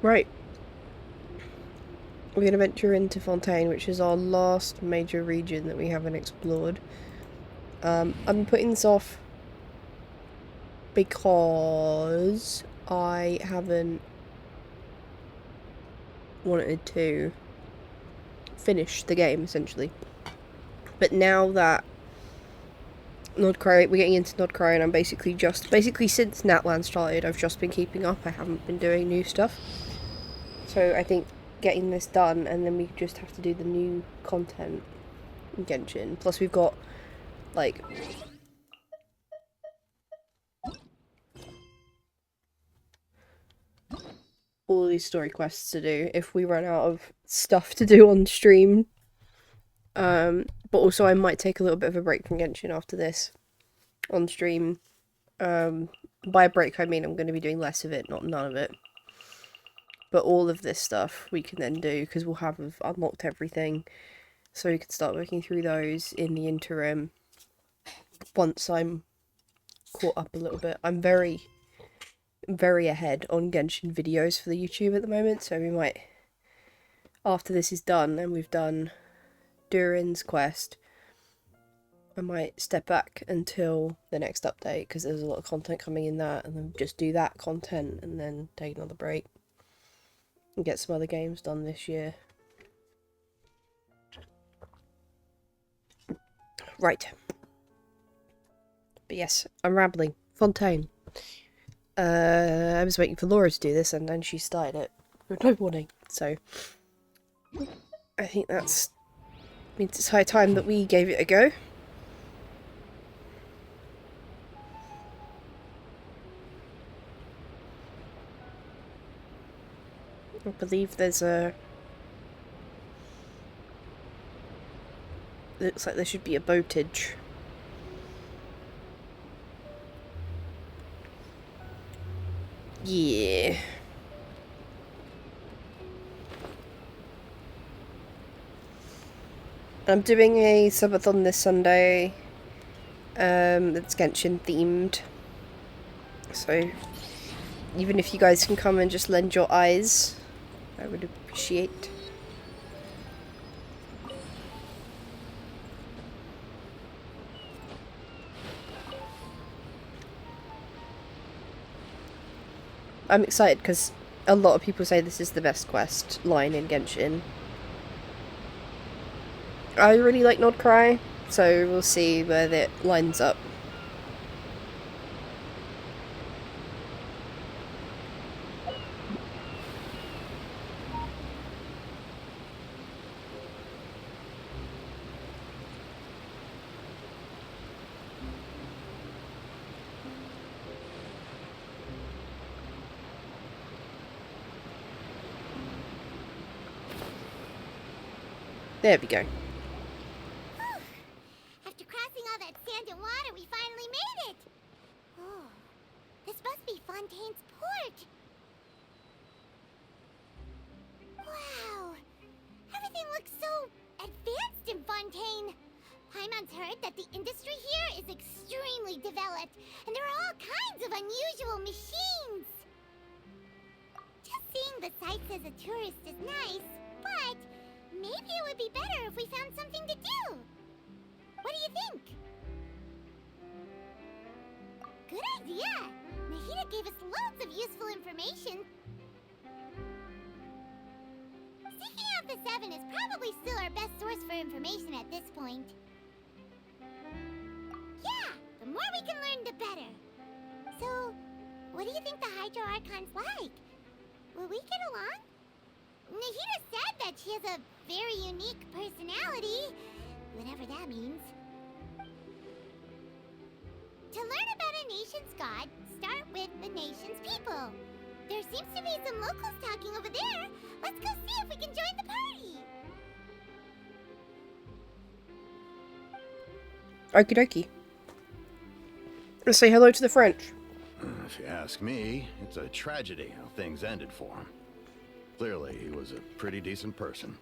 Right. We're going to venture into Fontaine, which is our last major region that we haven't explored. I'm putting this off because I haven't wanted to finish the game, essentially. But now that we're getting into Nordcry, and I'm basically since Natlan started, I've just been keeping up. I haven't been doing new stuff. So I think getting this done, and then we just have to do the new content in Genshin. Plus we've got, like, all these story quests to do if we run out of stuff to do on stream. But also I might take a little bit of a break from Genshin after this on stream. By a break I mean I'm going to be doing less of it, not none of it. But all of this stuff we can then do because we'll have unlocked everything, so we can start working through those in the interim once I'm caught up a little bit. I'm very ahead on Genshin videos for the YouTube at the moment, so we might, after this is done and we've done Durin's quest, I might step back until the next update because there's a lot of content coming in that, and then just do that content and then take another break and get some other games done this year. Right. But yes, I'm rambling. Fontaine. I was waiting for Laura to do this, and then she started it with no warning. So I think means it's high time that we gave it a go. I believe there's a... Looks like there should be a boatage. Yeah. I'm doing a subathon this Sunday. It's Genshin themed. So even if you guys can come and just lend your eyes, I would appreciate. I'm excited because a lot of people say this is the best quest line in Genshin. I really like Nordcry, so we'll see where that lines up. There we go. After crossing all that sand and water, we finally made it! Oh, this must be Fontaine's port! Wow! Everything looks so advanced in Fontaine! Paimon's heard that the industry here is extremely developed, and there are all kinds of unusual machines! Just seeing the sights as a tourist is nice, but maybe it would be better if we found something to do! What do you think? Good idea! Nahida gave us loads of useful information. Seeking out the Seven is probably still our best source for information at this point. Yeah, the more we can learn, the better. So, what do you think the Hydro Archon's like? Will we get along? Nahida said that she has a very unique personality, whatever that means. To learn about a nation's god, start with the nation's people. There seems to be some locals talking over there. Let's go see if we can join the party. Okie dokie. Let's say hello to the French. If you ask me, it's a tragedy how things ended for him. Clearly, he was a pretty decent person.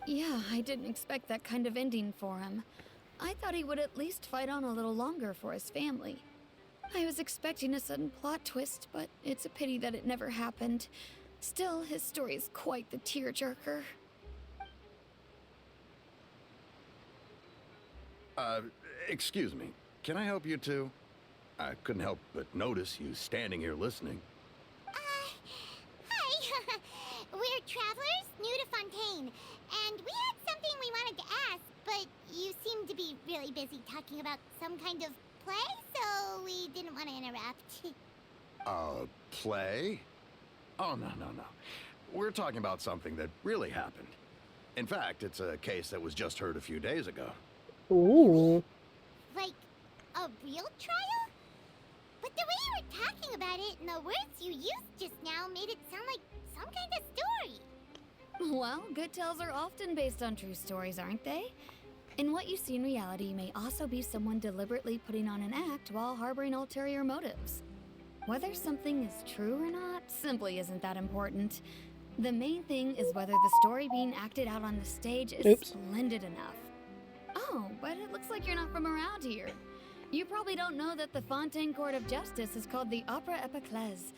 Yeah, I didn't expect that kind of ending for him. I thought he would at least fight on a little longer for his family. I was expecting a sudden plot twist, but it's a pity that it never happened. Still, his story is quite the tearjerker. Excuse me. Can I help you too? I couldn't help but notice you standing here listening. Hi. We're travelers new to Fontaine, and we had something we wanted to ask, but you seem to be really busy talking about some kind of play, so we didn't want to interrupt. Play? Oh, no. We're talking about something that really happened. In fact, it's a case that was just heard a few days ago. Ooh. Like, a real trial? But the way you were talking about it and the words you used just now made it sound like some kind of story. Well, good tales are often based on true stories, aren't they? And what you see in reality may also be someone deliberately putting on an act while harboring ulterior motives. Whether something is true or not simply isn't that important. The main thing is whether the story being acted out on the stage is splendid enough. Oh, but it looks like you're not from around here. You probably don't know that the Fontaine Court of Justice is called the Opera Epiclese,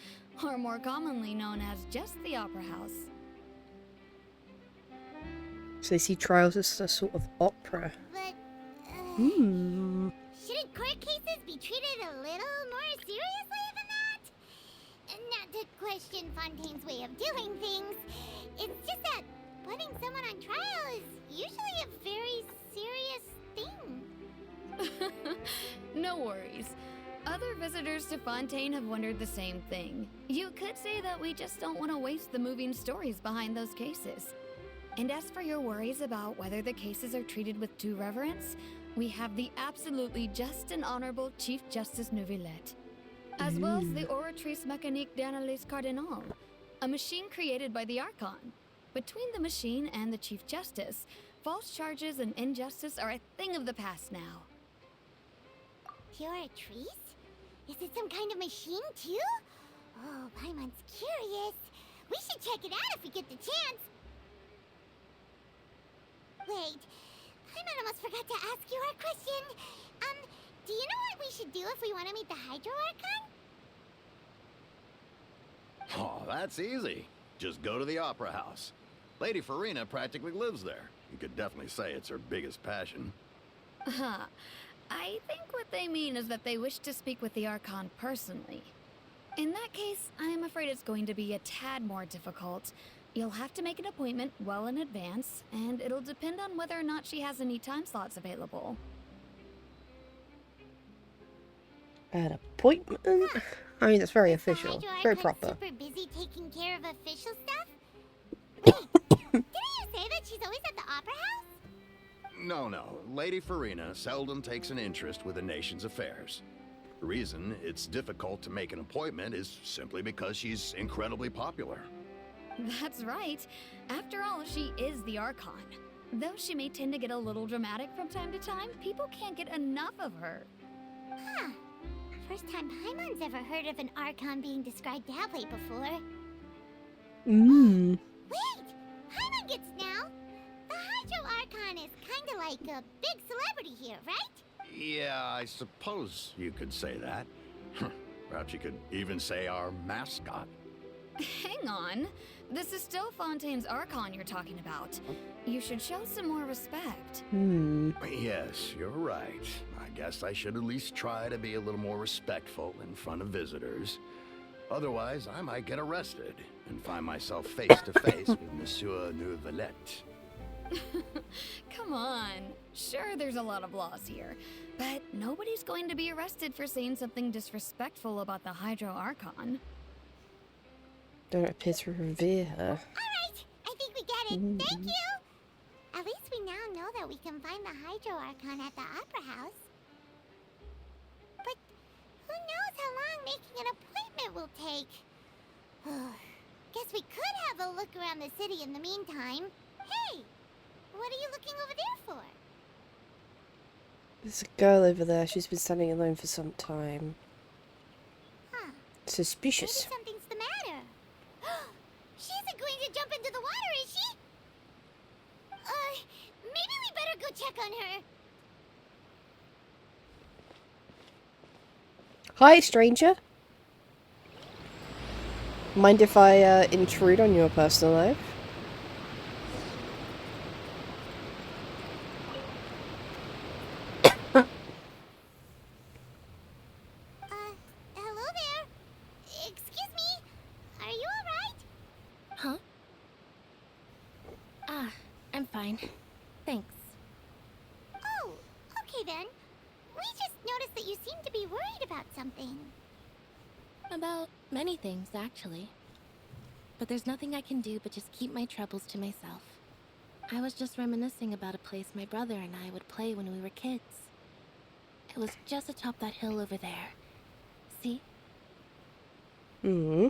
or more commonly known as just the Opera House. So they see trials as a sort of opera. But, shouldn't court cases be treated a little more seriously than that? Not to question Fontaine's way of doing things. It's just that putting someone on trial is usually a very serious thing. No worries. Other visitors to Fontaine have wondered the same thing. You could say that we just don't want to waste the moving stories behind those cases. And as for your worries about whether the cases are treated with due reverence, we have the absolutely just and honorable Chief Justice Neuvillette, as well as the Oratrice Mécanique d'Analyse Cardinal, a machine created by the Archon. Between the machine and the Chief Justice, false charges and injustice are a thing of the past now. Oratrice? Is it some kind of machine too? Oh, Paimon's curious. We should check it out if we get the chance. Wait, Paimon almost forgot to ask you our question. Do you know what we should do if we want to meet the Hydro Archon? Oh, that's easy. Just go to the Opera House. Lady Farina practically lives there. You could definitely say it's her biggest passion. I think what they mean is that they wish to speak with the Archon personally. In that case, I am afraid it's going to be a tad more difficult. You'll have to make an appointment well in advance, and it'll depend on whether or not she has any time slots available. An appointment? I mean, that's very The official. Hydro Very Archon's proper. super busy taking care of official stuff? Wait, didn't you say that she's always at the Opera House? No. Lady Farina seldom takes an interest with the nation's affairs. The reason it's difficult to make an appointment is simply because she's incredibly popular. That's right. After all, she is the Archon. Though she may tend to get a little dramatic from time to time, people can't get enough of her. Huh. First time Paimon's ever heard of an Archon being described that way before. Wait! Paimon gets now! The Hydro Archon is kinda like a big celebrity here, right? Yeah, I suppose you could say that. Perhaps you could even say our mascot. Hang on. This is still Fontaine's Archon you're talking about. You should show some more respect. Yes, you're right. I guess I should at least try to be a little more respectful in front of visitors. Otherwise, I might get arrested and find myself face to face with Monsieur Neuvillette. Come on. Sure, there's a lot of laws here, but nobody's going to be arrested for saying something disrespectful about the Hydro Archon. Don't appear to revere her. Alright, I think we get it. Thank you! At least we now know that we can find the Hydro Archon at the Opera House. But who knows how long making an appointment will take? Guess we could have a look around the city in the meantime. Hey! What are you looking over there for? There's a girl over there. She's been standing alone for some time. Huh. Suspicious. Maybe something's the matter. She isn't going to jump into the water, is she? Maybe we better go check on her. Hi, stranger. Mind if I intrude on your personal life? Hello there. Excuse me. Are you alright? Huh? Ah, I'm fine. Thanks. Oh, okay then. We just noticed that you seem to be worried about something. About many things, actually. But there's nothing I can do but just keep my troubles to myself. I was just reminiscing about a place my brother and I would play when we were kids. It was just atop that hill over there. See? Hmm.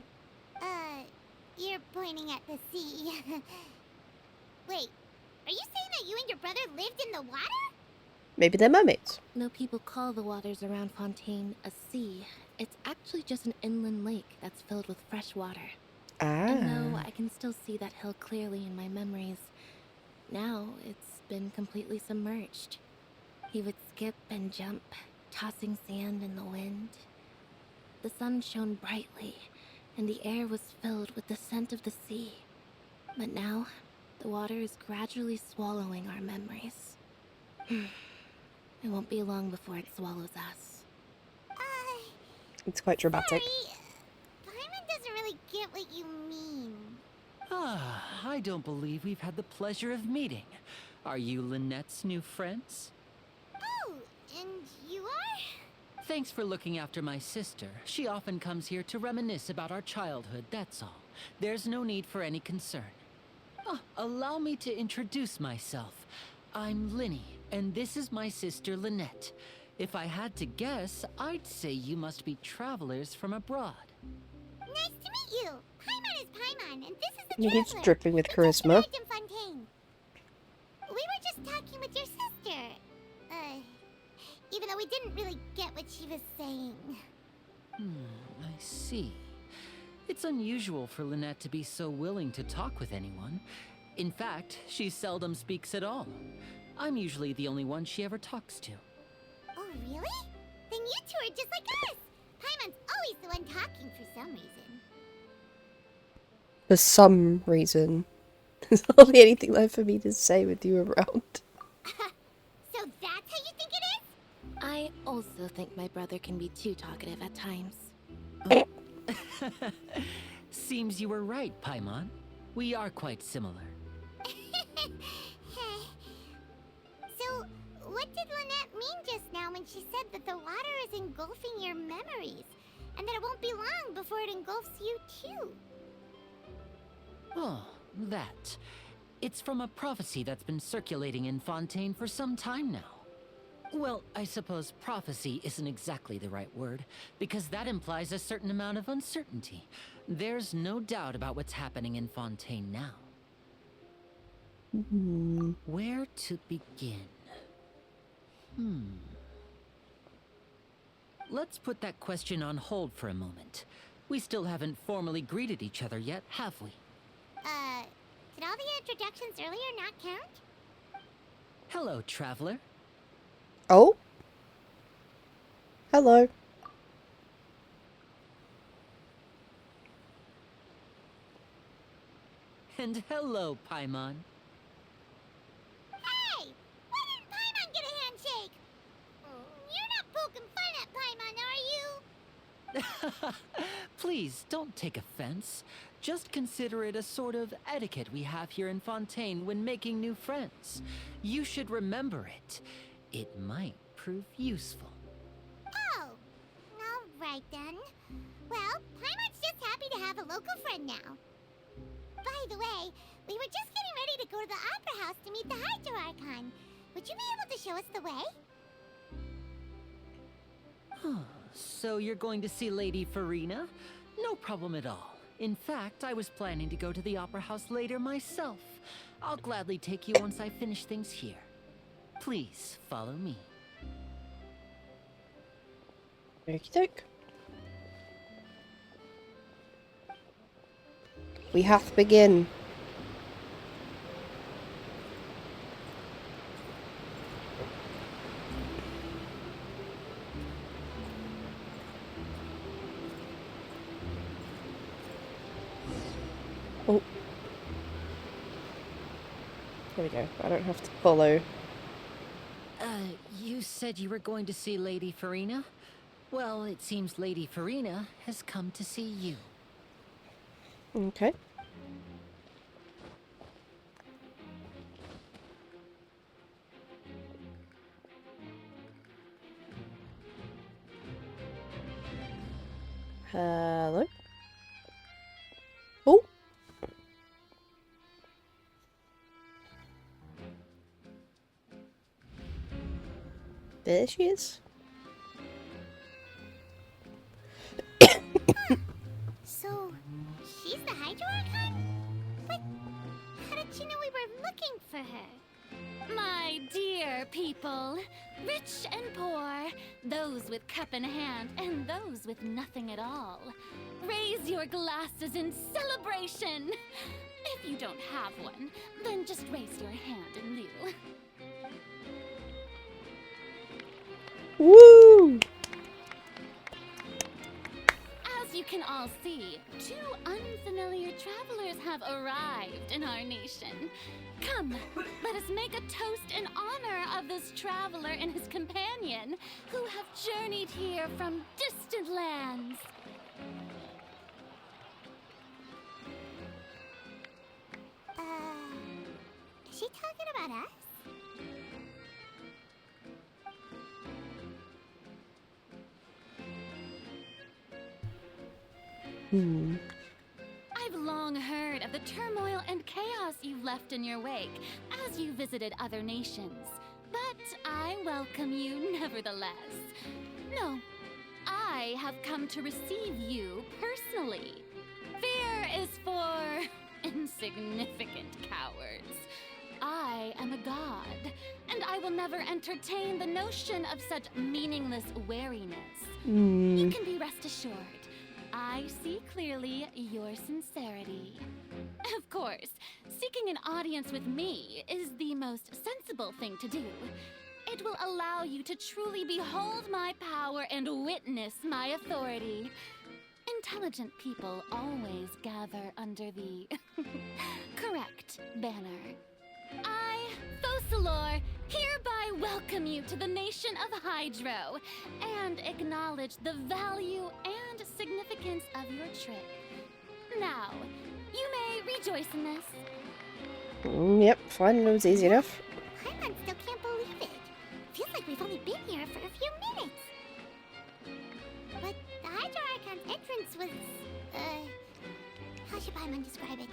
You're pointing at the sea. Wait, are you saying that you and your brother lived in the water? Maybe they're mermaids. No people call the waters around Fontaine a sea. It's actually just an inland lake that's filled with fresh water. And though Ah. I can still see that hill clearly in my memories, now it's been completely submerged. He would skip and jump, tossing sand in the wind. The sun shone brightly, and the air was filled with the scent of the sea. But now, the water is gradually swallowing our memories. It won't be long before it swallows us. It's quite dramatic. Sorry. Paimon doesn't really get what you mean. Ah, I don't believe we've had the pleasure of meeting. Are you Lynette's new friends? Oh, and you are? Thanks for looking after my sister. She often comes here to reminisce about our childhood, that's all. There's no need for any concern. Ah, allow me to introduce myself. I'm Linny, and this is my sister Lynette. If I had to guess, I'd say you must be travelers from abroad. Nice to meet you. Paimon is Paimon, and this is the He's Traveler. dripping with We just charisma. arrived in Fontaine. We were just talking with your sister. Even though we didn't really get what she was saying. I see. It's unusual for Lynette to be so willing to talk with anyone. In fact, she seldom speaks at all. I'm usually the only one she ever talks to. Oh, really? Then you two are just like us. Paimon's always the one talking for some reason. For some reason. There's hardly anything left for me to say with you around. So that's how you think it is? I also think my brother can be too talkative at times. Seems you were right, Paimon. We are quite similar. So, what did Lynette mean just now when she said that the water is engulfing your memories? And that it won't be long before it engulfs you too? Oh, that. It's from a prophecy that's been circulating in Fontaine for some time now. Well, I suppose prophecy isn't exactly the right word, because that implies a certain amount of uncertainty. There's no doubt about what's happening in Fontaine now. Where to begin? Let's put that question on hold for a moment. We still haven't formally greeted each other yet, have we? Did all the introductions earlier not count? Hello, traveler. Oh? Hello. And hello, Paimon. Hey! Why didn't Paimon get a handshake? You're not poking fun at Paimon, are you? Please, don't take offense. Just consider it a sort of etiquette we have here in Fontaine when making new friends. You should remember it. It might prove useful. Oh, alright then. Well, Paimon's just happy to have a local friend now. By the way, we were just getting ready to go to the Opera House to meet the Hydro Archon. Would you be able to show us the way? So you're going to see Lady Farina? No problem at all. In fact, I was planning to go to the Opera House later myself. I'll gladly take you once I finish things here. Please, follow me. Okie doke. We hath begin. There we go. I don't have to follow. You said you were going to see Lady Farina? Well, it seems Lady Farina has come to see you. Okay. Hello? Oh! There she is. So, she's the Hydro Archon? But how did she know we were looking for her? My dear people, rich and poor, those with cup in hand and those with nothing at all, raise your glasses in celebration. If you don't have one, then just raise your hand in lieu. Woo! As you can all see, two unfamiliar travelers have arrived in our nation. Come, let us make a toast in honor of this traveler and his companion, who have journeyed here from distant lands. Is she talking about us? I've long heard of the turmoil and chaos you've left in your wake as you visited other nations. But I welcome you nevertheless. No, I have come to receive you personally. Fear is for insignificant cowards. I am a god, and I will never entertain the notion of such meaningless wariness. You can be rest assured. I see clearly your sincerity. Of course, seeking an audience with me is the most sensible thing to do. It will allow you to truly behold my power and witness my authority. Intelligent people always gather under the correct banner. I, Focalor, hereby welcome you to the nation of Hydro and acknowledge the value and significance of your trip. Now, you may rejoice in this. Yep, fine. It was easy enough. Paimon still can't believe it. Feels like we've only been here for a few minutes. But the Hydro Archon's entrance was, how should Paimon describe it?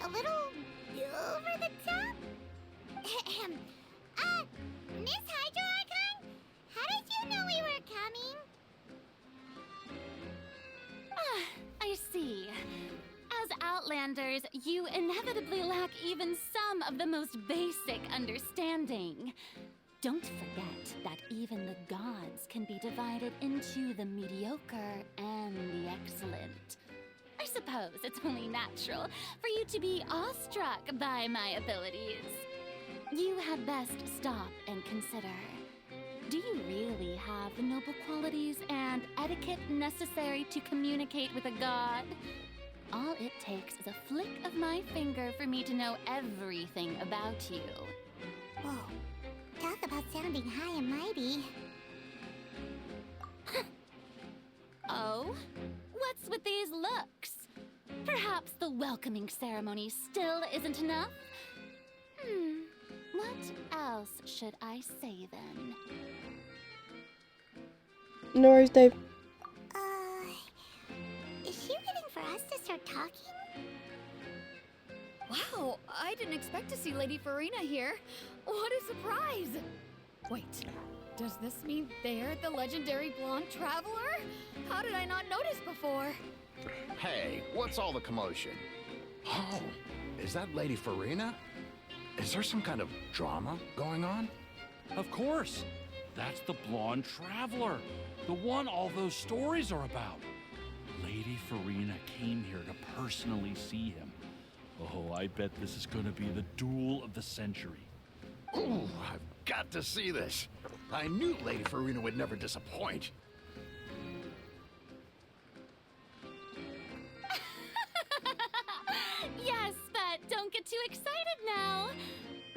A little over the top? Miss Hydro Archon? How did you know we were coming? I see. As Outlanders, you inevitably lack even some of the most basic understanding. Don't forget that even the gods can be divided into the mediocre and the excellent. I suppose it's only natural for you to be awestruck by my abilities. You had best stop and consider. Do you really have the noble qualities and etiquette necessary to communicate with a god? All it takes is a flick of my finger for me to know everything about you. Whoa. Talk about sounding high and mighty. Oh? What's with these looks? Perhaps the welcoming ceremony still isn't enough? What else should I say then? No worries, Dave. Is she waiting for us to start talking? Wow, I didn't expect to see Lady Farina here. What a surprise! Wait, does this mean they're the legendary blonde traveler? How did I not notice before? Hey, what's all the commotion? Oh, is that Lady Farina? Is there some kind of drama going on? Of course. That's the blonde traveler. The one all those stories are about. Lady Farina came here to personally see him. Oh, I bet this is gonna be the duel of the century. Ooh, I've got to see this. I knew Lady Farina would never disappoint. Yes, but don't get too excited now.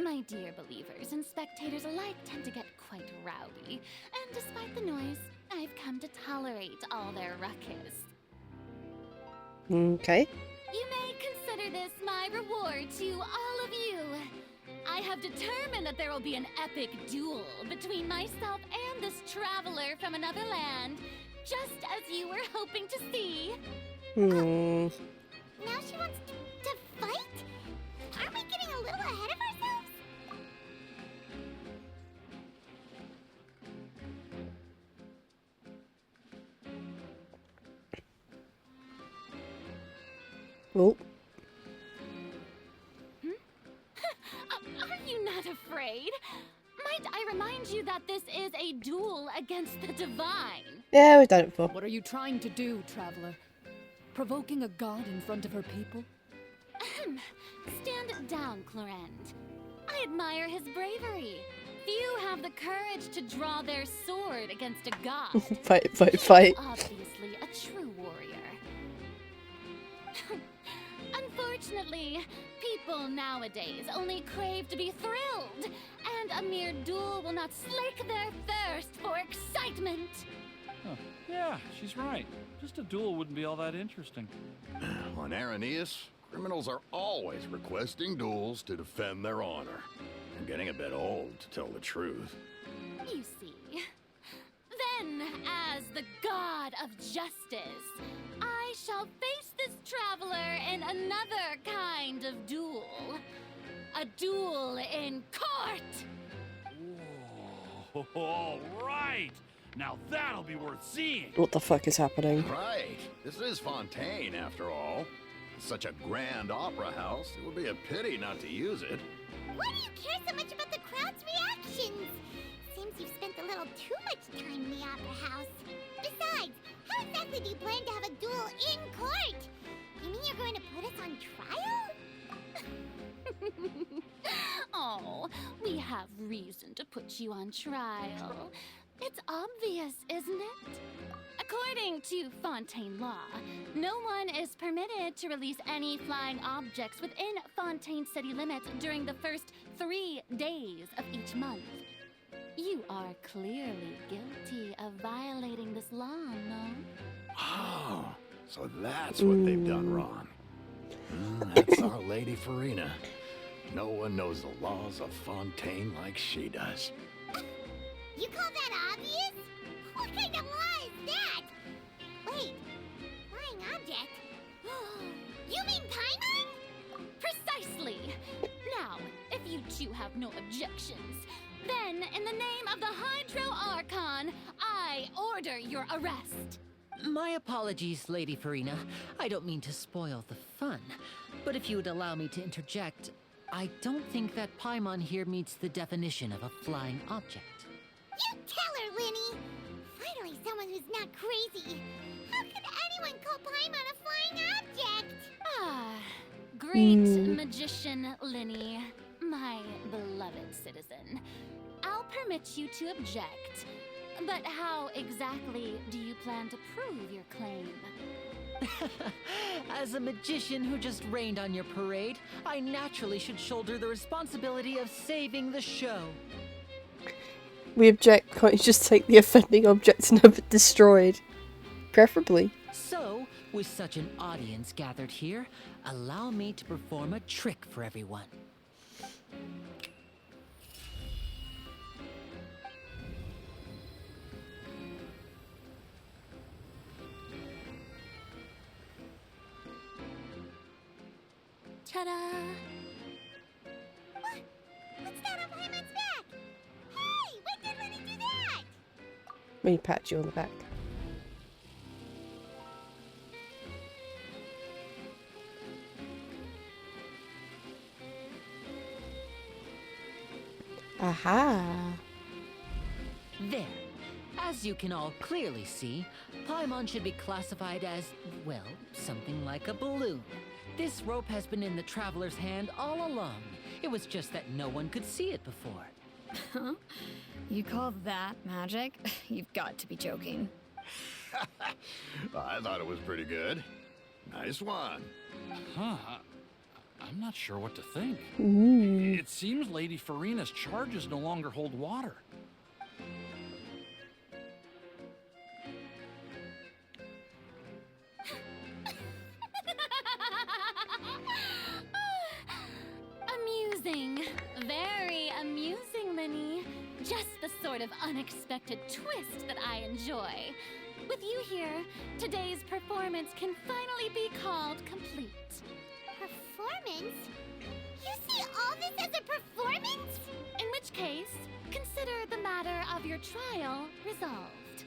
My dear believers and spectators alike tend to get quite rowdy, and despite the noise, I've come to tolerate all their ruckus. Okay. You may consider this my reward to all of you. I have determined that there will be an epic duel between myself and this traveler from another land, just as you were hoping to see. Hmm. Now she wants to fight? Aren't we getting a little ahead of ourselves? Oh. Are you not afraid? Might I remind you that this is a duel against the divine? Yeah, we've done it before. What are you trying to do, traveler? Provoking a god in front of her people? Stand down, Clorend. I admire his bravery. Few have the courage to draw their sword against a god. Fight, fight, He is fight. obviously a true warrior. Unfortunately, people nowadays only crave to be thrilled, and a mere duel will not slake their thirst for excitement. Huh. Yeah, she's right. Just a duel wouldn't be all that interesting. On Araneus, criminals are always requesting duels to defend their honor. I'm getting a bit old, to tell the truth. You see. Then, as the god of justice, I shall face this traveler in another kind of duel. A duel in court! Whoa, all right. Now that'll be worth seeing. What the fuck is happening? Right. This is Fontaine, after all. It's such a grand opera house, it would be a pity not to use it. Why do you care so much about the crowd's reactions? Seems you've spent a little too much time in the opera house. Besides, how exactly do you plan to have a duel in court? You mean you're going to put us on trial? Oh, we have reason to put you on trial. It's obvious, isn't it? According to Fontaine law, no one is permitted to release any flying objects within Fontaine city limits during the first 3 days of each month. You are clearly guilty of violating this law, no? Oh, so that's what they've done wrong. That's our Lady Farina. No one knows the laws of Fontaine like she does. You call that obvious? What kind of law is that? Wait, flying object? You mean Paimon? Precisely! Now, if you two have no objections, then in the name of the Hydro Archon, I order your arrest. My apologies, Lady Farina. I don't mean to spoil the fun, but if you would allow me to interject, I don't think that Paimon here meets the definition of a flying object. You tell her, Linny! Finally someone who's not crazy. How could anyone call Paimon a flying object? Ah, great magician Linny, my beloved citizen. I'll permit you to object, but how exactly do you plan to prove your claim? As a magician who just rained on your parade, I naturally should shoulder the responsibility of saving the show. We object, can't you just take the offending object and have it destroyed? Preferably. So, with such an audience gathered here, allow me to perform a trick for everyone. Ta-da! What's that on Paimon's back? Hey, when did Linny do that? When he pats you on the back. Aha! There. As you can all clearly see, Paimon should be classified as, well, something like a balloon. This rope has been in the traveler's hand all along. It was just that no one could see it before. Huh? You call that magic? You've got to be joking. I thought it was pretty good. Nice one. Huh. I'm not sure what to think. Ooh. It seems Lady Farina's charges no longer hold water. Amusing. Very amusing, Linny. Just the sort of unexpected twist that I enjoy. With you here, today's performance can finally be called complete. Performance? You see all this as a performance? In which case, consider the matter of your trial resolved.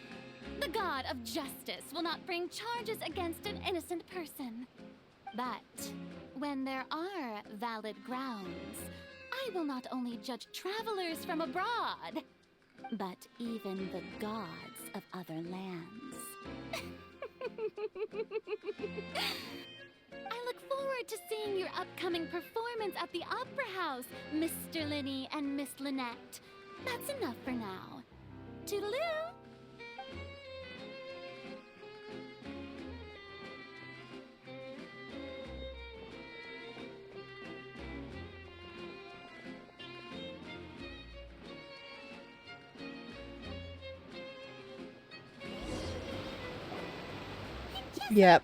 The god of justice will not bring charges against an innocent person. But when there are valid grounds, I will not only judge travelers from abroad, but even the gods of other lands. I look forward to seeing your upcoming performance at the Opera House, Mr. Linny and Miss Lynette. That's enough for now. Toodaloo! Yep.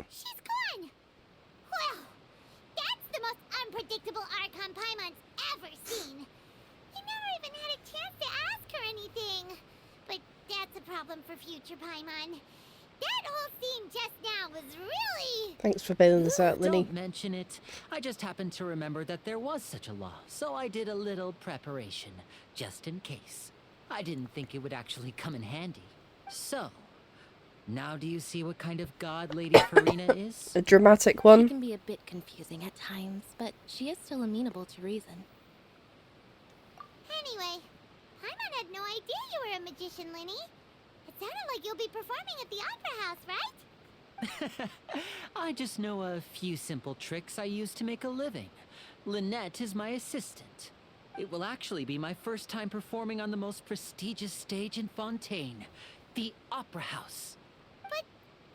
She's gone! Well, that's the most unpredictable Archon Paimon's ever seen. You never even had a chance to ask her anything. But that's a problem for future Paimon. That whole scene just now was really... Thanks for bailing this out, Linny. Don't mention it. I just happened to remember that there was such a law, so I did a little preparation, just in case. I didn't think it would actually come in handy. So, now do you see what kind of god Lady Farina is? A dramatic She one. can be a bit confusing at times, but she is still amenable to reason. Anyway, Paimon had no idea you were a magician, Linny. It sounded like you'll be performing at the Opera House, right? I just know a few simple tricks I use to make a living. Lynette is my assistant. It will actually be my first time performing on the most prestigious stage in Fontaine, the Opera House. But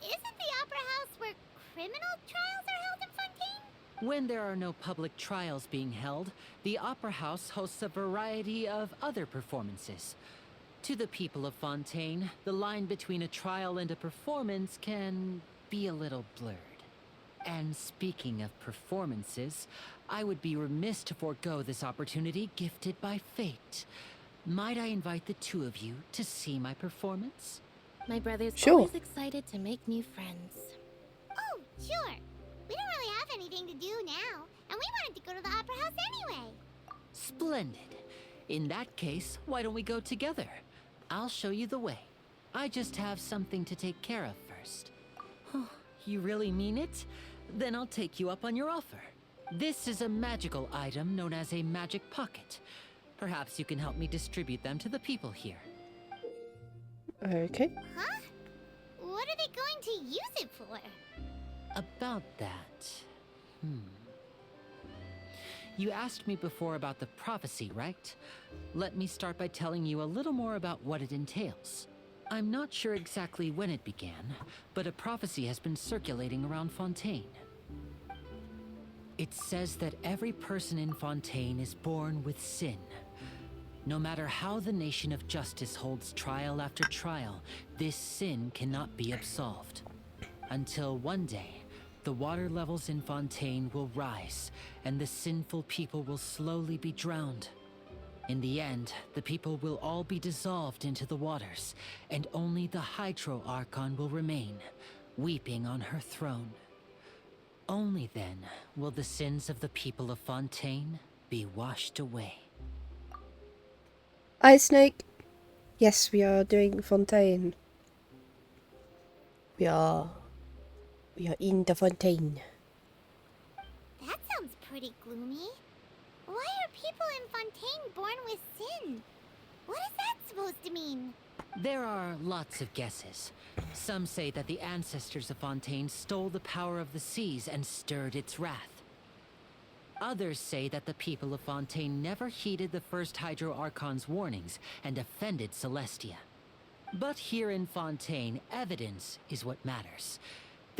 isn't the Opera House where criminal trials are held in Fontaine? When there are no public trials being held, the Opera House hosts a variety of other performances. To the people of Fontaine, the line between a trial and a performance can be a little blurred. And speaking of performances, I would be remiss to forego this opportunity gifted by fate. Might I invite the two of you to see my performance? My brother's Sure. always excited to make new friends. Oh, sure. We don't really have anything to do now, and we wanted to go to the Opera House anyway. Splendid. In that case, why don't we go together? I'll show you the way. I just have something to take care of first. Oh, you really mean it? Then I'll take you up on your offer. This is a magical item known as a magic pocket. Perhaps you can help me distribute them to the people here. Okay. Huh? What are they going to use it for? About that... You asked me before about the prophecy, right? Let me start by telling you a little more about what it entails. I'm not sure exactly when it began, but a prophecy has been circulating around Fontaine. It says that every person in Fontaine is born with sin. No matter how the nation of justice holds trial after trial, this sin cannot be absolved. Until one day, the water levels in Fontaine will rise, and the sinful people will slowly be drowned. In the end, the people will all be dissolved into the waters, and only the Hydro Archon will remain, weeping on her throne. Only then will the sins of the people of Fontaine be washed away. Ice Snake. Yes, we are doing Fontaine. We are in the Fontaine. That sounds pretty gloomy. Why are people in Fontaine born with sin? What is that supposed to mean? There are lots of guesses. Some say that the ancestors of Fontaine stole the power of the seas and stirred its wrath. Others say that the people of Fontaine never heeded the first Hydro Archon's warnings and offended Celestia. But here in Fontaine, evidence is what matters.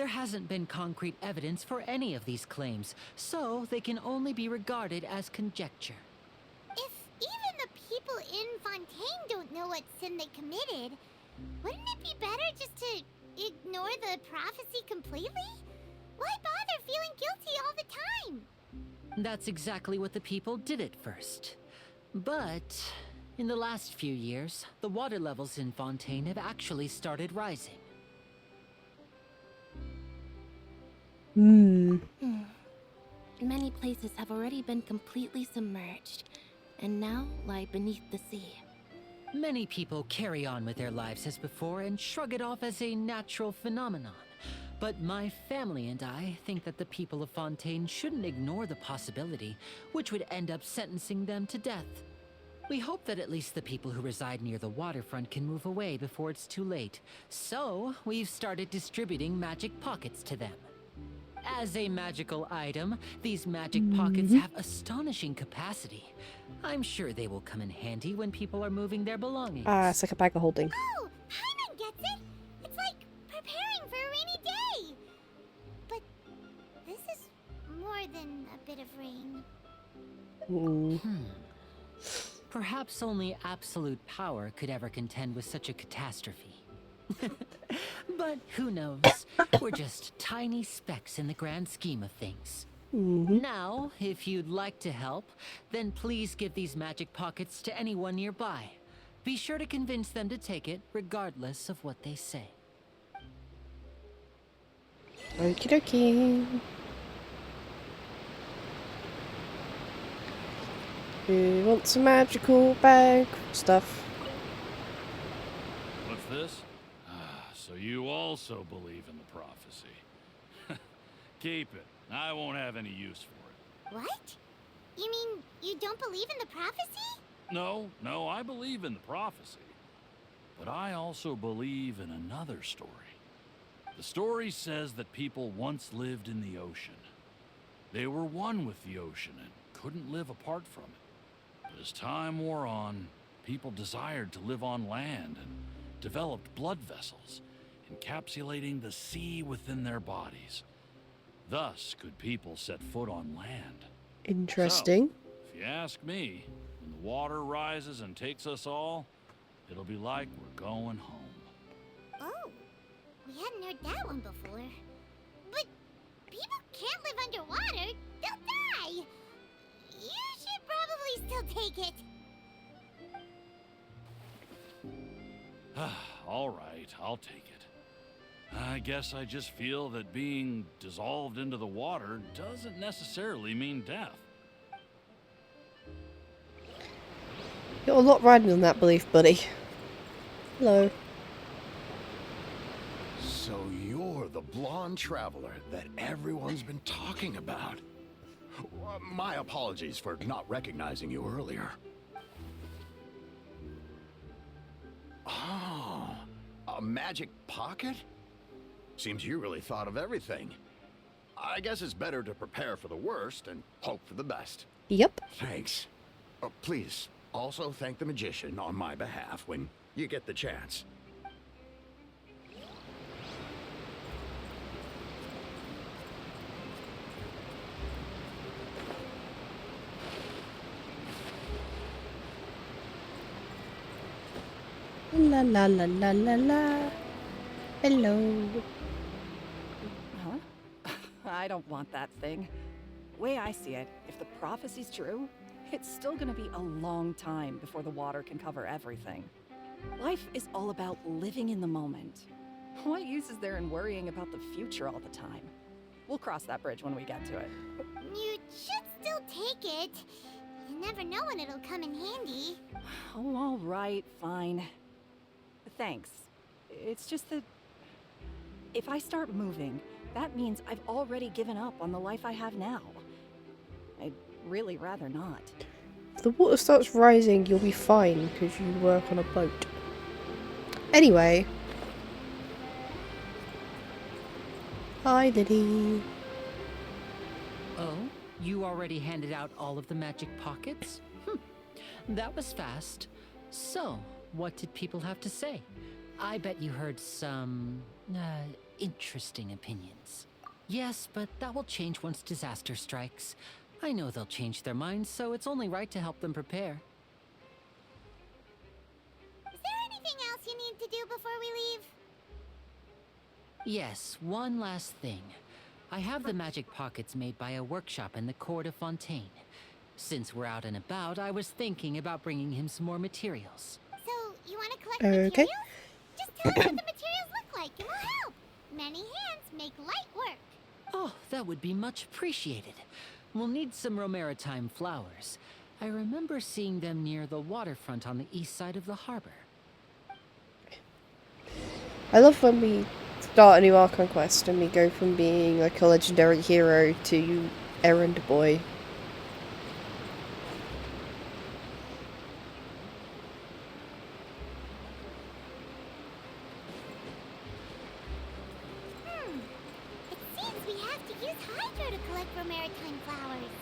There hasn't been concrete evidence for any of these claims, so they can only be regarded as conjecture. If even the people in Fontaine don't know what sin they committed, wouldn't it be better just to ignore the prophecy completely? Why bother feeling guilty all the time? That's exactly what the people did at first. But in the last few years, the water levels in Fontaine have actually started rising. Many places have already been completely submerged, and now lie beneath the sea. Many people carry on with their lives as before and shrug it off as a natural phenomenon. But my family and I think that the people of Fontaine shouldn't ignore the possibility, which would end up sentencing them to death. We hope that at least the people who reside near the waterfront can move away before it's too late. So, we've started distributing magic pockets to them. As a magical item, these magic pockets have astonishing capacity. I'm sure they will come in handy when people are moving their belongings. It's like a bag of holding. Oh, Paimon gets it! It's like preparing for a rainy day! But this is more than a bit of rain. Perhaps only absolute power could ever contend with such a catastrophe. But who knows? We're just tiny specks in the grand scheme of things. Now, if you'd like to help, then please give these magic pockets to anyone nearby. Be sure to convince them to take it, regardless of what they say. Okie dokie. Who wants a magical bag stuff? What's this? So you also believe in the prophecy. Keep it. I won't have any use for it. What? You mean you don't believe in the prophecy? No, I believe in the prophecy. But I also believe in another story. The story says that people once lived in the ocean. They were one with the ocean and couldn't live apart from it. But as time wore on, people desired to live on land and developed blood vessels, encapsulating the sea within their bodies. Thus could people set foot on land. Interesting. So, if you ask me, when the water rises and takes us all, it'll be like we're going home. Oh, we hadn't heard that one before. But people can't live underwater. They'll die. You should probably still take it. All right, I'll take it. I guess I just feel that being dissolved into the water doesn't necessarily mean death. Got a lot riding on that belief, buddy. Hello. So you're the blonde traveler that everyone's been talking about. My apologies for not recognizing you earlier. Oh, a magic pocket? Seems you really thought of everything. I guess it's better to prepare for the worst and hope for the best. Yep. Thanks. Please, also thank the magician on my behalf when you get the chance. La la la la la la. Hello. Huh? I don't want that thing. Way I see it, if the prophecy's true, it's still gonna be a long time before the water can cover everything. Life is all about living in the moment. What use is there in worrying about the future all the time? We'll cross that bridge when we get to it. You should still take it. You never know when it'll come in handy. Oh, all right, fine. Thanks. It's just that if I start moving, that means I've already given up on the life I have now. I'd really rather not. If the water starts rising, you'll be fine because you work on a boat. Anyway. Hi, Liddy. Oh, you already handed out all of the magic pockets? That was fast. So, what did people have to say? I bet you heard some interesting opinions. Yes, but that will change once disaster strikes. I know they'll change their minds, so it's only right to help them prepare. Is there anything else you need to do before we leave? Yes, one last thing. I have the magic pockets made by a workshop in the court of Fontaine. Since we're out and about, I was thinking about bringing him some more materials. So, you want to collect Okay. materials? Just tell us what the materials look like and we'll help. Many hands make light work. Oh, that would be much appreciated. We'll need some Romaritime flowers. I remember seeing them near the waterfront on the east side of the harbor. I love when we start a new Archon quest and we go from being like a legendary hero to errand boy. It seems we have to use Hydro to collect Romaritime flowers.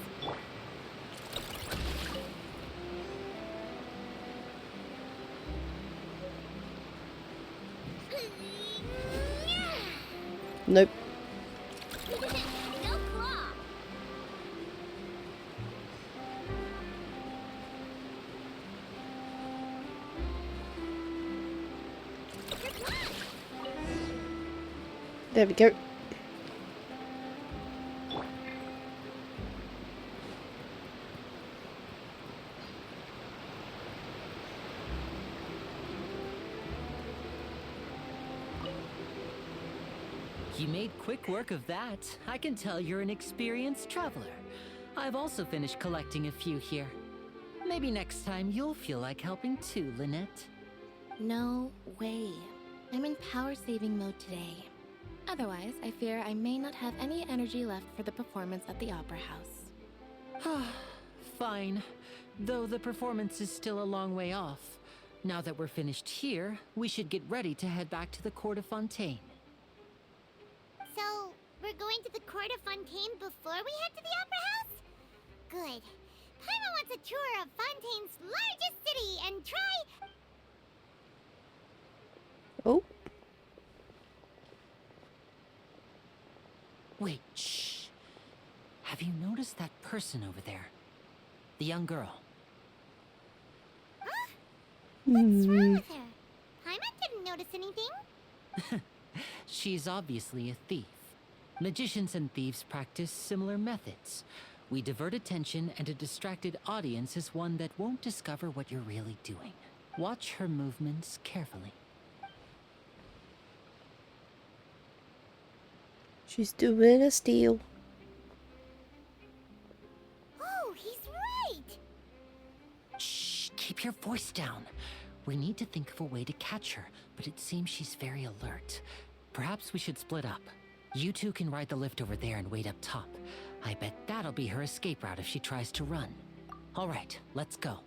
Nope. No claw. Good luck. There we go. You made quick work of that. I can tell you're an experienced traveler. I've also finished collecting a few here. Maybe next time you'll feel like helping too, Lynette. No way. I'm in power-saving mode today. Otherwise, I fear I may not have any energy left for the performance at the Opera House. Fine. Though the performance is still a long way off. Now that we're finished here, we should get ready to head back to the court of Fontaine. So, we're going to the court of Fontaine before we head to the Opera House? Good. Paimon wants a tour of Fontaine's largest city and try... Oh. Wait, shh. Have you noticed that person over there? The young girl. Huh? What's wrong with her? Paimon didn't notice anything. She's obviously a thief. Magicians and thieves practice similar methods. We divert attention, and a distracted audience is one that won't discover what you're really doing. Watch her movements carefully. She's doing a steal. Oh, he's right! Shh, keep your voice down. We need to think of a way to catch her, but it seems she's very alert. Perhaps we should split up. You two can ride the lift over there and wait up top. I bet that'll be her escape route if she tries to run. All right, let's go.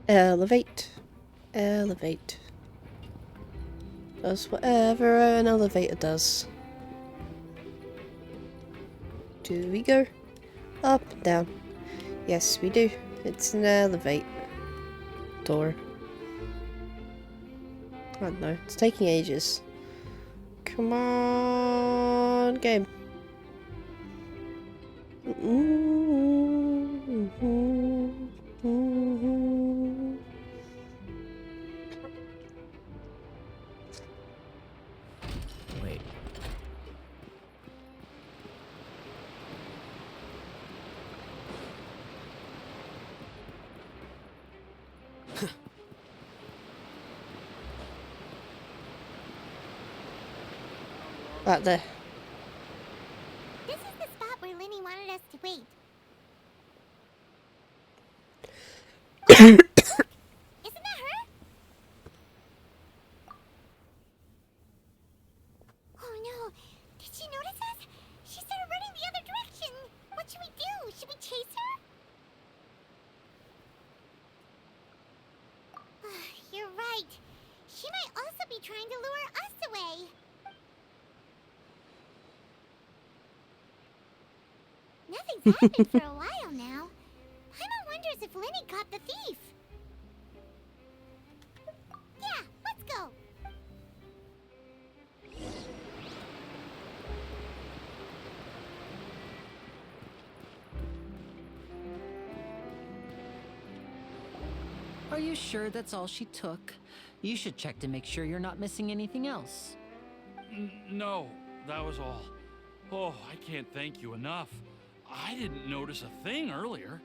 Elevate. Elevate. Does whatever an elevator does. Do we go up and down? Yes, we do. It's an elevate door. I don't know. It's taking ages. Come on, game. Wait. Right there. This is the spot where Linny wanted us to wait. Isn't that her? Oh no! Did she notice us? She started running the other direction! What should we do? Should we chase her? trying to lure us away. Nothing's happened for a while now. Paimon wonders if Lenny caught the thief. Yeah, let's go. Are you sure that's all she took? You should check to make sure you're not missing anything else. No, that was all. Oh, I can't thank you enough. I didn't notice a thing earlier.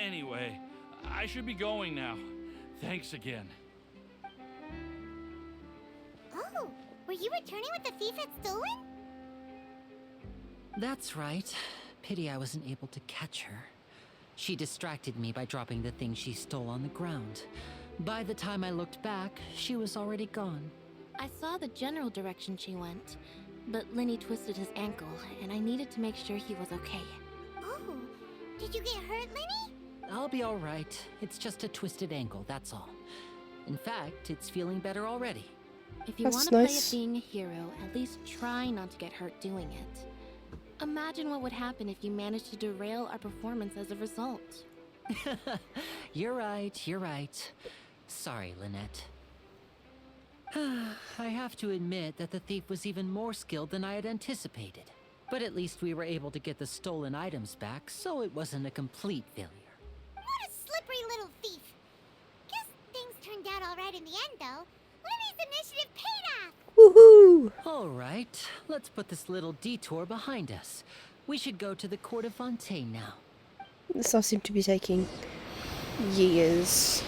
Anyway, I should be going now. Thanks again. Oh, were you returning what the thief had stolen? That's right. Pity I wasn't able to catch her. She distracted me by dropping the thing she stole on the ground. By the time I looked back, she was already gone. I saw the general direction she went, but Lenny twisted his ankle, and I needed to make sure he was okay. Oh, did you get hurt, Lenny? I'll be all right. It's just a twisted ankle, that's all. In fact, it's feeling better already. If you That's want to play nice. at being a hero, at least try not to get hurt doing it. Imagine what would happen if you managed to derail our performance as a result. You're right, you're right. Sorry, Lynette. I have to admit that the thief was even more skilled than I had anticipated. But at least we were able to get the stolen items back, so it wasn't a complete failure. What a slippery little thief. Guess things turned out all right in the end, though. Lenny's initiative paid off. Woohoo! All right, let's put this little detour behind us. We should go to the court of Fontaine now. This does seem to be taking years.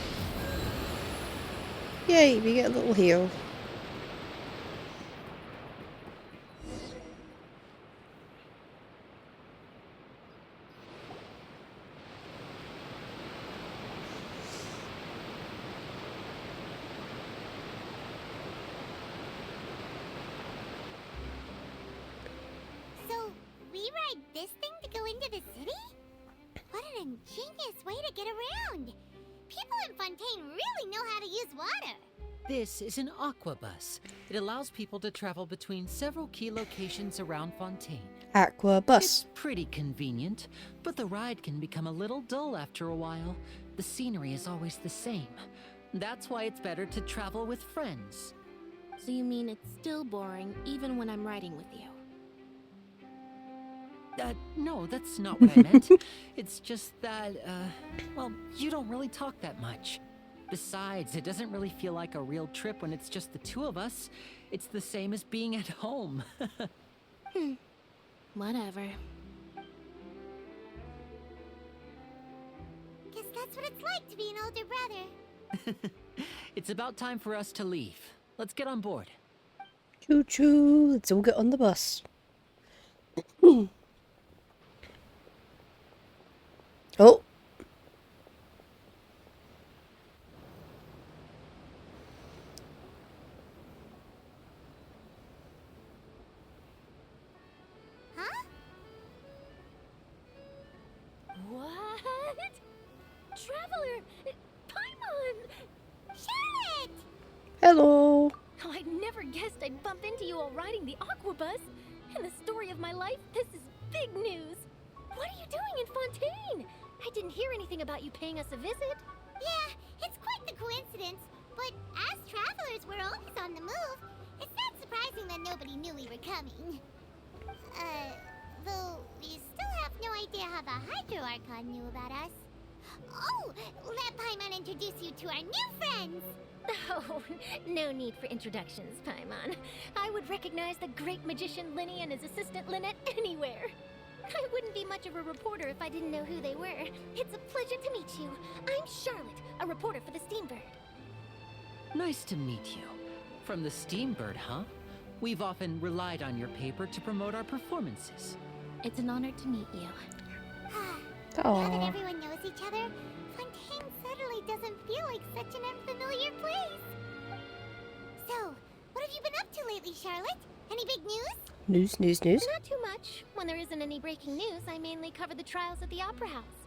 Yay, we get a little heal. So, we ride this thing to go into the city? What an ingenious way to get around. People in Fontaine really know how to use water. This is an aquabus. It allows people to travel between several key locations around Fontaine. Aqua bus. It's pretty convenient, but the ride can become a little dull after a while. The scenery is always the same. That's why it's better to travel with friends. So you mean it's still boring even when I'm riding with you? No, that's not what I meant. It's just that, well, you don't really talk that much. Besides, it doesn't really feel like a real trip when it's just the two of us. It's the same as being at home. Whatever. Guess that's what it's like to be an older brother. It's about time for us to leave. Let's get on board. Choo choo, let's all get on the bus. Oh. Huh? What? Traveler! Paimon! Charlotte! Hello. Oh, I never guessed I'd bump into you while riding the aquabus. In the story of my life, this is big news. What are you doing in Fontaine? I didn't hear anything about you paying us a visit. Yeah, it's quite the coincidence. But as travelers, we're always on the move. It's not surprising that nobody knew we were coming. Though we still have no idea how the Hydro Archon knew about us. Oh, let Paimon introduce you to our new friends. Oh, no need for introductions, Paimon. I would recognize the great magician Lenny and his assistant Lynette anywhere. I wouldn't be much of a reporter if I didn't know who they were. It's a pleasure to meet you. I'm Charlotte, a reporter for the Steambird. Nice to meet you. From the Steambird, huh? We've often relied on your paper to promote our performances. It's an honor to meet you. Now that Aww. everyone knows each other, Fontaine suddenly doesn't feel like such an unfamiliar place. So, what have you been up to lately, Charlotte? Any big news? News. Not too much. When there isn't any breaking news, I mainly cover the trials at the Opera House.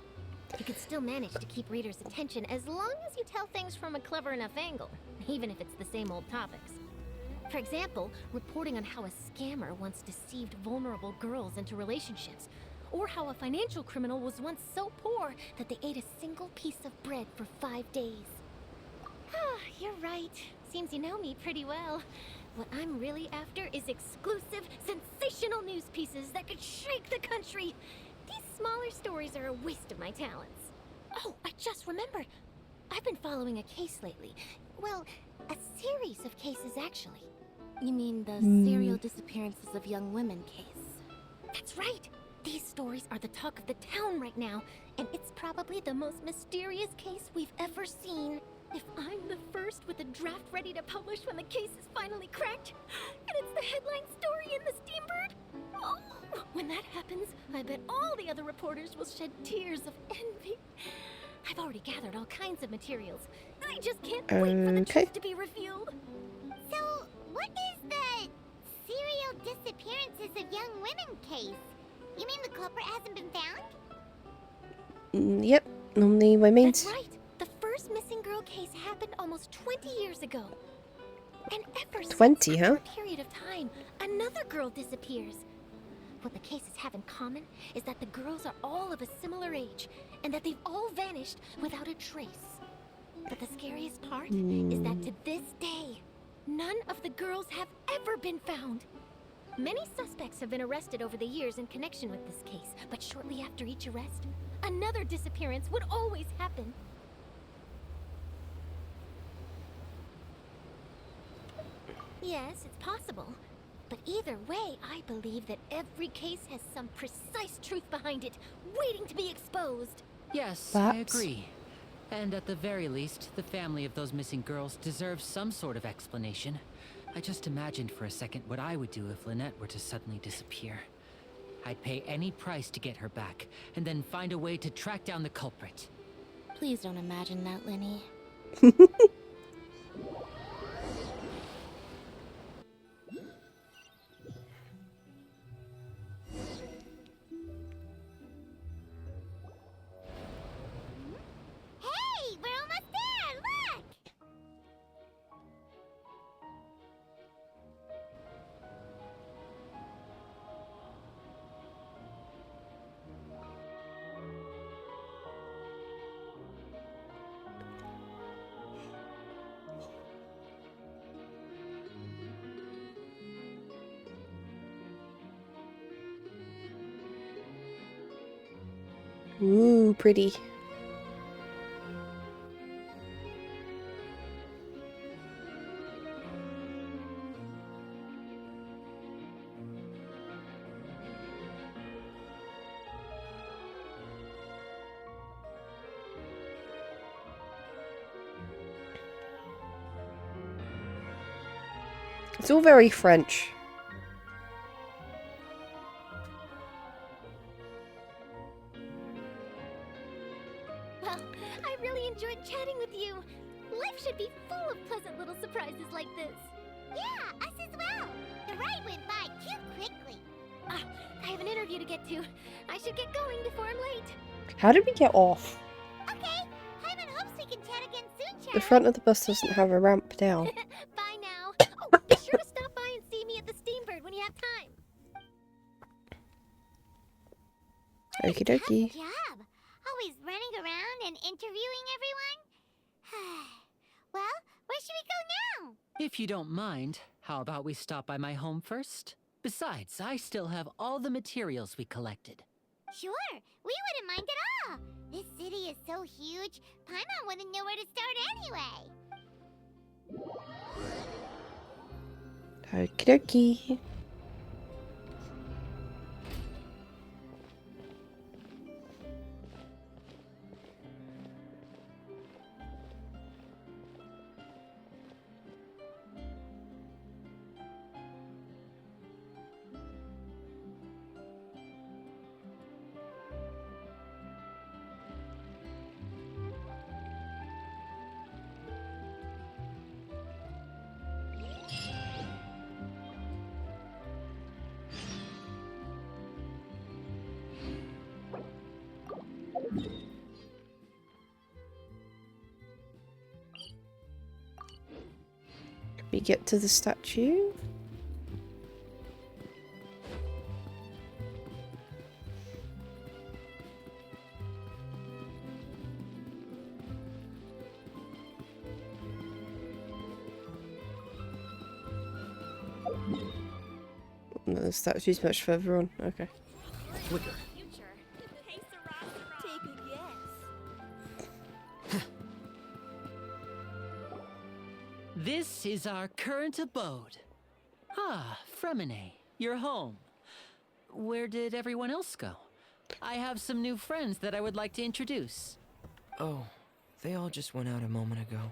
You can still manage to keep readers' attention as long as you tell things from a clever enough angle, even if it's the same old topics. For example, reporting on how a scammer once deceived vulnerable girls into relationships, or how a financial criminal was once so poor that they ate a single piece of bread for 5 days. Ah, you're right. Seems you know me pretty well. What I'm really after is exclusive, sensational news pieces that could shake the country. These smaller stories are a waste of my talents. Oh, I just remembered. I've been following a case lately. Well, a series of cases, actually. You mean the serial disappearances of young women case? That's right! These stories are the talk of the town right now, and it's probably the most mysterious case we've ever seen. If I'm the first with a draft ready to publish when the case is finally cracked, and it's the headline story in the Steambird, oh, when that happens, I bet all the other reporters will shed tears of envy. I've already gathered all kinds of materials. I just can't wait for the truth to be revealed. So, what is the serial disappearances of young women case? You mean the culprit hasn't been found? Yep, normally my main. That's right. The first missing girl case happened almost 20 years ago. And ever 20, since, huh? after a period of time, another girl disappears. What the cases have in common is that the girls are all of a similar age, and that they've all vanished without a trace. But the scariest part is that to this day, none of the girls have ever been found. Many suspects have been arrested over the years in connection with this case, but shortly after each arrest, another disappearance would always happen. Yes, it's possible. But either way, I believe that every case has some precise truth behind it, waiting to be exposed. Yes, Perhaps. I agree. And at the very least, the family of those missing girls deserves some sort of explanation. I just imagined for a second what I would do if Lynette were to suddenly disappear. I'd pay any price to get her back, and then find a way to track down the culprit. Please don't imagine that, Lenny. Hey, we're almost there! Look! Ooh, pretty. It's all very French. Well, I really enjoyed chatting with you. Life should be full of pleasant little surprises like this. Yeah, us as well. The ride went by too quickly. I have an interview to get to. I should get going before I'm late. How did we get off? Okay, Hyman hopes we can chat again soon, The Charlie. front of the bus doesn't have a ramp down. Bye now. Oh, be sure to stop by and see me at the Steambird when you have time. Okie dokie. Tough job. Always running around and interviewing everyone. Well, where should we go now? If you don't mind, how about we stop by my home first? Besides, I still have all the materials we collected. Sure, we wouldn't mind at all. This city is so huge, Paimon wouldn't know where to start anyway. Okie dokie. get to the statue? No, the statue's much further on. Okay. Flicker. This is our current abode. Ah, Fremine, you're home. Where did everyone else go? I have some new friends that I would like to introduce. Oh, they all just went out a moment ago.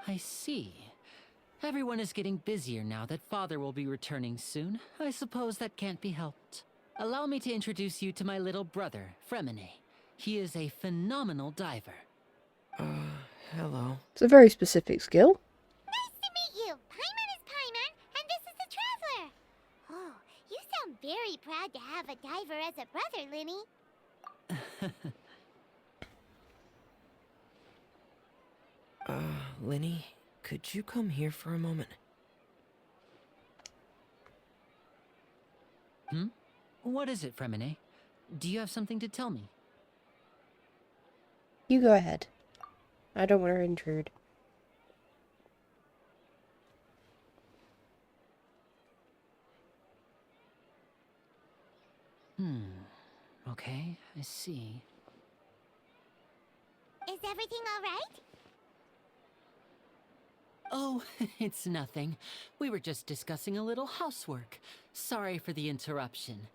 I see. Everyone is getting busier now that Father will be returning soon. I suppose that can't be helped. Allow me to introduce you to my little brother, Fremine. He is a phenomenal diver. Hello. It's a very specific skill. Nice to meet you. Paimon is Paimon, and this is the Traveler. Oh, you sound very proud to have a diver as a brother, Linny. Linny, could you come here for a moment? What is it, Fremine? Do you have something to tell me? You go ahead. I don't want to intrude. Okay, I see. Is everything all right? Oh, it's nothing. We were just discussing a little housework. Sorry for the interruption.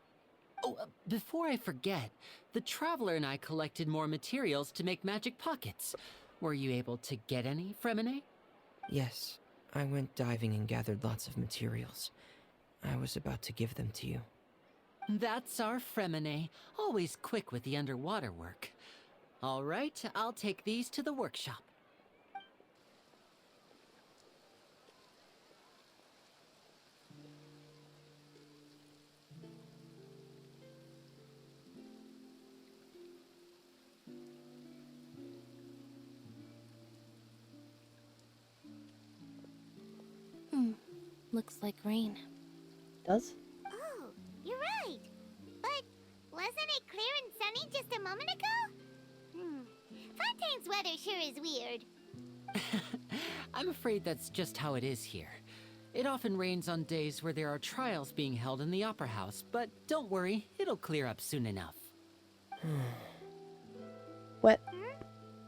Oh, before I forget, the Traveler and I collected more materials to make magic pockets. Were you able to get any, Fremine? Yes, I went diving and gathered lots of materials. I was about to give them to you. That's our Fremine, always quick with the underwater work. All right, I'll take these to the workshop. Looks like rain. Does? Oh, you're right. But wasn't it clear and sunny just a moment ago? Fontaine's weather sure is weird. I'm afraid that's just how it is here. It often rains on days where there are trials being held in the Opera House, but don't worry, it'll clear up soon enough. What?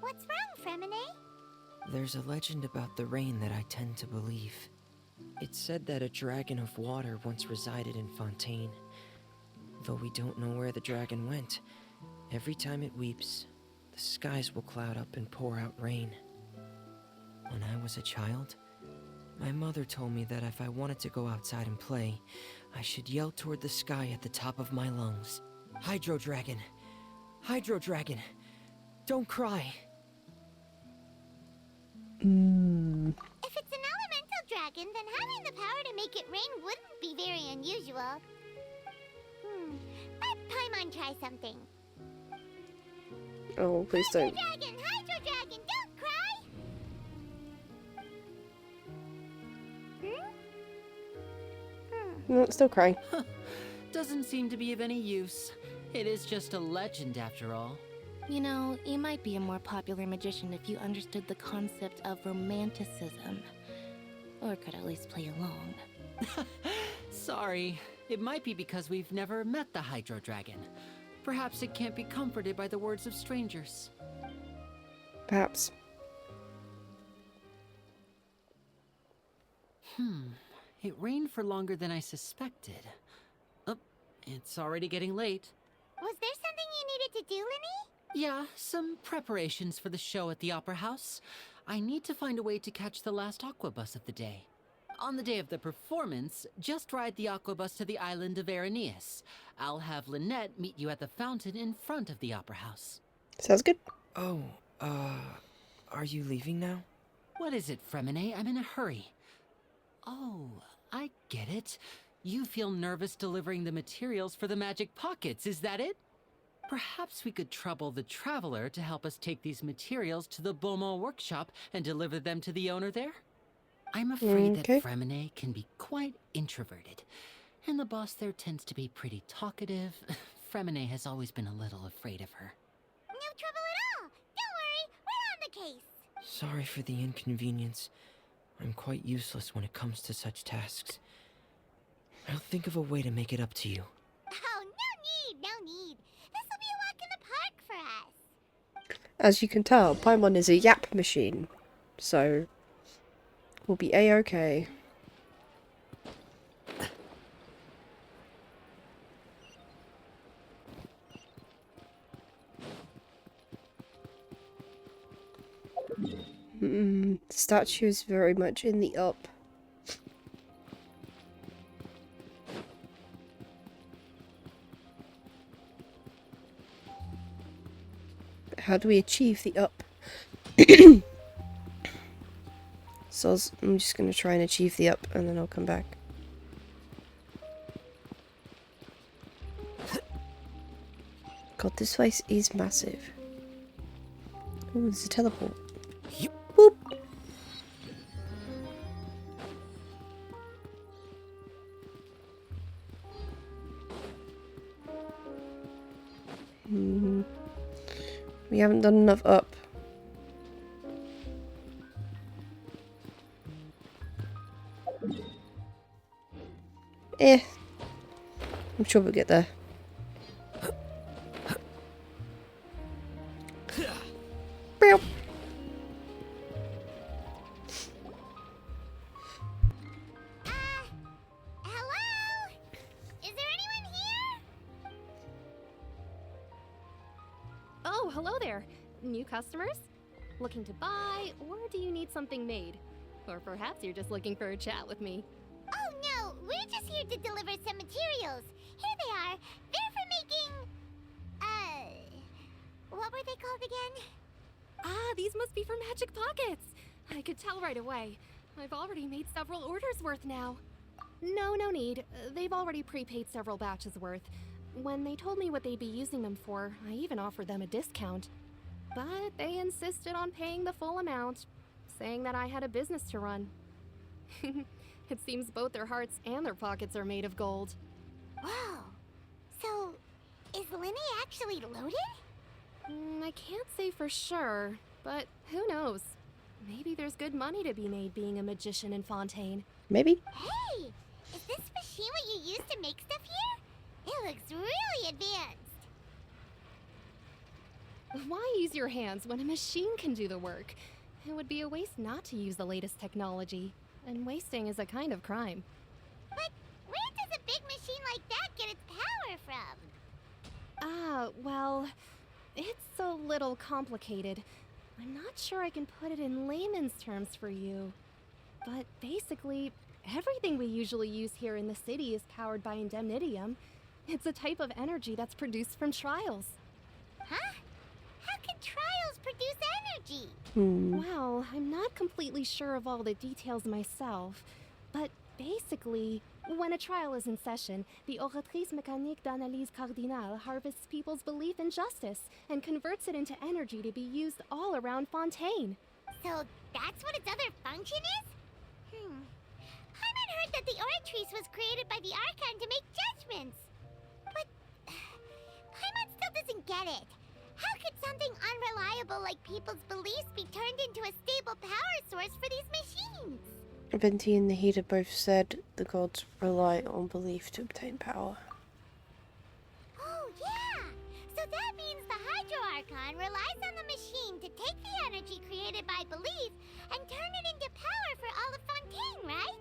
What's wrong, Fremine? There's a legend about the rain that I tend to believe. It's said that a dragon of water once resided in Fontaine. Though we don't know where the dragon went, every time it weeps, the skies will cloud up and pour out rain. When I was a child, my mother told me that if I wanted to go outside and play, I should yell toward the sky at the top of my lungs. Hydro Dragon! Hydro Dragon! Don't cry! If it's an elemental dragon, then having the power to make it rain wouldn't be very unusual. Let Paimon try something. Oh, please don't. Hydro Dragon, don't cry! No, it's still crying. Doesn't seem to be of any use. It is just a legend after all. You know, you might be a more popular magician if you understood the concept of romanticism. Or could at least play along. Sorry. It might be because we've never met the Hydro Dragon. Perhaps it can't be comforted by the words of strangers. Perhaps. It rained for longer than I suspected. Oh, it's already getting late. Was there something you needed to do, Linny? Yeah, some preparations for the show at the Opera House. I need to find a way to catch the last aqua bus of the day. On the day of the performance, just ride the aqua bus to the island of Araneus. I'll have Lynette meet you at the fountain in front of the Opera House. Sounds good. Oh, are you leaving now? What is it, Fremine? I'm in a hurry. Oh, I get it. You feel nervous delivering the materials for the magic pockets, is that it? Perhaps we could trouble the Traveler to help us take these materials to the Beaumont workshop and deliver them to the owner there? I'm afraid Okay. that Fremine can be quite introverted, and the boss there tends to be pretty talkative. Fremine has always been a little afraid of her. No trouble at all. Don't worry, we're on the case. Sorry for the inconvenience. I'm quite useless when it comes to such tasks. I'll think of a way to make it up to you. Oh, no need. This'll be a walk in the park for us. As you can tell, Paimon is a yap machine, so we'll be a-okay. Statue is very much in the up. How do we achieve the up? So I'm just gonna try and achieve the up and then I'll come back. God, this place is massive. Oh, there's a teleport. Boop! We haven't done enough up. I'm sure we'll get there. Meow. Hello? Is there anyone here? Oh, hello there. New customers? Looking to buy, or do you need something made? Or perhaps you're just looking for a chat with me. Oh no, we're just here to deliver some materials. Here they are. They're for making... what were they called again? Ah, these must be for magic pockets. I could tell right away. I've already made several orders worth now. No need. They've already prepaid several batches worth. When they told me what they'd be using them for, I even offered them a discount. But they insisted on paying the full amount, saying that I had a business to run. It seems both their hearts and their pockets are made of gold. Whoa. So, is Linny actually loaded? I can't say for sure, but who knows? Maybe there's good money to be made being a magician in Fontaine. Maybe? Hey! Is this machine what you use to make stuff here? It looks really advanced. Why use your hands when a machine can do the work? It would be a waste not to use the latest technology, and wasting is a kind of crime. But where does a big machine like that get its power from? Well, it's a little complicated. I'm not sure I can put it in layman's terms for you. But basically, everything we usually use here in the city is powered by indemnitium. It's a type of energy that's produced from trials. Huh? How can trials produce energy? Well, I'm not completely sure of all the details myself, but basically, when a trial is in session, the Oratrice Mécanique d'Analyse Cardinale harvests people's belief in justice and converts it into energy to be used all around Fontaine. So that's what its other function is? Paimon heard that the Oratrice was created by the Archon to make judgments. But Paimon still doesn't get it. How could something unreliable like people's beliefs be turned into a stable power source for these machines? Venti and Nahida both said the gods rely on belief to obtain power. Oh, yeah! So that means the Hydro Archon relies on the machine to take the energy created by belief and turn it into power for all of Fontaine, right?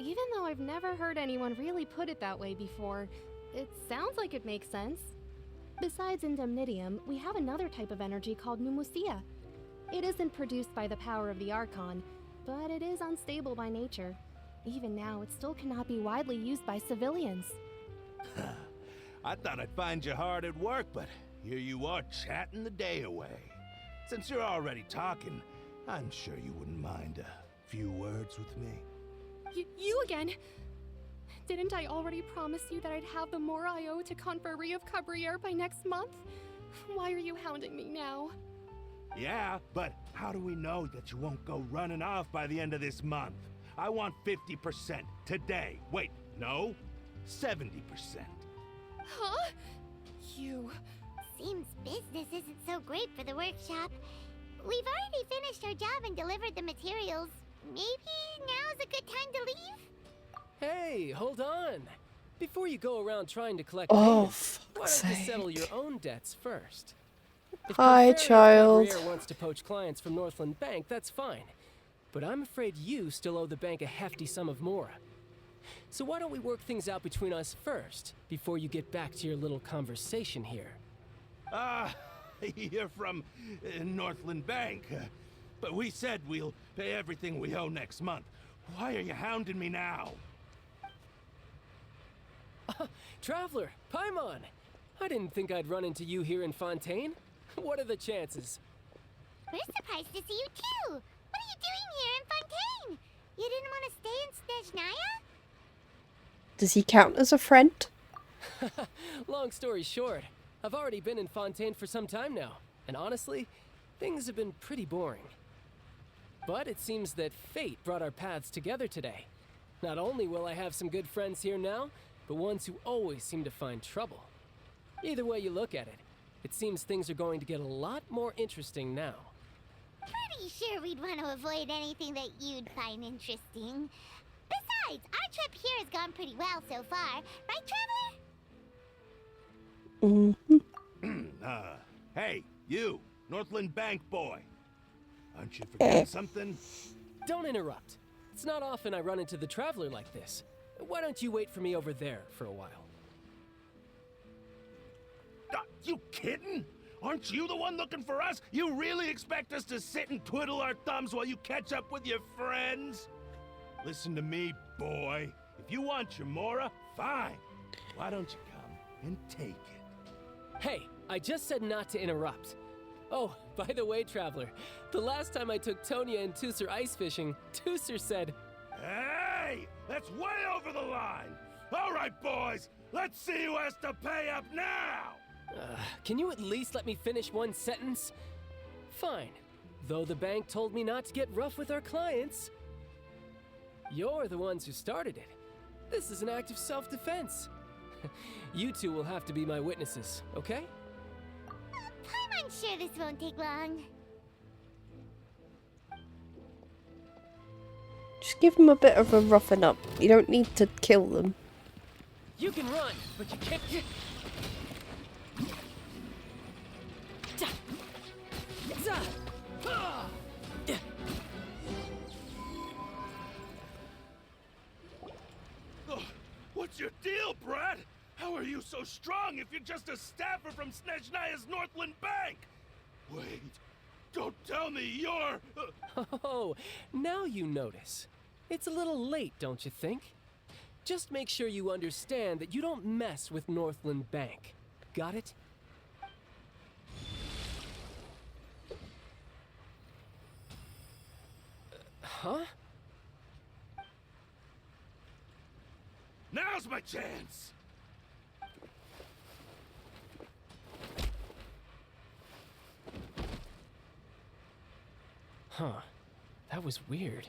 Even though I've never heard anyone really put it that way before, it sounds like it makes sense. Besides indemnitium, we have another type of energy called pneumosia. It isn't produced by the power of the Archon, but it is unstable by nature. Even now, it still cannot be widely used by civilians. I thought I'd find you hard at work, but here you are chatting the day away. Since you're already talking, I'm sure you wouldn't mind a few words with me. You again? Didn't I already promise you that I'd have the more I owe to Confrérie of Cabriere by next month? Why are you hounding me now? Yeah, but how do we know that you won't go running off by the end of this month? I want 50% today. Wait, no, 70%. Huh? You... Seems business isn't so great for the workshop. We've already finished our job and delivered the materials. Maybe now's a good time to leave? Hey, hold on. Before you go around trying to collect Oh, payments, why fuck's don't you settle sake. your own debts first? If Hi, Conferi of child. Cabrera wants to poach clients from Northland Bank, that's fine. But I'm afraid you still owe the bank a hefty sum of mora. So why don't we work things out between us first, before you get back to your little conversation here? You're from Northland Bank. But we said we'll pay everything we owe next month. Why are you hounding me now? Traveler, Paimon! I didn't think I'd run into you here in Fontaine. What are the chances? We're surprised to see you too. What are you doing here in Fontaine? You didn't want to stay in Snezhnaya? Does he count as a friend? Long story short, I've already been in Fontaine for some time now, and honestly, things have been pretty boring. But it seems that fate brought our paths together today. Not only will I have some good friends here now, but ones who always seem to find trouble. Either way you look at it, it seems things are going to get a lot more interesting now. Pretty sure we'd want to avoid anything that you'd find interesting. Besides, our trip here has gone pretty well so far. Right, Traveler? Hey, you, Northland Bank boy. Aren't you forgetting something? Don't interrupt. It's not often I run into the Traveler like this. Why don't you wait for me over there for a while? You kidding? Aren't you the one looking for us? You really expect us to sit and twiddle our thumbs while you catch up with your friends? Listen to me, boy. If you want your mora, fine. Why don't you come and take it? Hey, I just said not to interrupt. Oh, by the way, Traveler, the last time I took Tonya and Tusser ice fishing, Tusser said, Hey! That's way over the line! All right, boys, let's see who has to pay up now! Can you at least let me finish one sentence? Fine. Though the bank told me not to get rough with our clients. You're the ones who started it. This is an act of self-defense. You two will have to be my witnesses, okay? I'm sure this won't take long. Just give them a bit of a roughen up. You don't need to kill them. You can run, but you can't... What's your deal, Brad? How are you so strong if you're just a staffer from Snezhnaya's Northland Bank? Wait, don't tell me you're... Oh, now you notice. It's a little late, don't you think? Just make sure you understand that you don't mess with Northland Bank. Got it? Huh? Now's my chance! Huh. That was weird.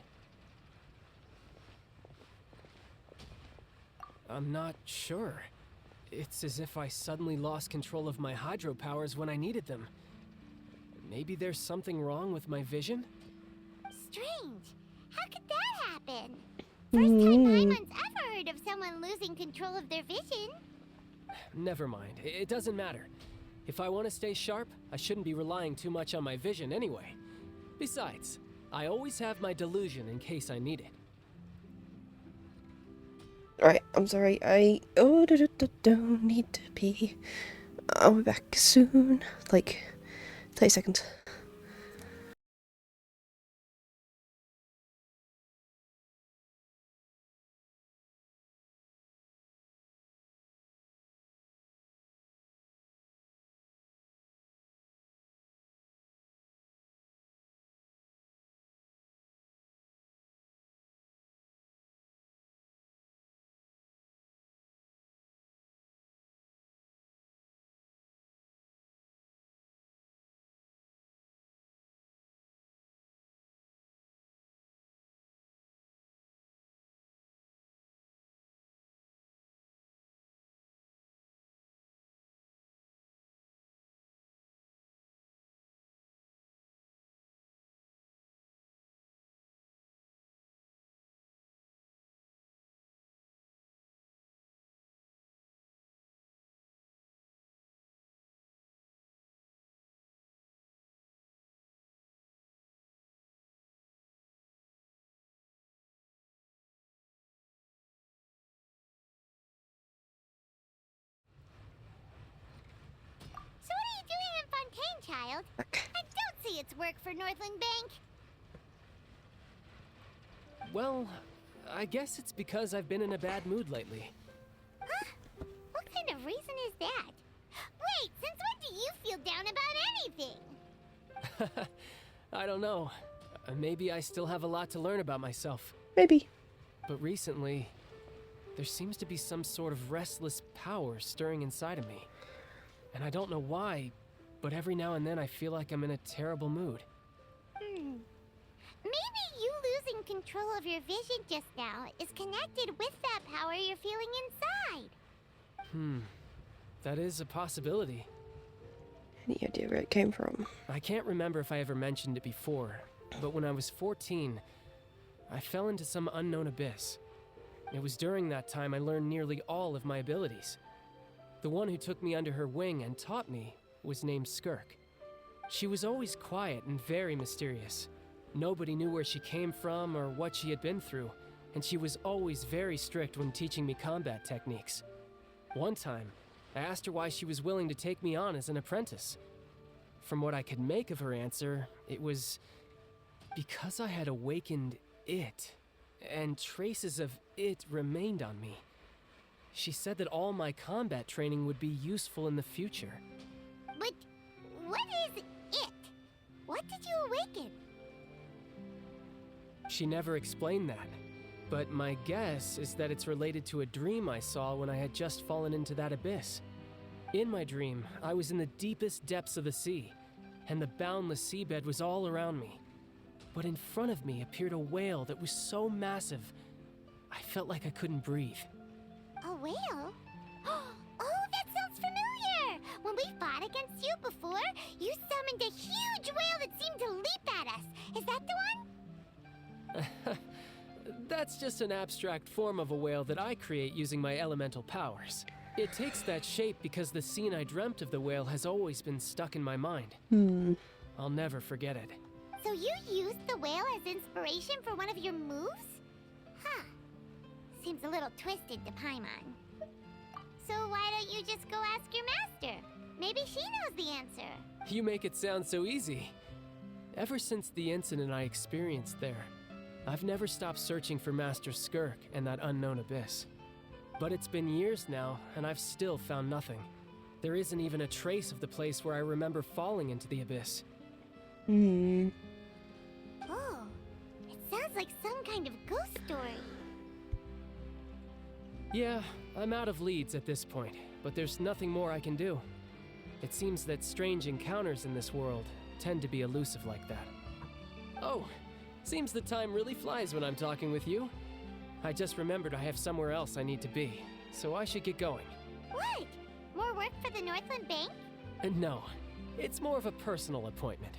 I'm not sure. It's as if I suddenly lost control of my hydro powers when I needed them. Maybe there's something wrong with my vision? Strange. How could that happen? First time Paimon's ever heard of someone losing control of their vision. Never mind. It doesn't matter. If I want to stay sharp, I shouldn't be relying too much on my vision anyway. Besides, I always have my delusion in case I need it. Alright, I'm sorry. Don't need to pee. I'll be back soon. Like, 30 seconds. child. I don't see its work for Northland Bank. Well, I guess it's because I've been in a bad mood lately. Huh? What kind of reason is that? Wait, since when do you feel down about anything? I don't know. Maybe I still have a lot to learn about myself. Maybe. But recently, there seems to be some sort of restless power stirring inside of me. And I don't know why, but every now and then I feel like I'm in a terrible mood. Maybe you losing control of your vision just now is connected with that power you're feeling inside. That is a possibility. Any idea where it came from? I can't remember if I ever mentioned it before, but when I was 14, I fell into some unknown abyss. It was during that time I learned nearly all of my abilities. The one who took me under her wing and taught me was named Skirk. She was always quiet and very mysterious. Nobody knew where she came from or what she had been through, and she was always very strict when teaching me combat techniques. One time, I asked her why she was willing to take me on as an apprentice. From what I could make of her answer, it was because I had awakened it, and traces of it remained on me. She said that all my combat training would be useful in the future. But what is it? What did you awaken? She never explained that, but my guess is that it's related to a dream I saw when I had just fallen into that abyss. In my dream, I was in the deepest depths of the sea, and the boundless seabed was all around me. But in front of me appeared a whale that was so massive, I felt like I couldn't breathe. A whale? Oh, that sounds familiar! When we fought against you before, you summoned a huge whale that seemed to leap at us. Is that the one? That's just an abstract form of a whale that I create using my elemental powers. It takes that shape because the scene I dreamt of the whale has always been stuck in my mind. I'll never forget it. So you used the whale as inspiration for one of your moves? Huh. Seems a little twisted to Paimon. So why don't you just go ask your master? Maybe she knows the answer. You make it sound so easy. Ever since the incident I experienced there, I've never stopped searching for Master Skirk and that unknown abyss. But it's been years now, and I've still found nothing. There isn't even a trace of the place where I remember falling into the abyss. Oh, it sounds like some kind of ghost story. Yeah, I'm out of leads at this point, but there's nothing more I can do. It seems that strange encounters in this world tend to be elusive like that. Oh, seems the time really flies when I'm talking with you. I just remembered I have somewhere else I need to be, so I should get going. What? More work for the Northland Bank? No, it's more of a personal appointment.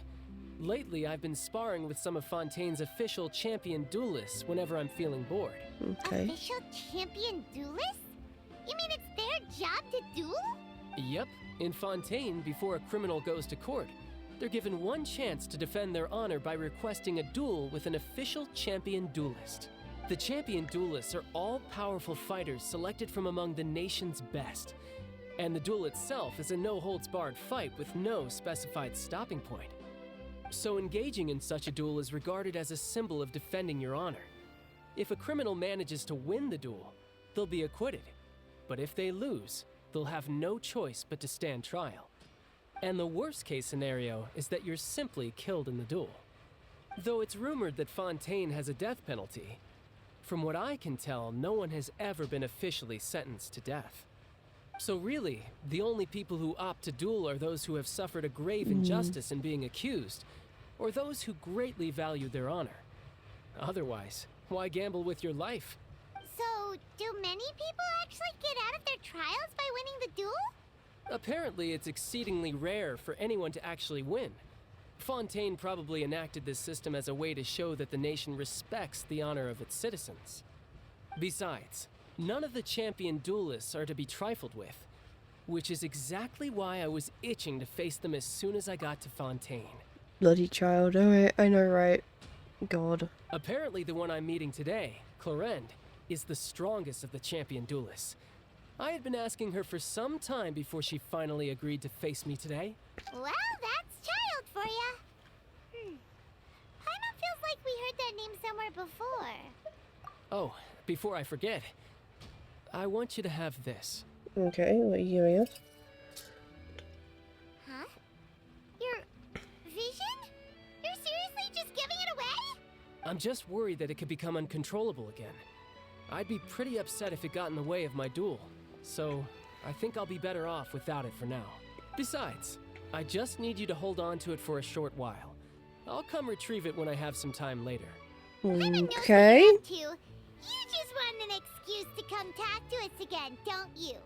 Lately, I've been sparring with some of Fontaine's official champion duelists whenever I'm feeling bored. Okay. Official champion duelists? You mean it's their job to duel? Yep, in Fontaine, before a criminal goes to court, they're given one chance to defend their honor by requesting a duel with an official champion duelist. The champion duelists are all-powerful fighters selected from among the nation's best. And the duel itself is a no-holds-barred fight with no specified stopping point. So engaging in such a duel is regarded as a symbol of defending your honor. If a criminal manages to win the duel, they'll be acquitted. But if they lose, they'll have no choice but to stand trial. And the worst-case scenario is that you're simply killed in the duel. Though it's rumored that Fontaine has a death penalty, from what I can tell, no one has ever been officially sentenced to death. So really, the only people who opt to duel are those who have suffered a grave injustice in being accused, or those who greatly value their honor. Otherwise, why gamble with your life? So, do many people actually get out of their trials by winning the duel? Apparently, it's exceedingly rare for anyone to actually win. Fontaine probably enacted this system as a way to show that the nation respects the honor of its citizens. Besides, none of the champion duelists are to be trifled with, which is exactly why I was itching to face them as soon as I got to Fontaine. Bloody child, oh, I know, right? God. Apparently the one I'm meeting today, Clorend, is the strongest of the champion duelists. I had been asking her for some time before she finally agreed to face me today. Well, that's for ya? Paimon feels like we heard that name somewhere before. Oh, before I forget, I want you to have this. Okay, what are you giving us? Huh? Your vision? You're seriously just giving it away? I'm just worried that it could become uncontrollable again. I'd be pretty upset if it got in the way of my duel, so I think I'll be better off without it for now. Besides, I just need you to hold on to it for a short while. I'll come retrieve it when I have some time later. Okay. You just want an excuse to come talk to us again, don't you?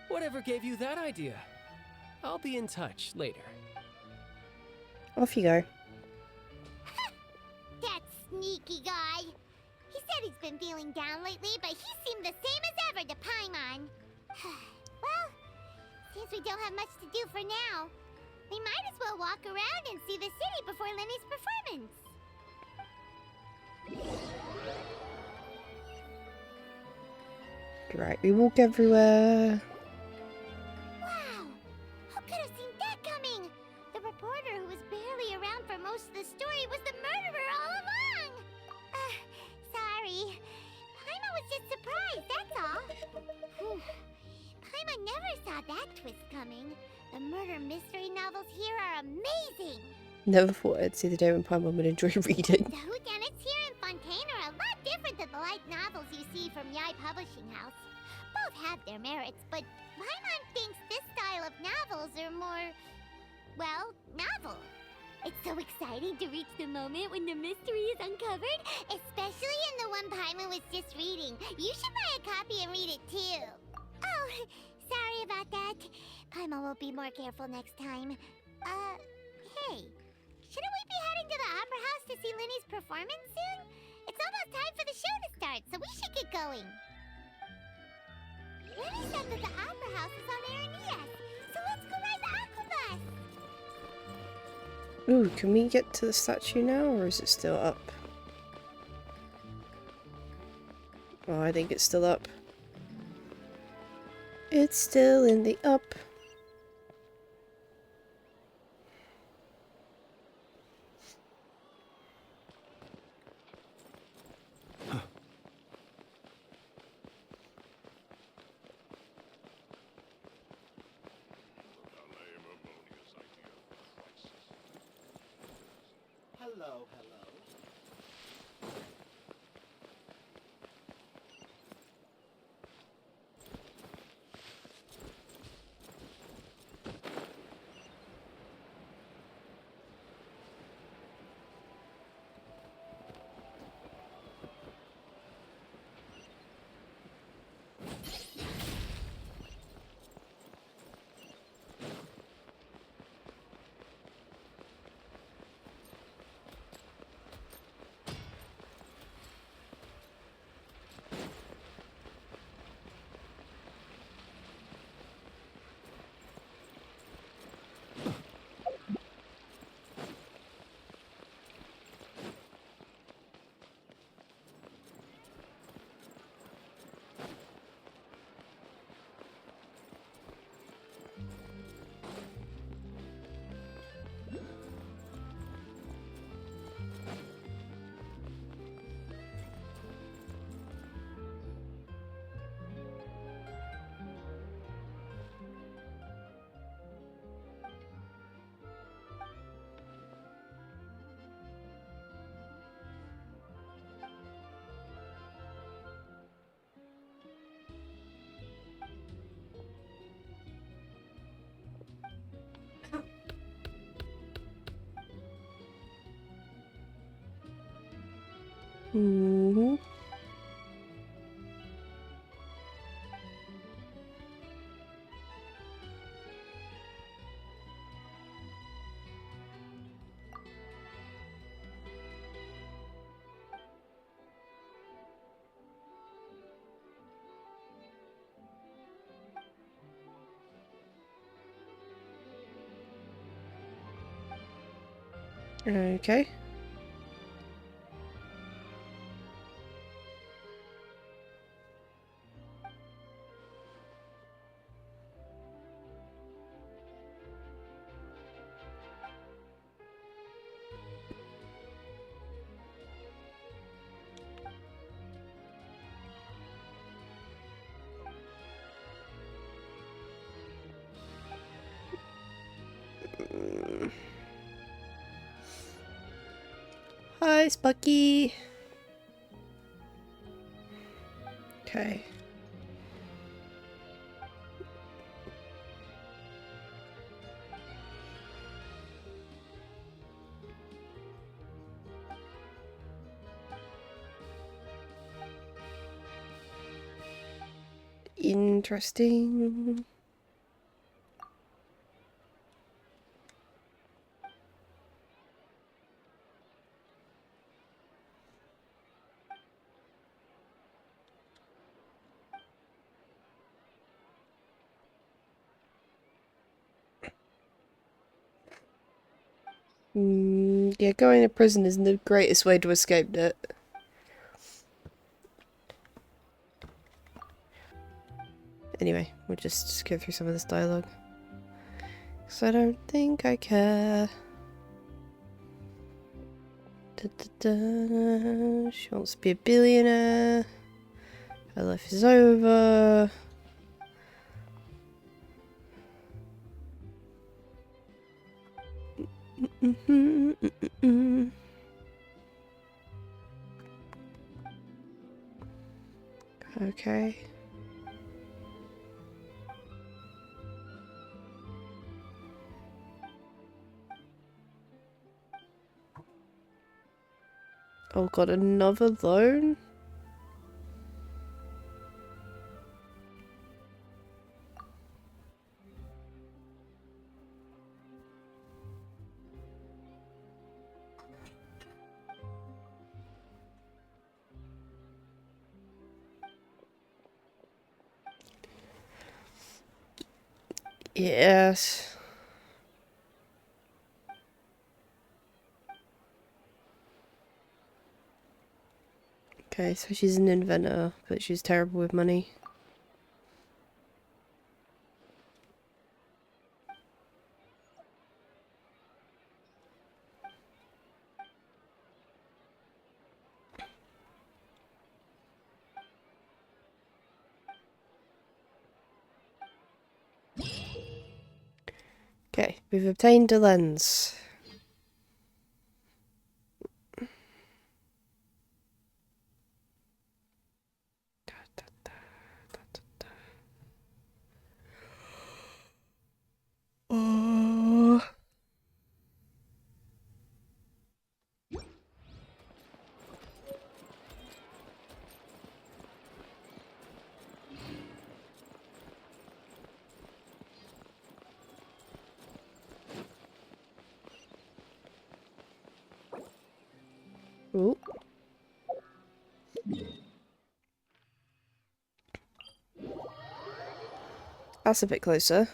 Whatever gave you that idea? I'll be in touch later. Off you go. That sneaky guy. He said he's been feeling down lately, but he seemed the same as ever to Paimon. Well, seems we don't have much to do for now. We might as well walk around and see the city before Lenny's performance. Right, we walk everywhere. Wow! Who could have seen that coming? The reporter who was barely around for most of the story was the murderer all along! Sorry. Paimon was just surprised, that's all. Paimon never saw that twist coming. The murder mystery novels here are amazing! Never thought I'd see the day when Paimon would enjoy reading. The whodunits here in Fontaine are a lot different than the light novels you see from Yai Publishing House. Both have their merits, but Paimon thinks this style of novels are more, well, novel. It's so exciting to reach the moment when the mystery is uncovered, especially in the one Paimon was just reading. You should buy a copy and read it too. Oh, sorry about that. Paimon will be more careful next time. Hey, shouldn't we be heading to the Opera House to see Lenny's performance soon? It's almost time for the show to start, so we should get going. Lenny said that the Opera House is on Aranias, so let's go ride the Aquabus! Ooh, can we get to the statue now, or is it still up? Oh, I think it's still up. It's still in the up. Hello, hello. Mm-hmm. Okay. Hi, Spucky. Okay. Interesting. Yeah, going to prison isn't the greatest way to escape it. Anyway, we'll just go through some of this dialogue. Because I don't think I care. Da, da, da. She wants to be a billionaire. Her life is over. Okay. Oh god, another loan? Yes. Okay, so she's an inventor, but she's terrible with money. Okay, we've obtained a lens. Oh. Ooh. That's a bit closer.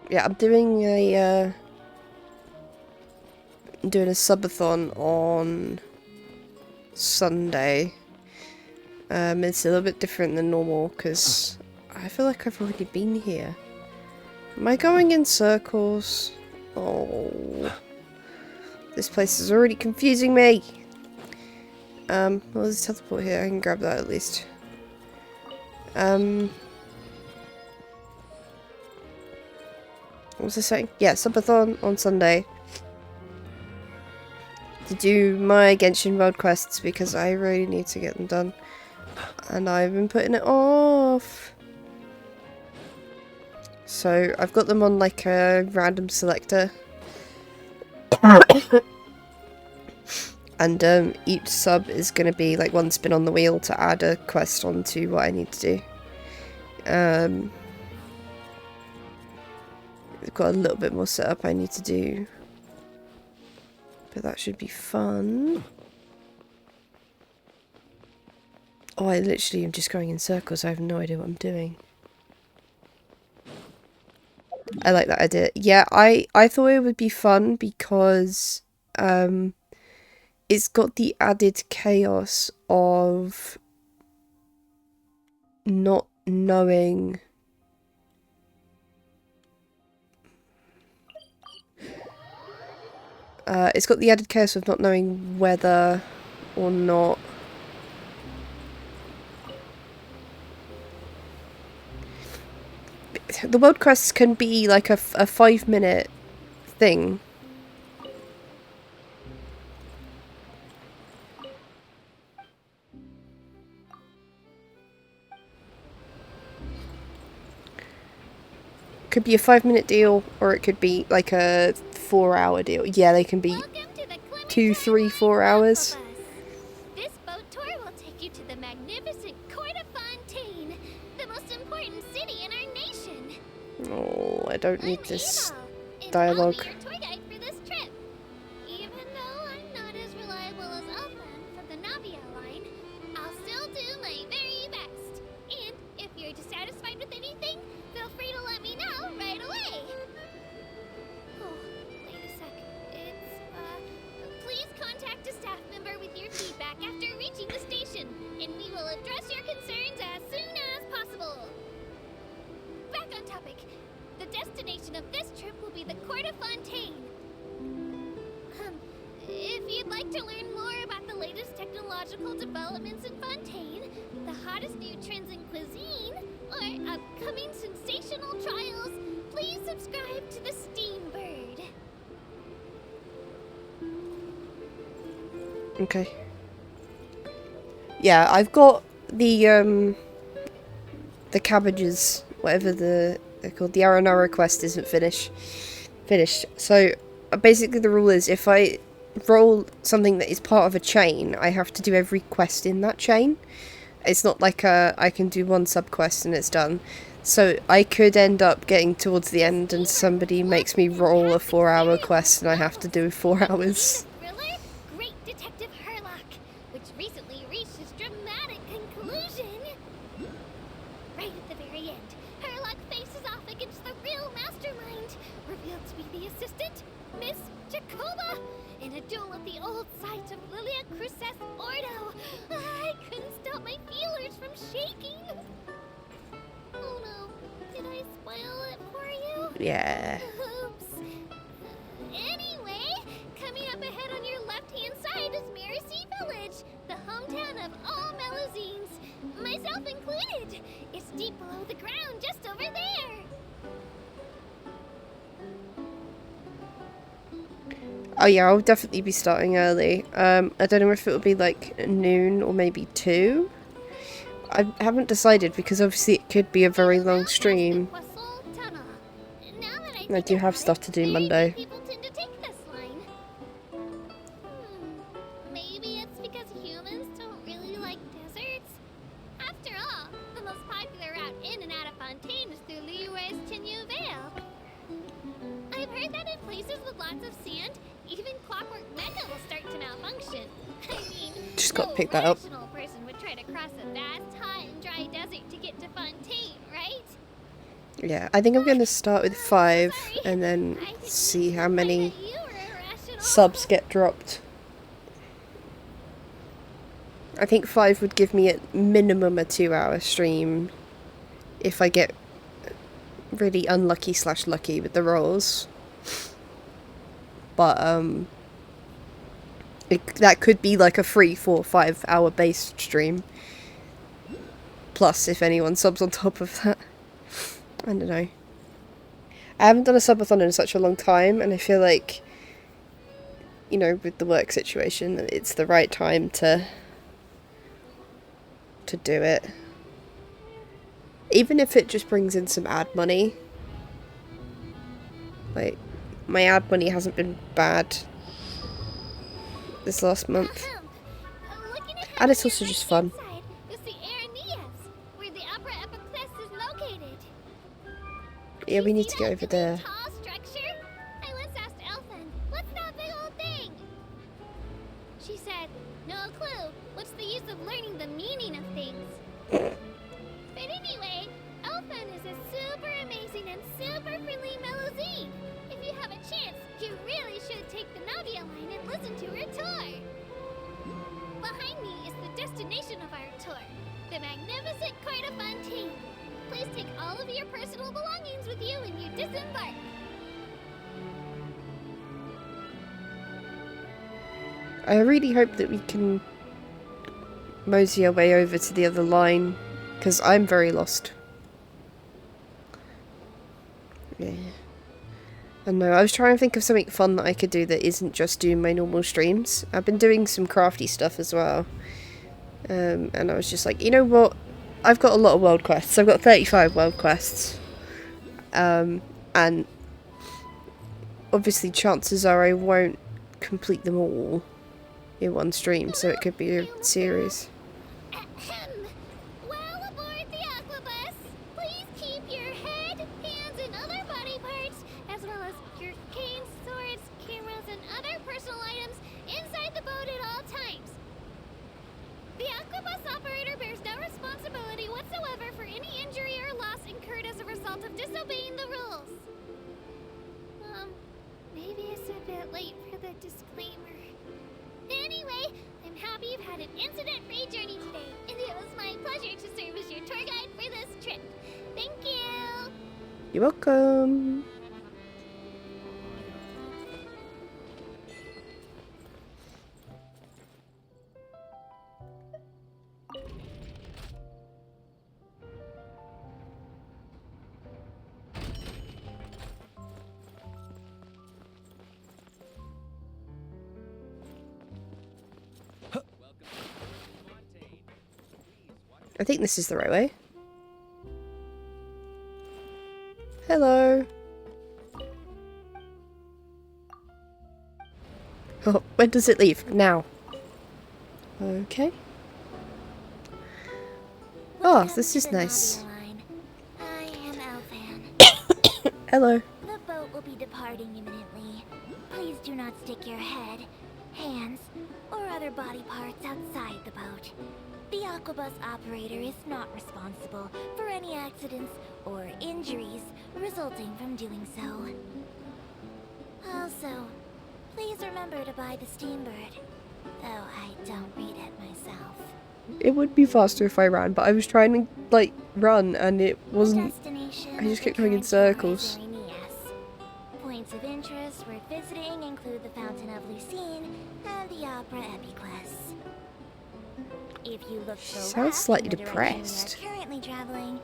Yeah, I'm doing a subathon on Sunday. It's a little bit different than normal because I feel like I've already been here. Am I going in circles? Oh, this place is already confusing me. Well, there's a teleport here. I can grab that at least. What was I saying? Yeah, subathon on Sunday to do my Genshin World quests because I really need to get them done. And I've been putting it off. So I've got them on like a random selector. And each sub is going to be like one spin on the wheel to add a quest onto what I need to do. I've got a little bit more setup I need to do. But that should be fun. Oh, I literally am just going in circles. I have no idea what I'm doing. I like that idea. Yeah, I thought it would be fun because it's got the added chaos of not knowing it's got the added chaos of not knowing whether or not the world quests can be like a 5-minute thing. Could be a 5-minute deal, or it could be like a 4-hour deal. Yeah, they can be 2, 3, 4 hours. This boat tour will take you to the magnificent court of Fontaine, the most important city in our nation. Oh, I don't need this dialogue. I'll be your tour guide for this trip. Even though I'm not as reliable as Elfan from the Navia line, I'll still do my very best. And if you're dissatisfied with anything, feel free to let me know right away. Oh, wait a sec. Please contact a staff member with your feedback after reaching the station, and we will address your concerns as soon as possible. Back on topic. The destination of this trip will be the Court of Fontaine. If you'd like to learn more about the latest technological developments in Fontaine, the hottest new trends in cuisine, or upcoming sensational trials, please subscribe to the Steambird. Okay. Yeah, I've got the cabbages, whatever they're called. The Aranara quest isn't finished. So basically the rule is if I roll something that is part of a chain, I have to do every quest in that chain. It's not like I can do one sub quest and it's done. So I could end up getting towards the end and somebody makes me roll a 4-hour quest and I have to do 4 hours. Thriller, Great Detective Herlock, which recently reached its dramatic conclusion. Right at the very end, Herlock faces off against the real mastermind, revealed to be the assistant, Miss Jacoba, in a duel at the old site of Lilia Cruces Ordo. I couldn't stop my feelers from shaking. Oh no, did I spoil it for you? Yeah. Oops. Anyway, coming up ahead on your left-hand side is Miracy Village, the hometown of all Melusines, myself included. It's deep below the ground, just over there. Oh yeah, I'll definitely be starting early. I don't know if it will be like noon or maybe 2. I haven't decided because obviously it could be a very long stream. I do have stuff to do Monday. People tend to take this line. Maybe it's because humans don't really like deserts. After all, the most popular route in and out of Fontaine is through Liyue's Tenyu Vale. I've heard that in places with lots of sand, even Clockwork Mecca will start to malfunction. I mean, Just got to no pick that up. rational person would try to cross a vast, hot, and dry desert to get to Fontaine, right? Yeah, I think I'm going to start with 5 and then see how many subs get dropped. I think 5 would give me at minimum a 2-hour stream if I get really unlucky / lucky with the rolls. But that could be like a 3, 4, 5 hour based stream. Plus if anyone subs on top of that. I don't know. I haven't done a subathon in such a long time, and I feel like, you know, with the work situation, it's the right time to do it. Even if it just brings in some ad money. Like, my ad money hasn't been bad this last month. And it's also just fun. Yeah, we need to go over there. Tall structure? I once asked Elfan, what's that big old thing? She said, no clue. What's the use of learning the meaning of things? But anyway, Elfan is a super amazing and super friendly Melusine. If you have a chance, you really should take the Navia line and listen to her tour. Behind me is the destination of our tour, the magnificent Court of Fontaine. Please take all of your personal belongings with you when you disembark. I really hope that we can mosey our way over to the other line, because I'm very lost. Yeah. I know, I was trying to think of something fun that I could do that isn't just doing my normal streams. I've been doing some crafty stuff as well. And I was just like, you know what? I've got a lot of world quests. I've got 35 world quests. And obviously chances are I won't complete them all in one stream, so it could be a series. Well aboard the Aquabus. Please keep your head, hands, and other body parts, as well as your canes, swords, cameras, and other personal items inside the boat at all times. The Aquabus operator bears no responsibility whatsoever for any injury or loss incurred as a result of disobeying the rules. Maybe it's a bit late for the disclaimer. Anyway, I'm happy you've had an incident-free journey today, and it was my pleasure to serve as your tour guide for this trip. Thank you! You're welcome! I think this is the right way. Hello. Oh, when does it leave? Now. Okay. Oh, this is nice. I am Elfan. Hello. The boat will be departing imminently. Please do not stick your head, hands, or other body parts outside the boat. The Aquabus operator is not responsible for any accidents or injuries resulting from doing so. Also, please remember to buy the Steambird, though I don't read it myself. It would be faster if I ran, but I was trying to, like, run and it wasn't... I just kept going in circles. Points of interest worth visiting include the Fountain of Lucine and the Opera Epiclès. If you look to the Sounds left slightly in the direction depressed. you're currently traveling,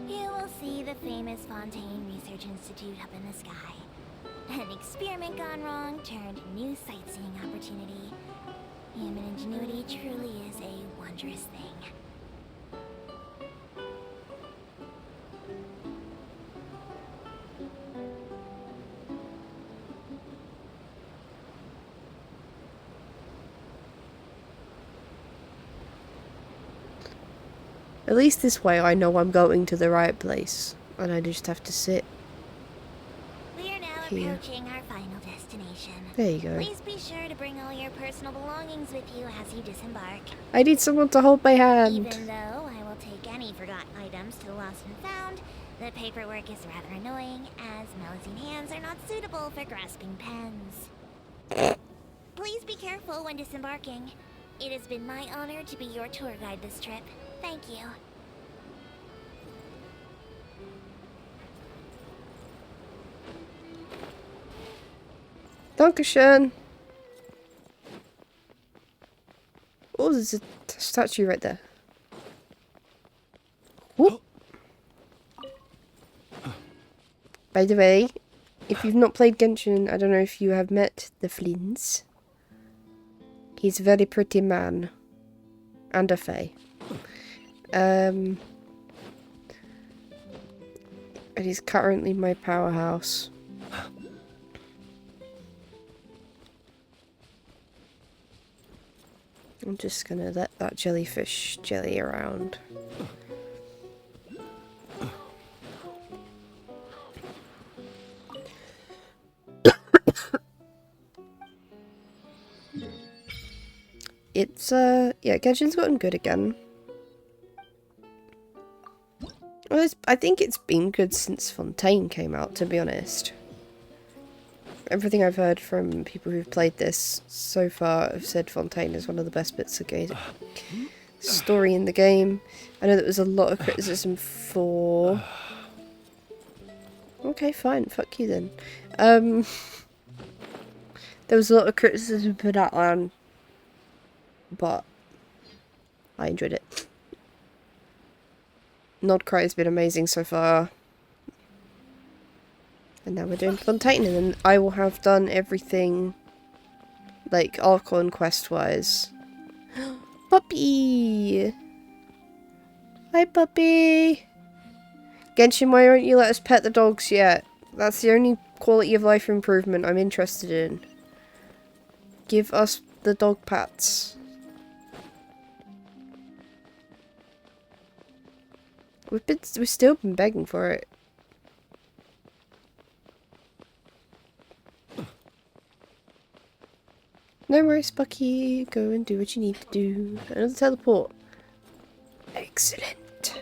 you will see the famous Fontaine Research Institute up in the sky. An experiment gone wrong turned new sightseeing opportunity. Human ingenuity truly is a wondrous thing. At least this way I know I'm going to the right place. And I just have to sit We are now here. approaching our final destination. There you go. Please be sure to bring all your personal belongings with you as you disembark. I need someone to hold my hand. Even though I will take any forgotten items to the lost and found, the paperwork is rather annoying, as Melusine hands are not suitable for grasping pens. Please be careful when disembarking. It has been my honor to be your tour guide this trip. Thank you. Dankeschön. Oh, there's a statue right there. Whoop. By the way, if you've not played Genshin, I don't know if you have met the Flins. He's a very pretty man. And a fae. And he's currently my powerhouse. I'm just gonna let that jellyfish jelly around. It's, yeah, Genshin's gotten good again. Well, I think it's been good since Fontaine came out, to be honest. Everything I've heard from people who've played this so far have said Fontaine is one of the best bits of game story in the game. I know there was a lot of criticism for... Okay, fine, fuck you then. There was a lot of criticism for that one, but I enjoyed it. Nodcry has been amazing so far. And now we're doing Fontaine, and then I will have done everything, like, Archon quest-wise. Puppy! Hi, puppy! Genshin, why won't you let us pet the dogs yet? That's the only quality of life improvement I'm interested in. Give us the dog pats. We've still been begging for it. No worries, Bucky. Go and do what you need to do. Another teleport. Excellent.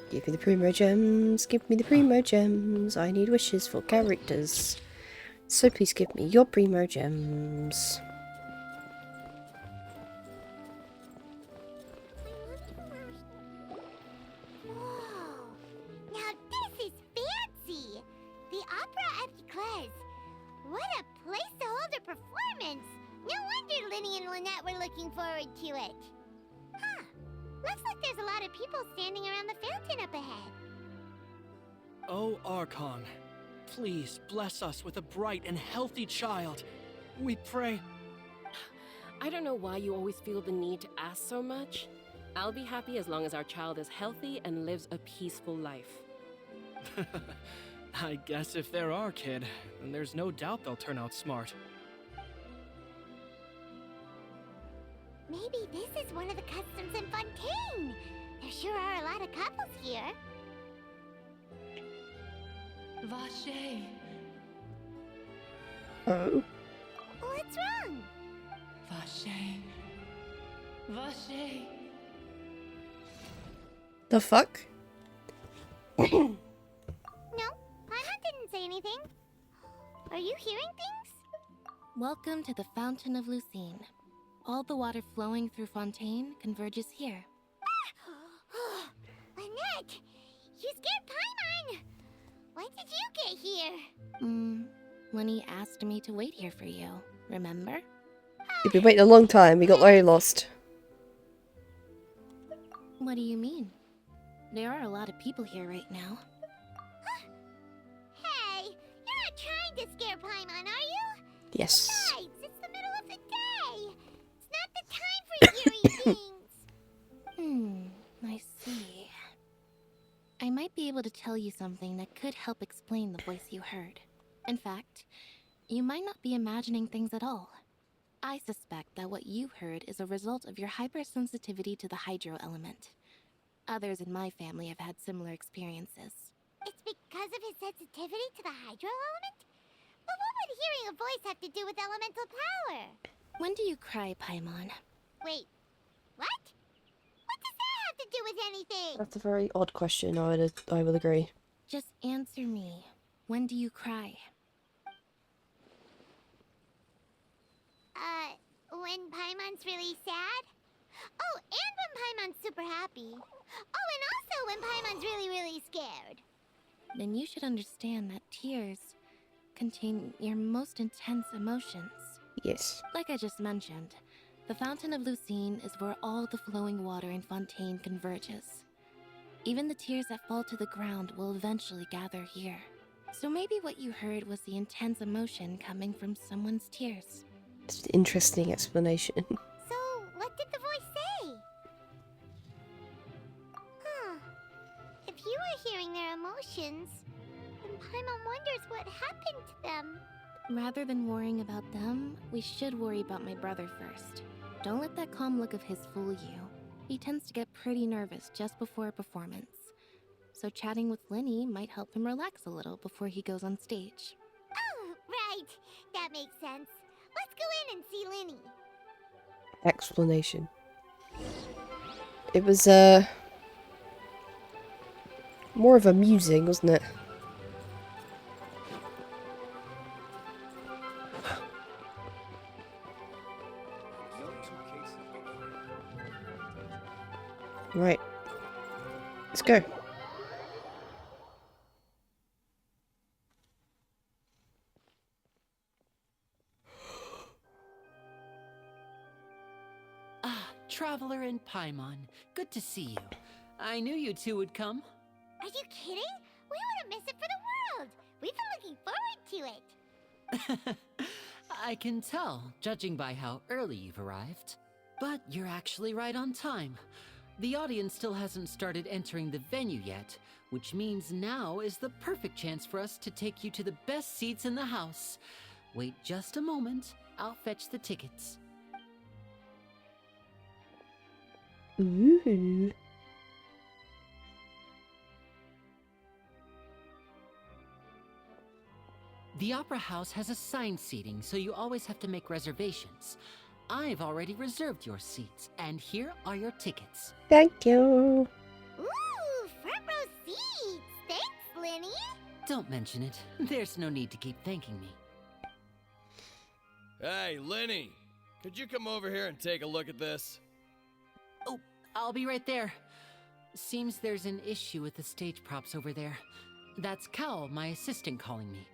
Give me the primo gems. Give me the primo gems. I need wishes for characters. So please give me your primo gems. Whoa! Now this is fancy! The Opera at Eclairs. What a place to hold a performance! No wonder Linny and Lynette were looking forward to it. Huh. Looks like there's a lot of people standing around the fountain up ahead. Oh, Archon, please bless us with a bright and healthy child. We pray. I don't know why you always feel the need to ask so much. I'll be happy as long as our child is healthy and lives a peaceful life. I guess if they're our kid, then there's no doubt they'll turn out smart. Maybe this is one of the customs in Fontaine. There sure are a lot of couples here. Vache. Oh. What's wrong? Vache. Vache. The fuck? No, Paimon didn't say anything. Are you hearing things? Welcome to the Fountain of Lucine. All the water flowing through Fontaine converges here. Lynette! You scared Paimon! When did you get here? Lenny asked me to wait here for you, remember? You've been waiting a long time. We got very lost. What do you mean? There are a lot of people here right now. Hey, you're not trying to scare Paimon, are you? Yes. Besides, it's the middle of the day. It's not the time for eerie things. I see. I might be able to tell you something that could help explain the voice you heard. In fact, you might not be imagining things at all. I suspect that what you heard is a result of your hypersensitivity to the hydro element. Others in my family have had similar experiences. It's because of his sensitivity to the hydro element? But what would hearing a voice have to do with elemental power? When do you cry, Paimon? Wait, what? What does that have to do with anything? That's a very odd question, I will agree. Just answer me. When do you cry? When Paimon's really sad? Oh, and when Paimon's super happy. Oh, and also when Paimon's really, really scared. Then you should understand that tears contain your most intense emotions. Yes. Like I just mentioned, the Fountain of Lucine is where all the flowing water in Fontaine converges. Even the tears that fall to the ground will eventually gather here. So maybe what you heard was the intense emotion coming from someone's tears. It's an interesting explanation. So, what did the voice say? Huh. If you were hearing their emotions, then Paimon wonders what happened to them. Rather than worrying about them, we should worry about my brother first. Don't let that calm look of his fool you. He tends to get pretty nervous just before a performance. So chatting with Linny might help him relax a little before he goes on stage. Oh, right. That makes sense. Let's go in and see Linny. Explanation. It was, more of amusing, wasn't it? Right. Let's go. Traveler and Paimon, good to see you. I knew you two would come. Are you kidding? We wouldn't miss it for the to it. I can tell, judging by how early you've arrived. But you're actually right on time. The audience still hasn't started entering the venue yet, which means now is the perfect chance for us to take you to the best seats in the house. Wait just a moment, I'll fetch the tickets. Ooh. The Opera House has assigned seating, so you always have to make reservations. I've already reserved your seats, and here are your tickets. Thank you. Ooh, front row seats. Thanks, Linny. Don't mention it. There's no need to keep thanking me. Hey, Linny! Could you come over here and take a look at this? Oh, I'll be right there. Seems there's an issue with the stage props over there. That's Cal, my assistant, calling me.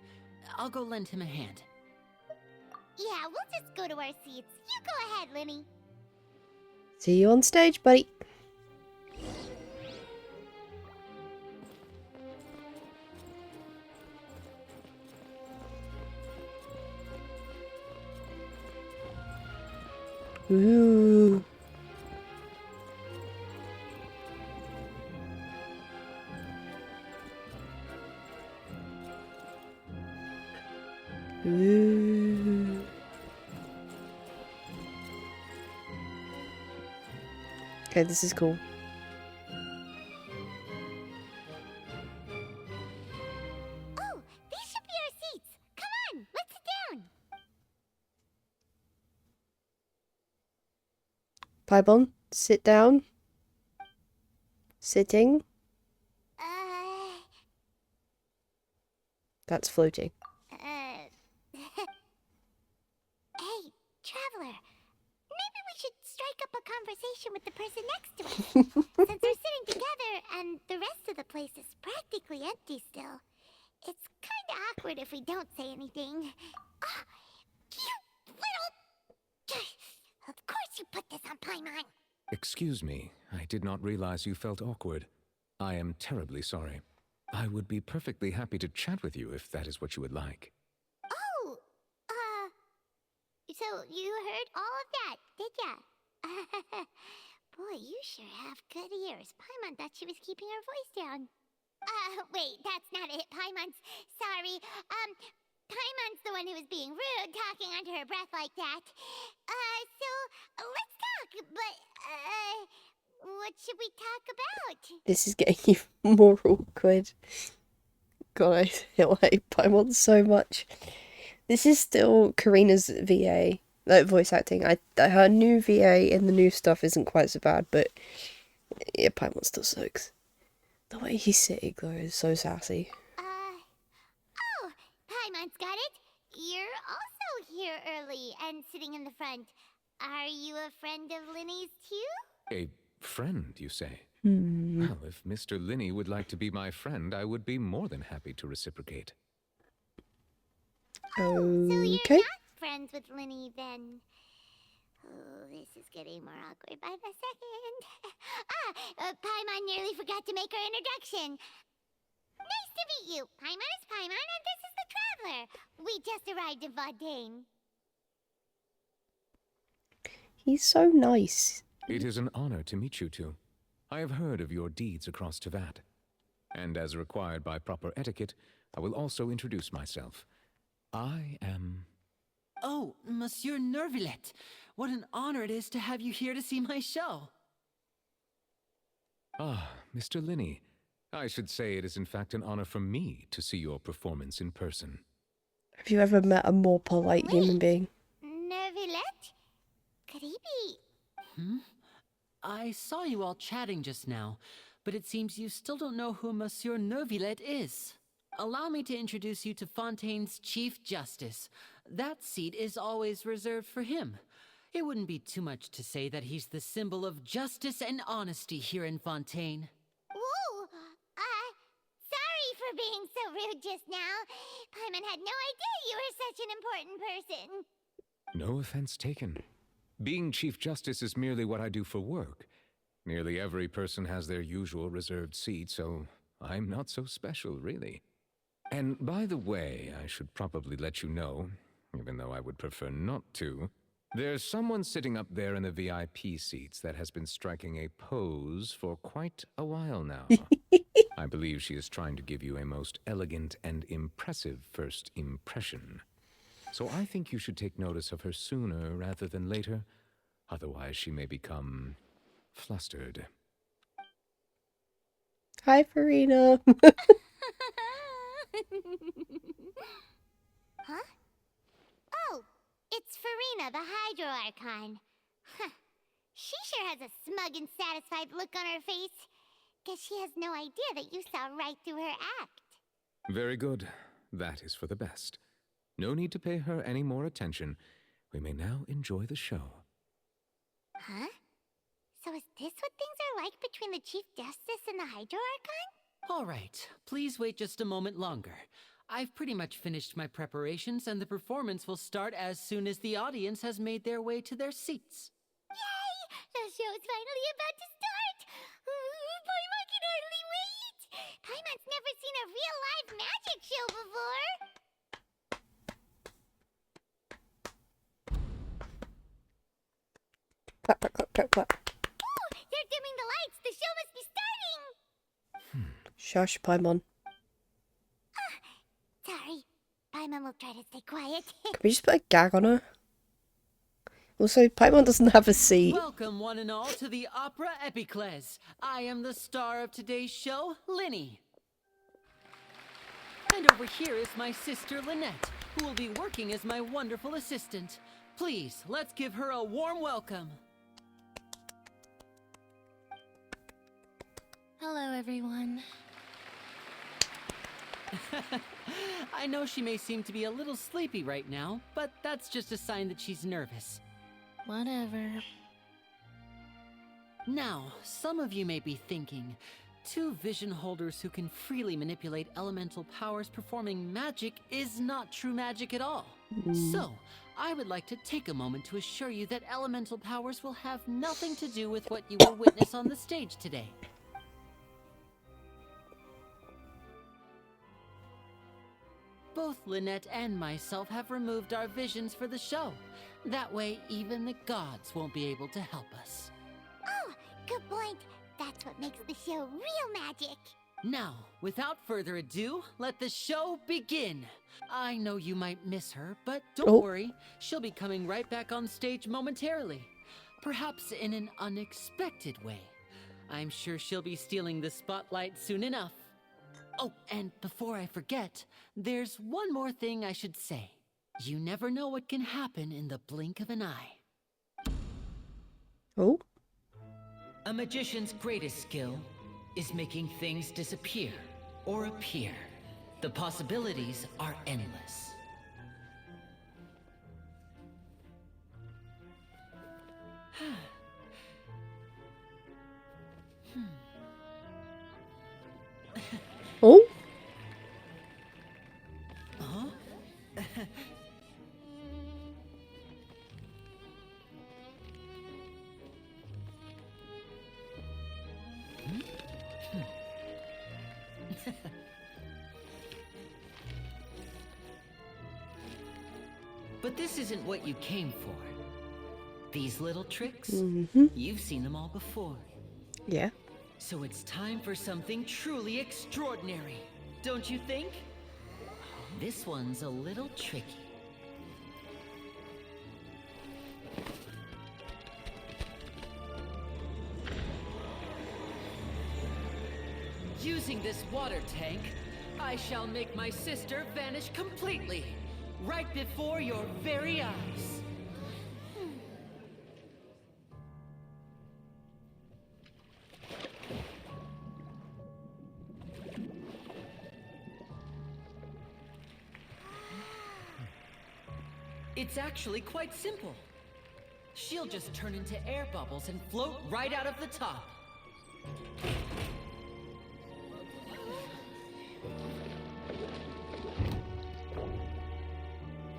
I'll go lend him a hand. Yeah, we'll just go to our seats. You go ahead, Linny. See you on stage, buddy. Ooh. Ooh. Okay, this is cool. Oh, these should be our seats. Come on, let's sit down. Paimon, sit down. Sitting. That's floating. Hey, Traveler. Maybe we should strike up a conversation with the person next to us. Since we're sitting together and the rest of the place is practically empty still, it's kind of awkward if we don't say anything. Oh, you little... Of course you put this on Paimon. Excuse me, I did not realize you felt awkward. I am terribly sorry. I would be perfectly happy to chat with you if that is what you would like. Oh, so you heard all of that, did ya? Boy, you sure have good ears. Paimon thought she was keeping her voice down. Wait, that's not it. Paimon's sorry. Paimon's the one who was being rude, talking under her breath like that. So let's talk, but, what should we talk about? This is getting even more awkward. God, I hate Paimon so much. This is still Karina's VA, like voice acting. Her new VA in the new stuff isn't quite so bad, but yeah, Paimon still sucks. The way he's sitting though is so sassy. Oh, Paimon's got it. You're also here early and sitting in the front. Are you a friend of Linny's too? A friend, you say? Hmm. Well, if Mr. Linney would like to be my friend, I would be more than happy to reciprocate. So you're Okay. not friends with Linny then? Oh, this is getting more awkward by the second. Paimon nearly forgot to make her introduction. Nice to meet you. Paimon is Paimon, and this is the Traveler. We just arrived in Fontaine. He's so nice. It is an honor to meet you two. I have heard of your deeds across Tevat. And as required by proper etiquette, I will also introduce myself. I am... Oh, Monsieur Nervillet. What an honor it is to have you here to see my show. Ah, Mr. Linney. I should say it is in fact an honor for me to see your performance in person. Have you ever met a more polite human being? Nervillet? Could he be... I saw you all chatting just now, but it seems you still don't know who Monsieur Nervillet is. Allow me to introduce you to Fontaine's Chief Justice. That seat is always reserved for him. It wouldn't be too much to say that he's the symbol of justice and honesty here in Fontaine. Whoa! Sorry for being so rude just now. Paimon had no idea you were such an important person. No offense taken. Being Chief Justice is merely what I do for work. Nearly every person has their usual reserved seat, so I'm not so special, really. And by the way, I should probably let you know, even though I would prefer not to, there's someone sitting up there in the VIP seats that has been striking a pose for quite a while now. I believe she is trying to give you a most elegant and impressive first impression. So I think you should take notice of her sooner rather than later. Otherwise, she may become flustered. Hi, Farina. Huh? Oh, it's Farina, the Hydro Archon. Huh. She sure has a smug and satisfied look on her face. Guess she has no idea that you saw right through her act. Very good. That is for the best. No need to pay her any more attention. We may now enjoy the show. Huh? So is this what things are like between the Chief Justice and the Hydro Archon? All right, please wait just a moment longer. I've pretty much finished my preparations, and the performance will start as soon as the audience has made their way to their seats. Yay! The show's finally about to start! Paimon can hardly wait! Paimon's never seen a real live magic show before! Clap, clap, clap, clap, clap. Ooh, they're dimming the lights! The show must be starting! Shush, Paimon. Sorry. Paimon will try to stay quiet. Can we just put a gag on her? Also, Paimon doesn't have a seat. Welcome, one and all, to the Opera Epiclese. I am the star of today's show, Linny. And over here is my sister, Lynette, who will be working as my wonderful assistant. Please, let's give her a warm welcome. Hello, everyone. I know she may seem to be a little sleepy right now, but that's just a sign that she's nervous. Whatever. Now, some of you may be thinking, two vision holders who can freely manipulate elemental powers performing magic is not true magic at all. So, I would like to take a moment to assure you that elemental powers will have nothing to do with what you will witness on the stage today. Both Lynette and myself have removed our visions for the show. That way, even the gods won't be able to help us. Oh, good point. That's what makes the show real magic. Now, without further ado, let the show begin. I know you might miss her, but don't worry. She'll be coming right back on stage momentarily. Perhaps in an unexpected way. I'm sure she'll be stealing the spotlight soon enough. Oh, and before I forget, there's one more thing I should say. You never know what can happen in the blink of an eye. Oh? A magician's greatest skill is making things disappear or appear. The possibilities are endless. Oh? Huh? But this isn't what you came for. These little tricks, you've seen them all before. Yeah. So it's time for something truly extraordinary, don't you think? This one's a little tricky. Using this water tank, I shall make my sister vanish completely, right before your very eyes. It's actually quite simple. She'll just turn into air bubbles and float right out of the top.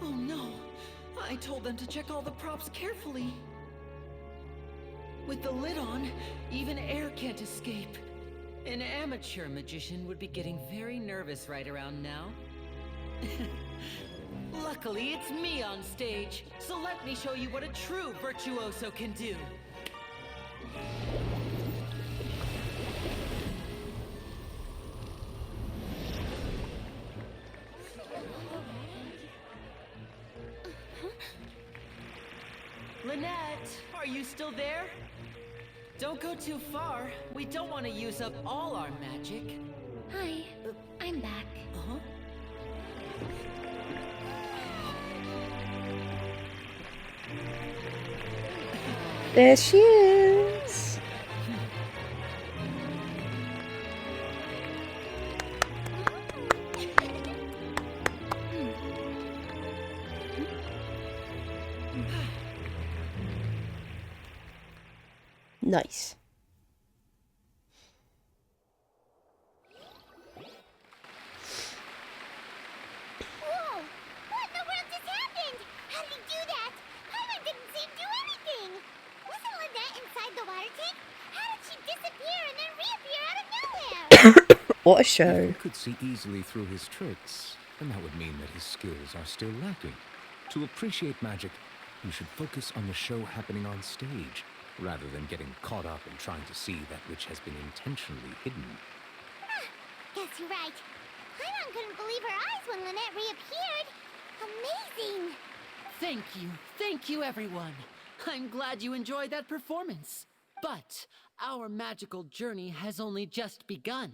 Oh no! I told them to check all the props carefully. With the lid on, even air can't escape. An amateur magician would be getting very nervous right around now. Luckily, it's me on stage, so let me show you what a true virtuoso can do. Lynette, are you still there? Don't go too far. We don't want to use up all our magic. Hi, I'm back. Uh-huh. There she is. Nice. Whoa! What in the world just happened? How did he do that? Paimon didn't see him do anything. Wasn't Lynette inside the water tank? How did she disappear and then reappear out of nowhere? What a show. If you could see easily through his tricks, then that would mean that his skills are still lacking. To appreciate magic, you should focus on the show happening on stage, rather than getting caught up in trying to see that which has been intentionally hidden. Guess you're right. Paimon couldn't believe her eyes when Lynette reappeared. Amazing! Thank you everyone. I'm glad you enjoyed that performance. But our magical journey has only just begun.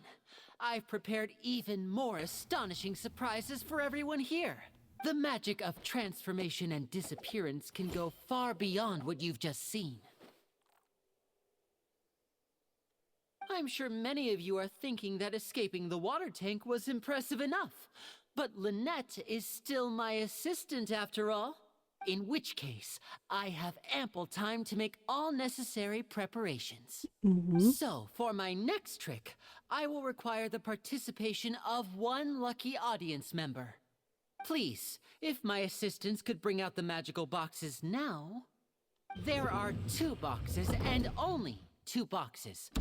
I've prepared even more astonishing surprises for everyone here. The magic of transformation and disappearance can go far beyond what you've just seen. I'm sure many of you are thinking that escaping the water tank was impressive enough. But Lynette is still my assistant after all. In which case, I have ample time to make all necessary preparations. So, for my next trick, I will require the participation of one lucky audience member. Please, if my assistants could bring out the magical boxes now. There are 2 boxes, and only 2 boxes.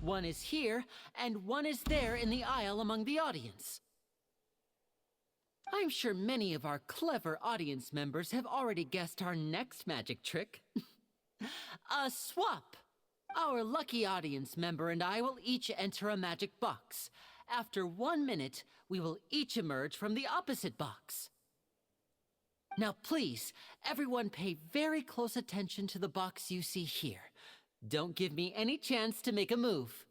One is here, and one is there in the aisle among the audience. I'm sure many of our clever audience members have already guessed our next magic trick. A swap! Our lucky audience member and I will each enter a magic box. After 1 minute, we will each emerge from the opposite box. Now please, everyone pay very close attention to the box you see here. Don't give me any chance to make a move.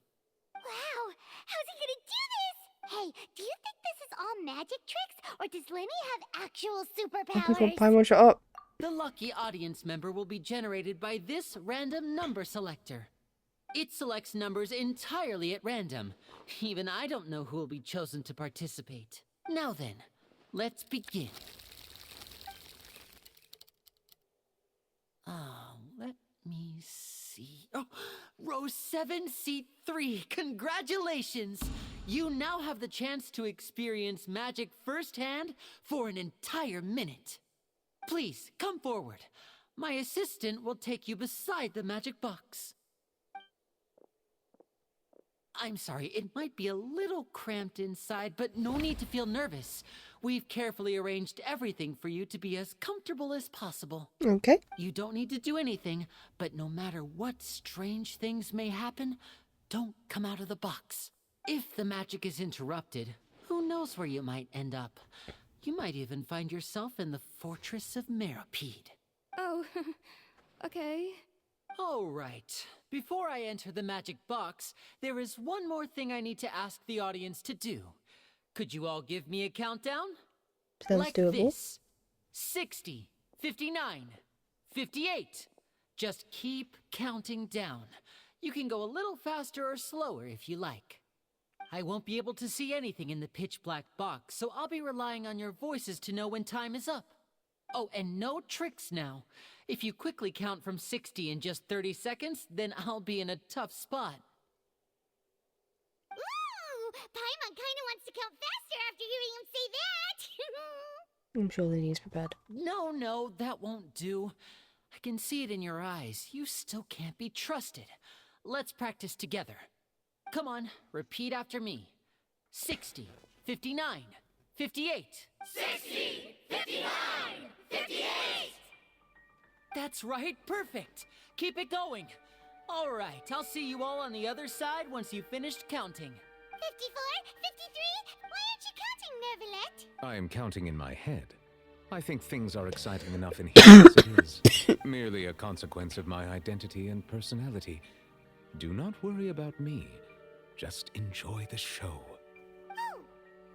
Wow! How's he gonna do this? Hey, do you think this is all magic tricks, or does Lenny have actual Oh my god, superpowers? Paimon, shut up. The lucky audience member will be generated by this random number selector. It selects numbers entirely at random. Even I don't know who will be chosen to participate. Now then, let's begin. Let me see. Oh, row 7, seat 3. Congratulations! You now have the chance to experience magic firsthand for an entire minute. Please, come forward. My assistant will take you beside the magic box. I'm sorry, it might be a little cramped inside, but no need to feel nervous. We've carefully arranged everything for you to be as comfortable as possible. Okay. You don't need to do anything, but no matter what strange things may happen, don't come out of the box. If the magic is interrupted, who knows where you might end up? You might even find yourself in the Fortress of Meropide. Oh, okay. All right. Before I enter the magic box, there is one more thing I need to ask the audience to do. Could you all give me a countdown? Sounds like doable. this. 60, 59, 58. Just keep counting down. You can go a little faster or slower if you like. I won't be able to see anything in the pitch black box, so I'll be relying on your voices to know when time is up. Oh, and no tricks now. If you quickly count from 60 in just 30 seconds, then I'll be in a tough spot. Ooh! Paimon kinda wants to count faster after hearing him say that! I'm sure Lenny's prepared. No, that won't do. I can see it in your eyes. You still can't be trusted. Let's practice together. Come on, repeat after me. 60, 59, 58. 60, 59, 58! That's right, perfect. Keep it going. All right, I'll see you all on the other side once you've finished counting. 54, 53? Why aren't you counting, Nervalet? I am counting in my head. I think things are exciting enough in here as it is. Merely a consequence of my identity and personality. Do not worry about me. Just enjoy the show. Oh,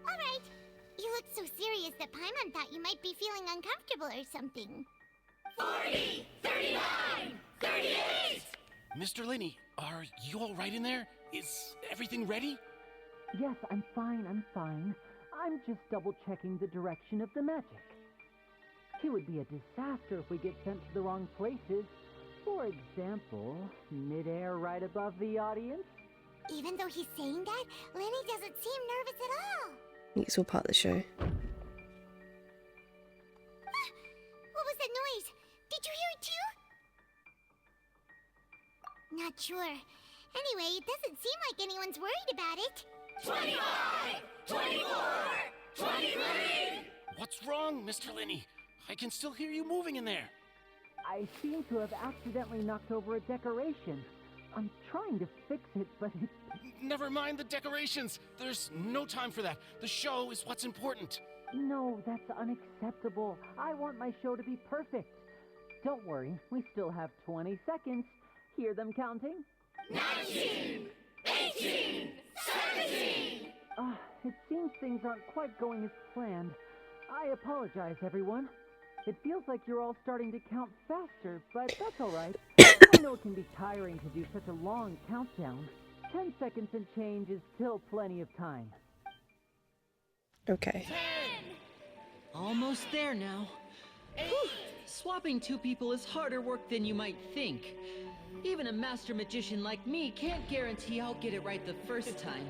all right. You look so serious that Paimon thought you might be feeling uncomfortable or something. 40, 39, 38! Mr. Linney, are you all right in there? Is everything ready? Yes, I'm fine. I'm just double-checking the direction of the magic. It would be a disaster if we get sent to the wrong places. For example, midair right above the audience. Even though he's saying that, Lenny doesn't seem nervous at all. I think it's all part of the show. What was that noise? Did you hear it too? Not sure. Anyway, it doesn't seem like anyone's worried about it. 25, 24, 23! What's wrong, Mr. Linney? I can still hear you moving in there. I seem to have accidentally knocked over a decoration. I'm trying to fix it, but it... Never mind the decorations. There's no time for that. The show is what's important. No, that's unacceptable. I want my show to be perfect. Don't worry, we still have 20 seconds. Hear them counting? 19, 18, 17! It seems things aren't quite going as planned. I apologize, everyone. It feels like you're all starting to count faster, but that's all right. I know it can be tiring to do such a long countdown. 10 seconds and change is still plenty of time. Okay. 10! Almost there now. Whew. Swapping two people is harder work than you might think. Even a master magician like me can't guarantee I'll get it right the first time.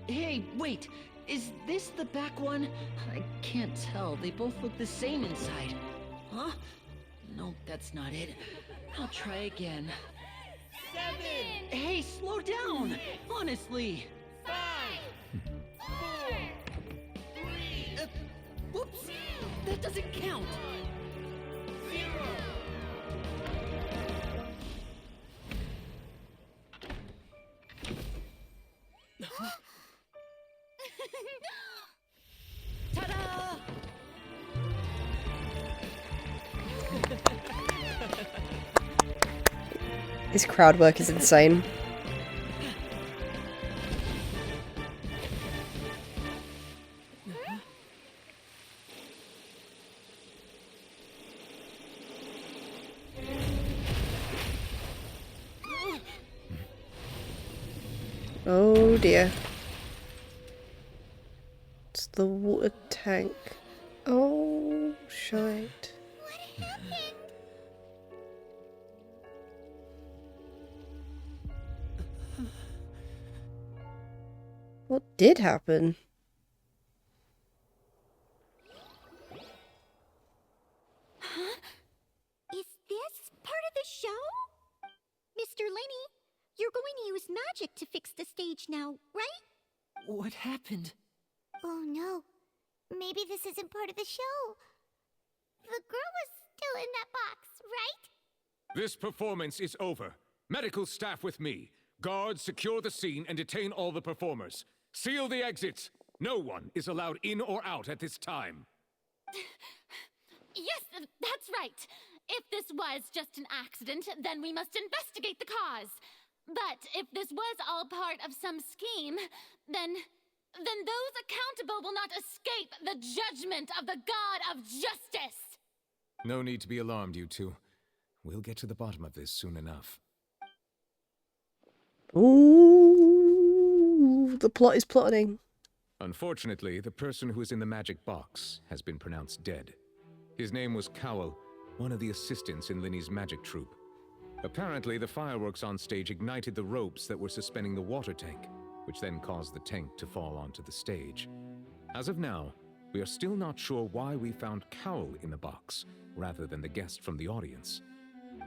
Hey, wait! Is this the back one? I can't tell. They both look the same inside. Huh? No, that's not it. I'll try again. 7! Hey, slow down! Honestly! 5, 4, 3, Whoops! That doesn't count! 0. Ta-da! This crowd work is insane. Oh dear. It's the water tank. Oh, shite. What happened? What did happen? Huh? Is this part of the show? Mr. Linney, you're going to use magic to fix the stage now, right? What happened? Oh no. Maybe this isn't part of the show. The girl was still in that box, right? This performance is over. Medical staff with me. Guards, secure the scene and detain all the performers. Seal the exits. No one is allowed in or out at this time. Yes, that's right. If this was just an accident, then we must investigate the cause. But if this was all part of some scheme, then those accountable will not escape the judgment of the God of Justice. No need to be alarmed, you two. We'll get to the bottom of this soon enough. Ooh, the plot is plotting. Unfortunately, the person who is in the magic box has been pronounced dead. His name was Cowell, one of the assistants in Linney's magic troupe. Apparently, the fireworks on stage ignited the ropes that were suspending the water tank, which then caused the tank to fall onto the stage. As of now, we are still not sure why we found Cowell in the box, rather than the guest from the audience.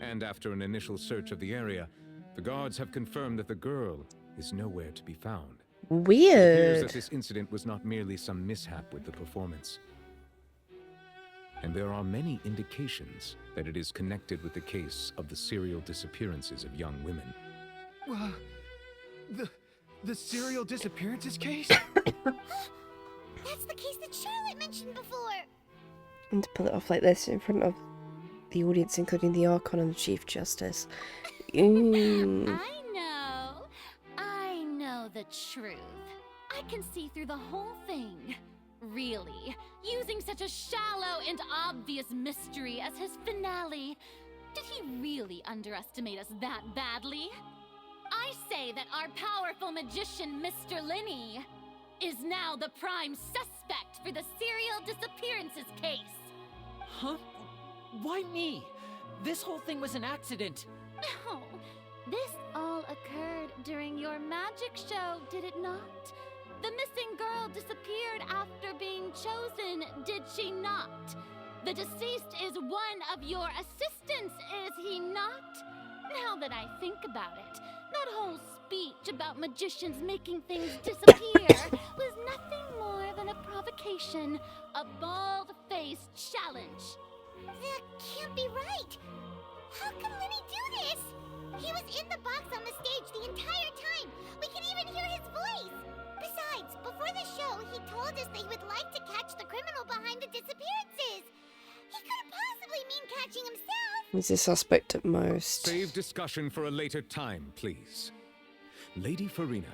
And after an initial search of the area, the guards have confirmed that the girl is nowhere to be found. It appears Weird. that this incident was not merely some mishap with the performance. And there are many indications that it is connected with the case of the serial disappearances of young women. The serial disappearances case? That's the case that Charlotte mentioned before. And to pull it off like this in front of the audience, including the Archon and the Chief Justice. Mm. I know the truth. I can see through the whole thing. Really, using such a shallow and obvious mystery as his finale. Did he really underestimate us that badly? I say that our powerful magician, Mr. Linney, is now the prime suspect for the serial disappearances case. Huh? Why me? This whole thing was an accident. No, this all occurred during your magic show, did it not? The missing girl disappeared after being chosen, did she not? The deceased is one of your assistants, is he not? Now that I think about it, that whole speech about magicians making things disappear was nothing more than a provocation, a bald-faced challenge. That can't be right. How can Lenny do this? He was in the box on the stage the entire time. We can even hear his voice. Besides, before the show, he told us that he would like to catch the criminal behind the disappearances. He couldn't possibly mean catching himself. He's a suspect at most. Save discussion for a later time, please. Lady Farina,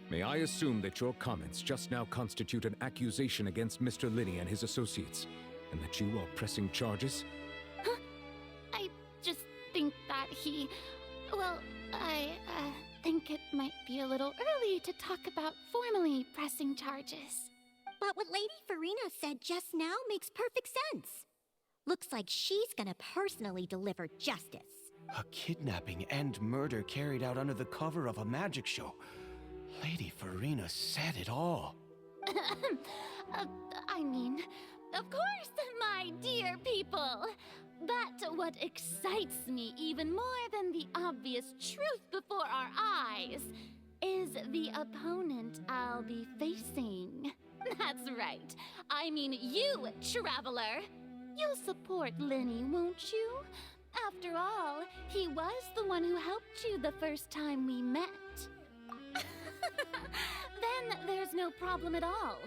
may I assume that your comments just now constitute an accusation against Mr. Linney and his associates, and that you are pressing charges? I just think that I think it might be a little early to talk about formally pressing charges. But what Lady Farina said just now makes perfect sense. Looks like she's gonna personally deliver justice. A kidnapping and murder carried out under the cover of a magic show. Lady Farina said it all. I mean, of course, my dear people. But what excites me even more than the obvious truth before our eyes is the opponent I'll be facing. That's right. I mean you, Traveler. You'll support Lenny, won't you? After all, he was the one who helped you the first time we met. Then there's no problem at all.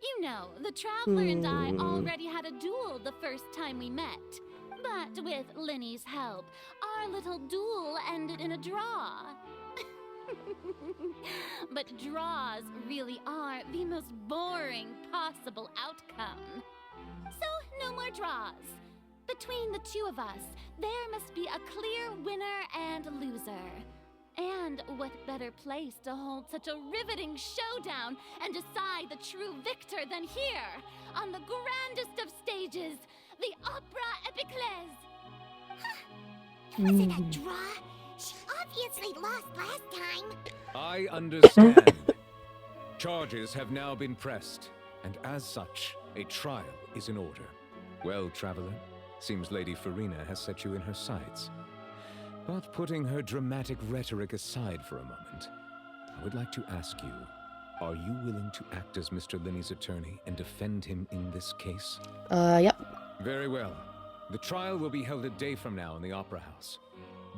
You know, the Traveler and I already had a duel the first time we met. But with Lenny's help, our little duel ended in a draw. But draws really are the most boring possible outcome. So, no more draws. Between the two of us, there must be a clear winner and loser. And what better place to hold such a riveting showdown and decide the true victor than here, on the grandest of stages, the Opera Epiclese. It wasn't a draw. She obviously lost last time. I understand. Charges have now been pressed, and as such, a trial is in order. Well, Traveler, seems Lady Farina has set you in her sights. But putting her dramatic rhetoric aside for a moment, I would like to ask you, are you willing to act as Mr. Linney's attorney and defend him in this case? Yep. Very well. The trial will be held a day from now in the Opera House.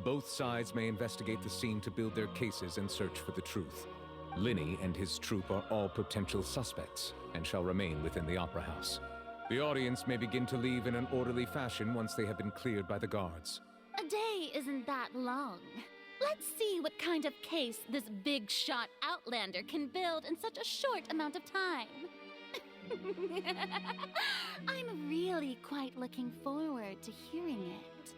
Both sides may investigate the scene to build their cases and search for the truth. Linney and his troupe are all potential suspects and shall remain within the Opera House. The audience may begin to leave in an orderly fashion once they have been cleared by the guards. A day isn't that long. Let's see what kind of case this big shot Outlander can build in such a short amount of time. I'm really quite looking forward to hearing it.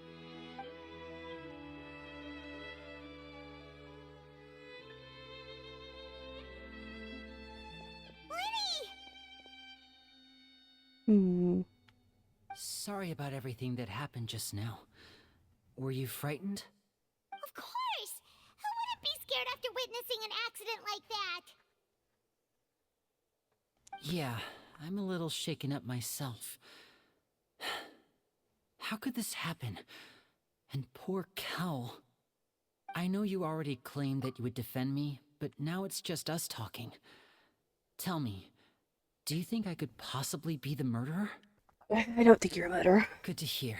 Sorry about everything that happened just now. Were you frightened? Of course! Who wouldn't be scared after witnessing an accident like that? Yeah, I'm a little shaken up myself. How could this happen? And poor Cal. I know you already claimed that you would defend me, but now it's just us talking. Tell me, do you think I could possibly be the murderer? I don't think you're a murderer. Good to hear.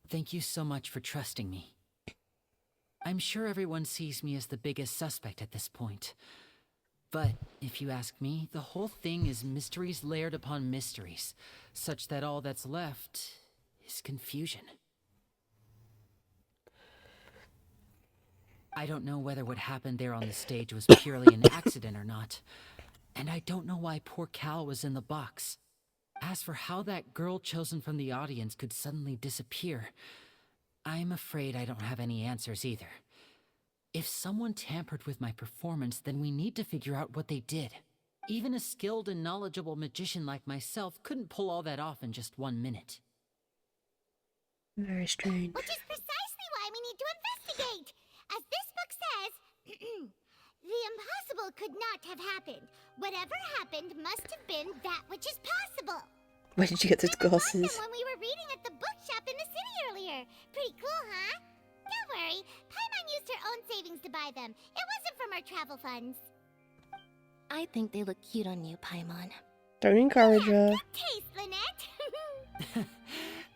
Thank you so much for trusting me. I'm sure everyone sees me as the biggest suspect at this point. But if you ask me, the whole thing is mysteries layered upon mysteries, such that all that's left is confusion. I don't know whether what happened there on the stage was purely an accident or not, and I don't know why poor Cal was in the box. As for how that girl chosen from the audience could suddenly disappear, I'm afraid I don't have any answers either. If someone tampered with my performance, then we need to figure out what they did. Even a skilled and knowledgeable magician like myself couldn't pull all that off in just 1 minute. Very strange. Which is precisely why we need to investigate. As this book says, the impossible could not have happened. Whatever happened must have been that which is possible. Where did you get those glasses? When we were reading at the bookshop in the city earlier. Pretty cool, huh? Don't worry, Paimon used her own savings to buy them. It wasn't from our travel funds. I think they look cute on you, Paimon. Don't encourage her. Good taste, Lynette.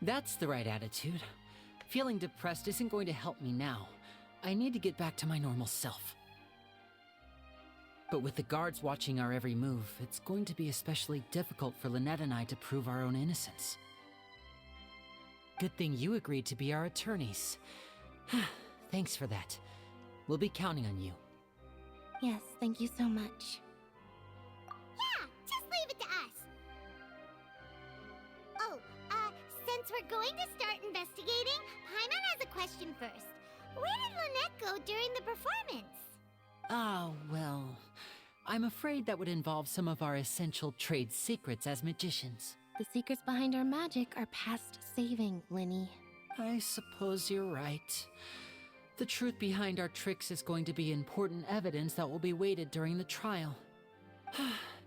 That's the right attitude. Feeling depressed isn't going to help me now. I need to get back to my normal self. But with the guards watching our every move, it's going to be especially difficult for Lynette and I to prove our own innocence. Good thing you agreed to be our attorneys. Thanks for that. We'll be counting on you. Yes, thank you so much. Yeah, just leave it to us. Oh, since we're going to start investigating, Paimon has a question first. Where did Lynette go during the performance? Ah, well, I'm afraid that would involve some of our essential trade secrets as magicians. The secrets behind our magic are past saving, Linny. I suppose you're right. The truth behind our tricks is going to be important evidence that will be weighted during the trial.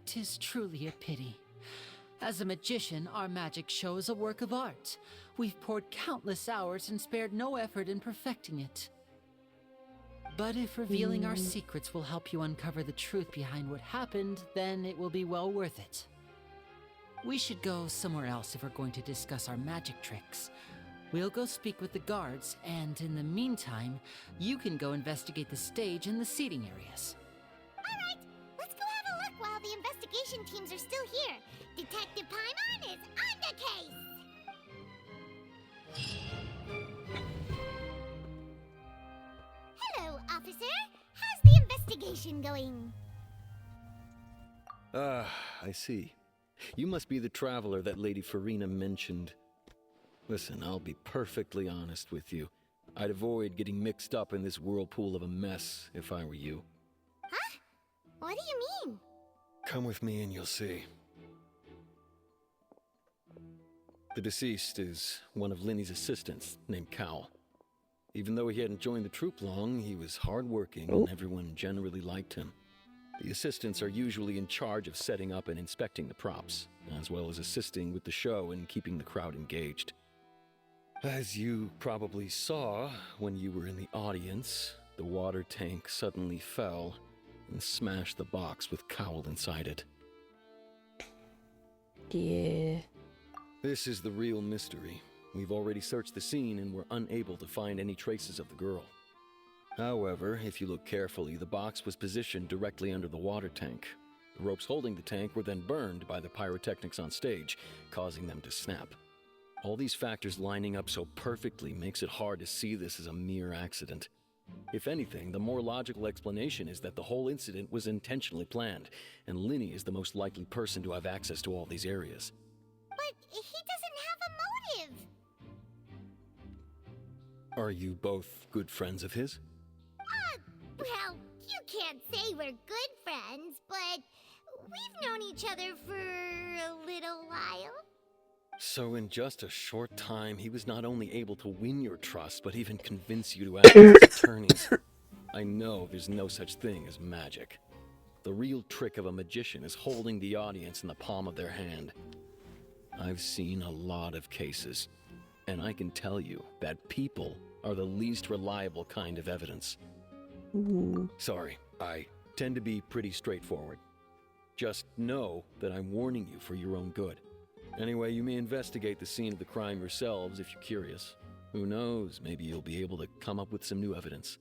'Tis truly a pity. As a magician, our magic show is a work of art. We've poured countless hours and spared no effort in perfecting it. But if revealing our secrets will help you uncover the truth behind what happened, then it will be well worth it. We should go somewhere else if we're going to discuss our magic tricks. We'll go speak with the guards, and in the meantime, you can go investigate the stage and the seating areas. Alright, let's go have a look while the investigation teams are still here. Detective Paimon is on the case! Hello, officer. How's the investigation going? Ah, I see. You must be the traveler that Lady Farina mentioned. Listen, I'll be perfectly honest with you. I'd avoid getting mixed up in this whirlpool of a mess if I were you. Huh? What do you mean? Come with me and you'll see. The deceased is one of Linny's assistants named Cal. Even though he hadn't joined the troupe long, he was hardworking and everyone generally liked him. The assistants are usually in charge of setting up and inspecting the props, as well as assisting with the show and keeping the crowd engaged. As you probably saw when you were in the audience, the water tank suddenly fell and smashed the box with Cowl inside it. Yeah. This is the real mystery. We've already searched the scene and were unable to find any traces of the girl. However, if you look carefully, the box was positioned directly under the water tank. The ropes holding the tank were then burned by the pyrotechnics on stage, causing them to snap. All these factors lining up so perfectly makes it hard to see this as a mere accident. If anything, the more logical explanation is that the whole incident was intentionally planned, and Linny is the most likely person to have access to all these areas. But he doesn't have a motive. Are you both good friends of his? Well, you can't say we're good friends, but we've known each other for a little while. So in just a short time, he was not only able to win your trust, but even convince you to act as attorneys. I know there's no such thing as magic. The real trick of a magician is holding the audience in the palm of their hand. I've seen a lot of cases, and I can tell you that people are the least reliable kind of evidence. Sorry, I tend to be pretty straightforward. Just know that I'm warning you for your own good. Anyway, you may investigate the scene of the crime yourselves if you're curious. Who knows, maybe you'll be able to come up with some new evidence.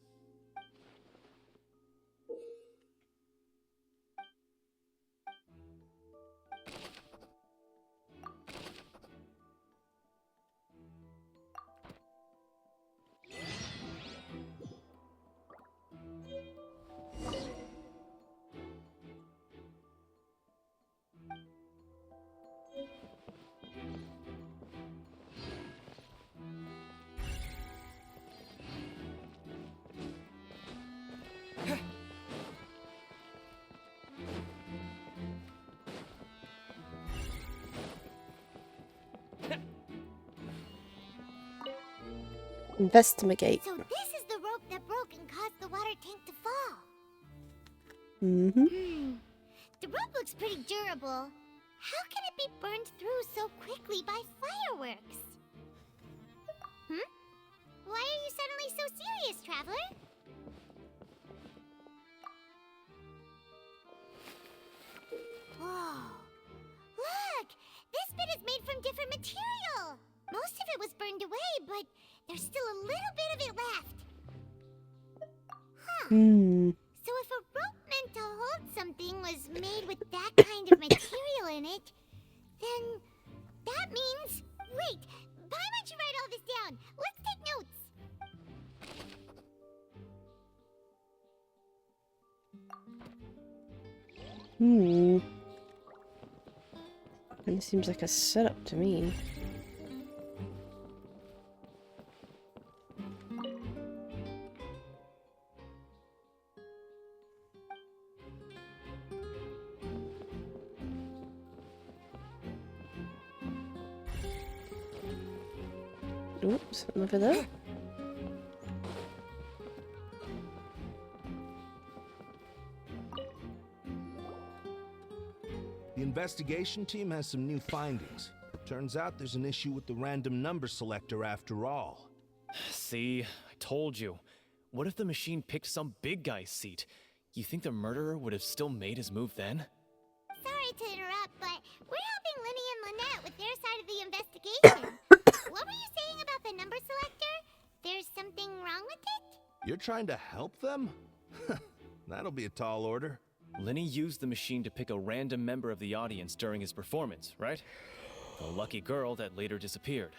Investigate. So this is the rope that broke and caused the water tank to fall. The rope looks pretty durable. How can it be burned through so quickly by fireworks? Why are you suddenly so serious, Traveler? Whoa. Look! This bit is made from different material! Most of it was burned away, but there's still a little bit of it left. So if a rope meant to hold something was made with that kind of material in it, then that means... Wait! Why don't you write all this down? Let's take notes! It seems like a setup to me. Oops, something over there. The investigation team has some new findings. Turns out there's an issue with the random number selector after all. See, I told you. What if the machine picked some big guy's seat? You think the murderer would have still made his move then? Sorry to interrupt, but we're helping Linny and Lynette with their side of the investigation. What were you saying about the number selector? There's something wrong with it? You're trying to help them? That'll be a tall order. Linny used the machine to pick a random member of the audience during his performance, right? The lucky girl that later disappeared.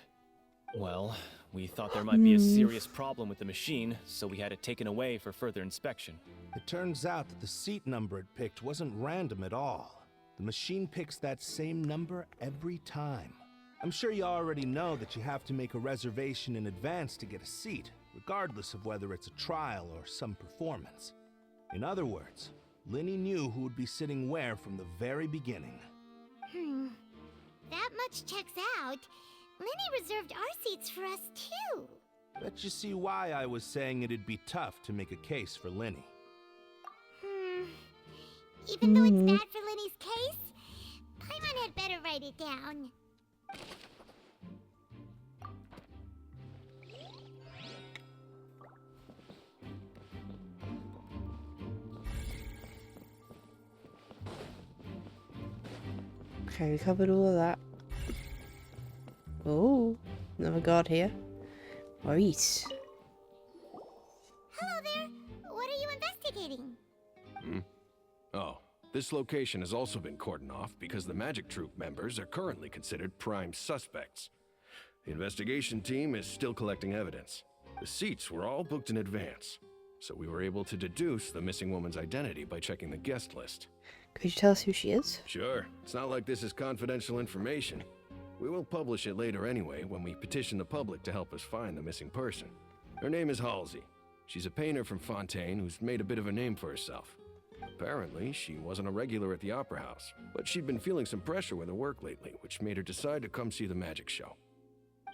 Well, we thought there might be a serious problem with the machine, so we had it taken away for further inspection. It turns out that the seat number it picked wasn't random at all. The machine picks that same number every time. I'm sure you already know that you have to make a reservation in advance to get a seat, regardless of whether it's a trial or some performance. In other words, Linny knew who would be sitting where from the very beginning. That much checks out. Linny reserved our seats for us too. Bet you see why I was saying it'd be tough to make a case for Linny. Even though it's bad for Linny's case, Paimon had better write it down. Okay, we covered all of that. Oh, another guard here. Maurice. Hello there. What are you investigating? Oh, this location has also been cordoned off because the Magic Troop members are currently considered prime suspects. The investigation team is still collecting evidence. The seats were all booked in advance, so we were able to deduce the missing woman's identity by checking the guest list. Could you tell us who she is? Sure. It's not like this is confidential information. We will publish it later anyway when we petition the public to help us find the missing person. Her name is Halsey. She's a painter from Fontaine who's made a bit of a name for herself. Apparently, she wasn't a regular at the Opera House, but she'd been feeling some pressure with her work lately, which made her decide to come see the magic show.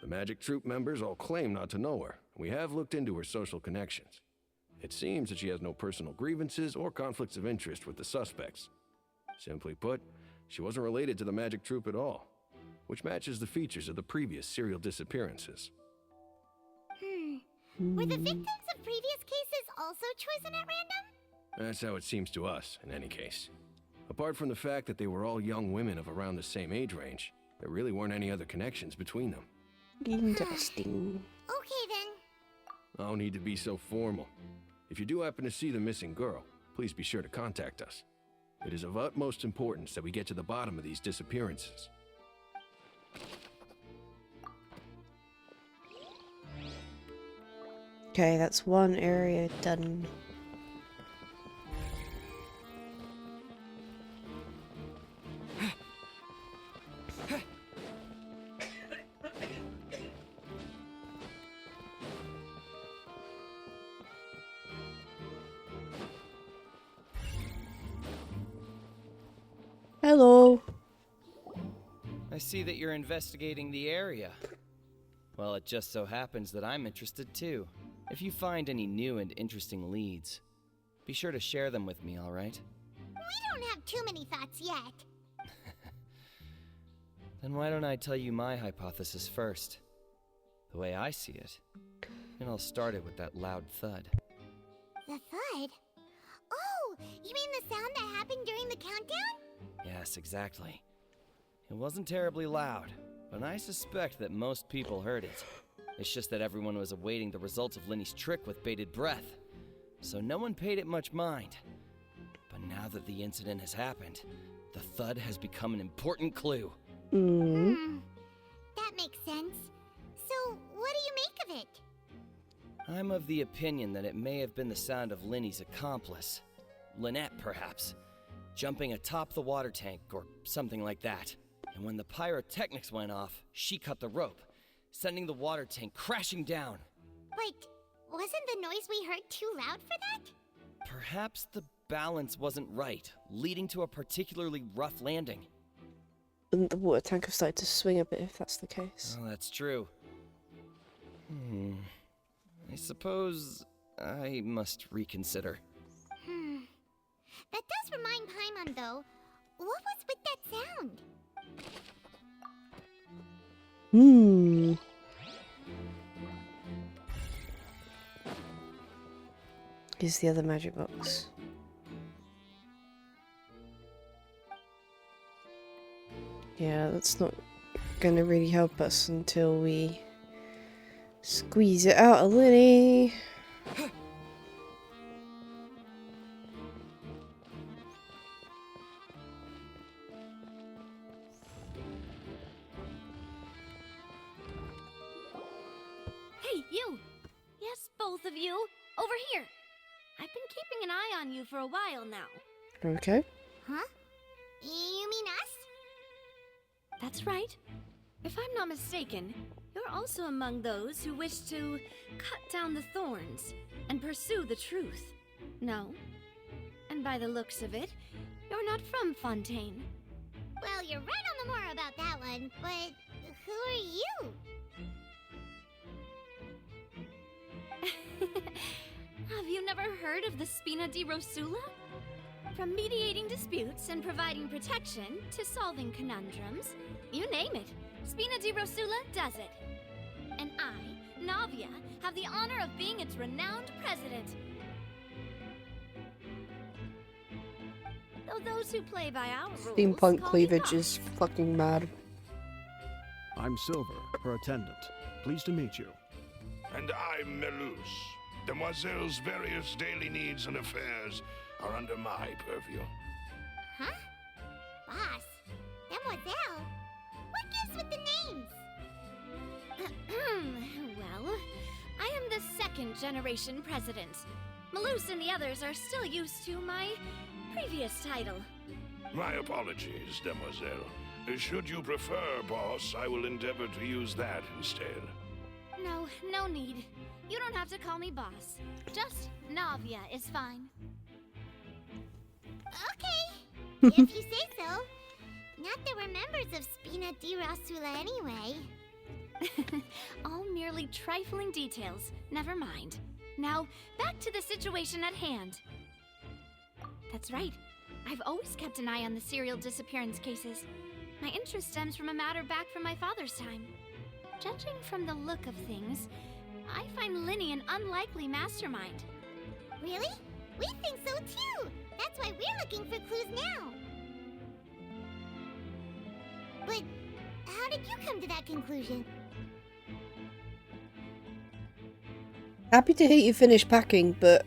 The Magic Troop members all claim not to know her, and we have looked into her social connections. It seems that she has no personal grievances or conflicts of interest with the suspects. Simply put, she wasn't related to the Magic Troop at all, which matches the features of the previous serial disappearances. Were the victims of previous cases also chosen at random? That's how it seems to us, in any case. Apart from the fact that they were all young women of around the same age range, there really weren't any other connections between them. Interesting. Okay then. No need to be so formal. If you do happen to see the missing girl, please be sure to contact us. It is of utmost importance that we get to the bottom of these disappearances. Okay, that's one area done. Hello. I see that you're investigating the area. Well, it just so happens that I'm interested too. If you find any new and interesting leads, be sure to share them with me, all right? We don't have too many thoughts yet. Then why don't I tell you my hypothesis first? The way I see it. And I'll start it with that loud thud. The thud? Oh, you mean the sound that happened during the countdown? Yes, exactly. It wasn't terribly loud, but I suspect that most people heard it. It's just that everyone was awaiting the results of Linny's trick with bated breath, so no one paid it much mind. But now that the incident has happened, the thud has become an important clue. That makes sense. So, what do you make of it? I'm of the opinion that it may have been the sound of Linny's accomplice, Lynette perhaps, jumping atop the water tank or something like that. And when the pyrotechnics went off, she cut the rope, sending the water tank crashing down. But wasn't the noise we heard too loud for that? Perhaps the balance wasn't right, leading to a particularly rough landing. And the water tank has started to swing a bit if that's the case. Oh, that's true. I suppose I must reconsider. That does remind Paimon, though. What was with that sound? Here's the other magic box. Yeah, that's not gonna really help us until we squeeze it out of Linny. Hey, you! Yes, both of you! Over here! I've been keeping an eye on you for a while now. Okay. Huh? You mean us? That's right. If I'm not mistaken, you're also among those who wish to cut down the thorns and pursue the truth. No? And by the looks of it, you're not from Fontaine. Well, you're right on the more about that one, but who are you? Have you never heard of the Spina di Rosula? From mediating disputes and providing protection to solving conundrums, you name it, Spina di Rosula does it. And I, Navia, have the honor of being its renowned president. Though those who play by our rules Steampunk call me cleavage boss. is fucking mad. I'm Silver, her attendant. Pleased to meet you. And I'm Melus. Demoiselle's various daily needs and affairs are under my purview. Huh? Boss? Demoiselle? What gives with the names? Well, I am the second generation president. Malus and the others are still used to my previous title. My apologies, Demoiselle. Should you prefer, boss, I will endeavor to use that instead. No need. You don't have to call me boss. Just Navia is fine. Okay, if you say so. Not that we're members of Spina di Rosula anyway. All merely trifling details. Never mind. Now, back to the situation at hand. That's right. I've always kept an eye on the serial disappearance cases. My interest stems from a matter back from my father's time. Judging from the look of things, I find Linny an unlikely mastermind. Really? We think so too! That's why we're looking for clues now! But how did you come to that conclusion? Happy to hear you finish packing, but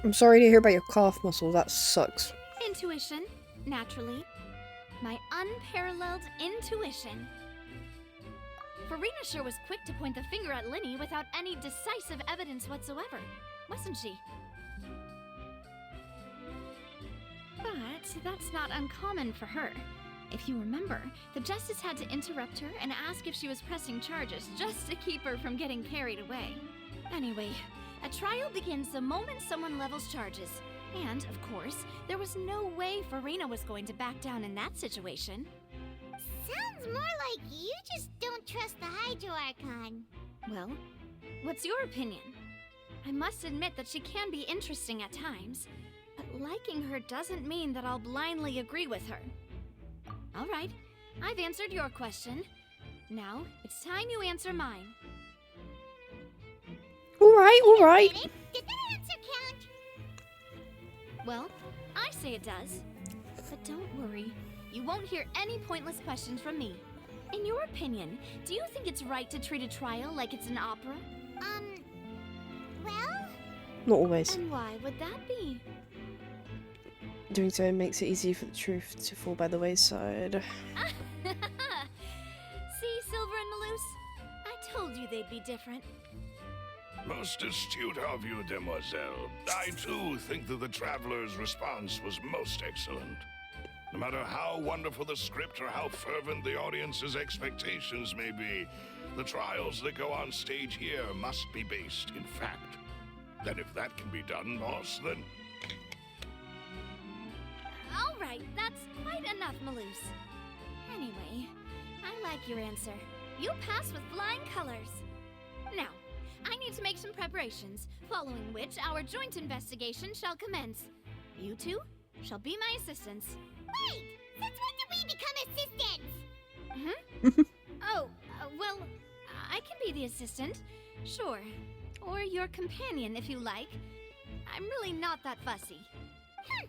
I'm sorry to hear about your calf muscle. That sucks. Intuition, naturally. My unparalleled intuition. Farina sure was quick to point the finger at Linny without any decisive evidence whatsoever, wasn't she? But that's not uncommon for her. If you remember, the Justice had to interrupt her and ask if she was pressing charges just to keep her from getting carried away. Anyway, a trial begins the moment someone levels charges. And, of course, there was no way Farina was going to back down in that situation. Sounds more like you just don't trust the Hydro Archon. Well, what's your opinion? I must admit that she can be interesting at times, but liking her doesn't mean that I'll blindly agree with her. All right, I've answered your question. Now, it's time you answer mine. Alright. Did that answer count? Well, I say it does. But don't worry, you won't hear any pointless questions from me. In your opinion, do you think it's right to treat a trial like it's an opera? Well? Not always. And why would that be? Doing so makes it easier for the truth to fall by the wayside. See, Silver and Maloose? I told you they'd be different. Most astute of you, demoiselle. I too think that the Traveler's response was most excellent. No matter how wonderful the script or how fervent the audience's expectations may be, the trials that go on stage here must be based in fact. And if that can be done, boss, then... All right, that's quite enough, Maloose. Anyway, I like your answer. You pass with flying colors. Now, I need to make some preparations, following which our joint investigation shall commence. You two shall be my assistants. Wait! Since when did we become assistants? Oh, well, I can be the assistant, sure. Or your companion, if you like. I'm really not that fussy.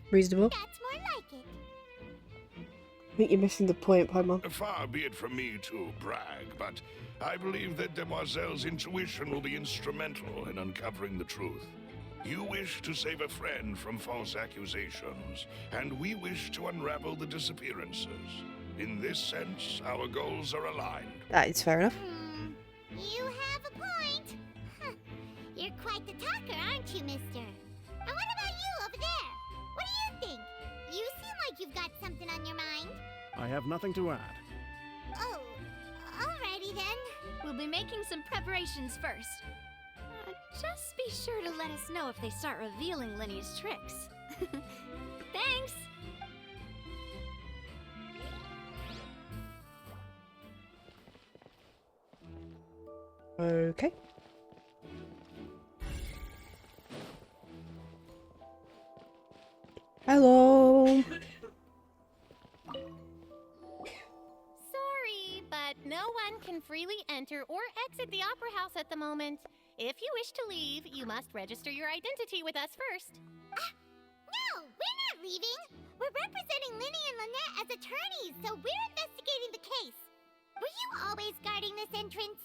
Reasonable. That's more like it. I think you're missing the point, Paimon. Far be it from me to brag, but I believe that Demoiselle's intuition will be instrumental in uncovering the truth. You wish to save a friend from false accusations, and we wish to unravel the disappearances. In this sense, our goals are aligned. That is fair enough. You have a point. Huh. You're quite the talker, aren't you, mister? And what about you over there? What do you think? You seem like you've got something on your mind. I have nothing to add. Oh, alrighty then. We'll be making some preparations first. Just be sure to let us know if they start revealing Linny's tricks. Thanks! Okay. Hello. Sorry, but no one can freely enter or exit the Opera House at the moment. If you wish to leave, you must register your identity with us first. No, we're not leaving. We're representing Linny and Lynette as attorneys, so we're investigating the case. Were you always guarding this entrance?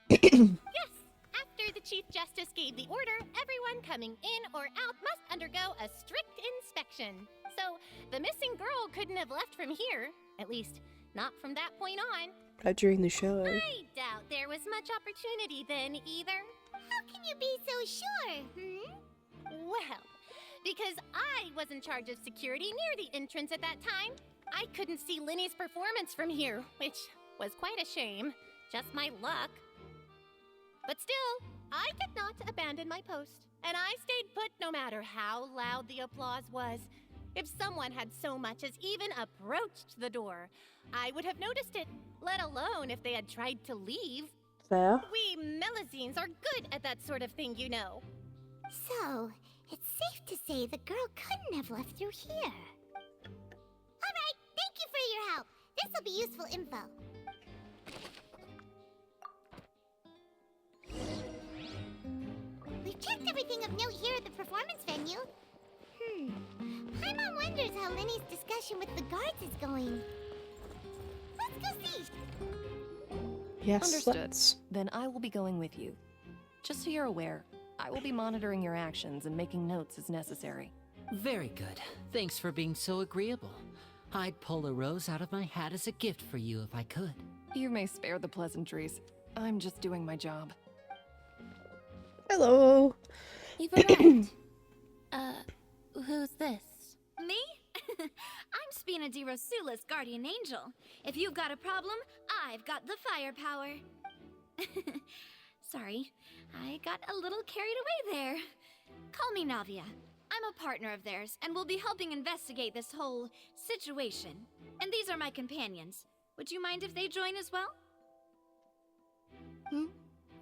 Yes. After the Chief Justice gave the order, everyone coming in or out must undergo a strict inspection. So, the missing girl couldn't have left from here. At least, not from that point on. During the show. I doubt there was much opportunity then, either. How can you be so sure, Well, because I was in charge of security near the entrance at that time. I couldn't see Linny's performance from here, which was quite a shame. Just my luck. But still, I did not abandon my post, and I stayed put no matter how loud the applause was. If someone had so much as even approached the door, I would have noticed it, let alone if they had tried to leave. Fair. We Melazines are good at that sort of thing, you know. So, it's safe to say the girl couldn't have left through here. Alright, thank you for your help. This'll be useful info. We've checked everything of note here at the performance venue. Paimon wonders how Linny's discussion with the guards is going. Let's go see. Yes, Understood. let's. Then I will be going with you. Just so you're aware, I will be monitoring your actions and making notes as necessary. Very good. Thanks for being so agreeable. I'd pull a rose out of my hat as a gift for you if I could. You may spare the pleasantries. I'm just doing my job. Hello. You've arrived. Who's this? Me? I'm Spina di Rosula's guardian angel. If you've got a problem, I've got the firepower. Sorry, I got a little carried away there. Call me Navia. I'm a partner of theirs, and will be helping investigate this whole situation. And these are my companions. Would you mind if they join as well?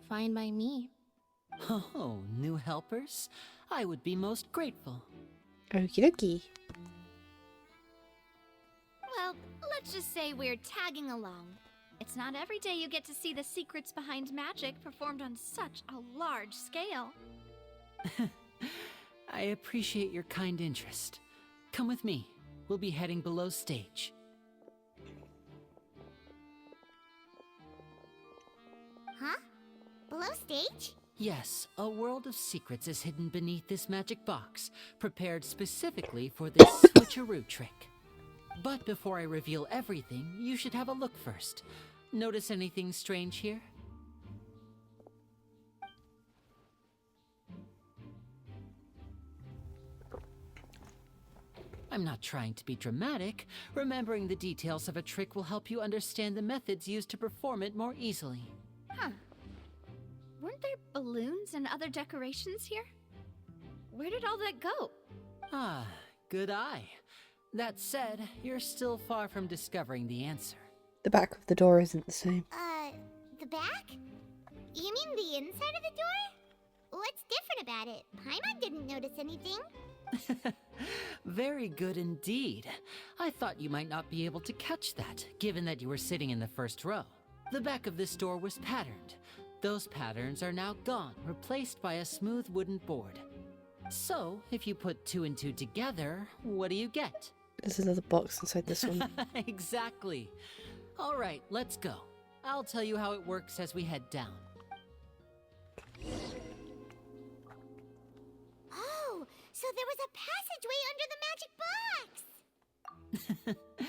Fine by me. Oh, new helpers? I would be most grateful. Okie dokie. Well, let's just say we're tagging along. It's not every day you get to see the secrets behind magic performed on such a large scale. I appreciate your kind interest. Come with me. We'll be heading below stage. Huh? Below stage? Yes, a world of secrets is hidden beneath this magic box, prepared specifically for this switcheroo trick. But before I reveal everything, you should have a look first. Notice anything strange here? I'm not trying to be dramatic. Remembering the details of a trick will help you understand the methods used to perform it more easily. Huh. Weren't there balloons and other decorations here? Where did all that go? Ah, good eye. That said, you're still far from discovering the answer. The back of the door isn't the same. The back? You mean the inside of the door? What's different about it? Paimon didn't notice anything. Very good indeed. I thought you might not be able to catch that, given that you were sitting in the first row. The back of this door was patterned. Those patterns are now gone, replaced by a smooth wooden board. So, if you put 2 and 2 together, what do you get? There's another box inside this one. Exactly. All right, let's go. I'll tell you how it works as we head down. Oh, so there was a passageway under the magic box!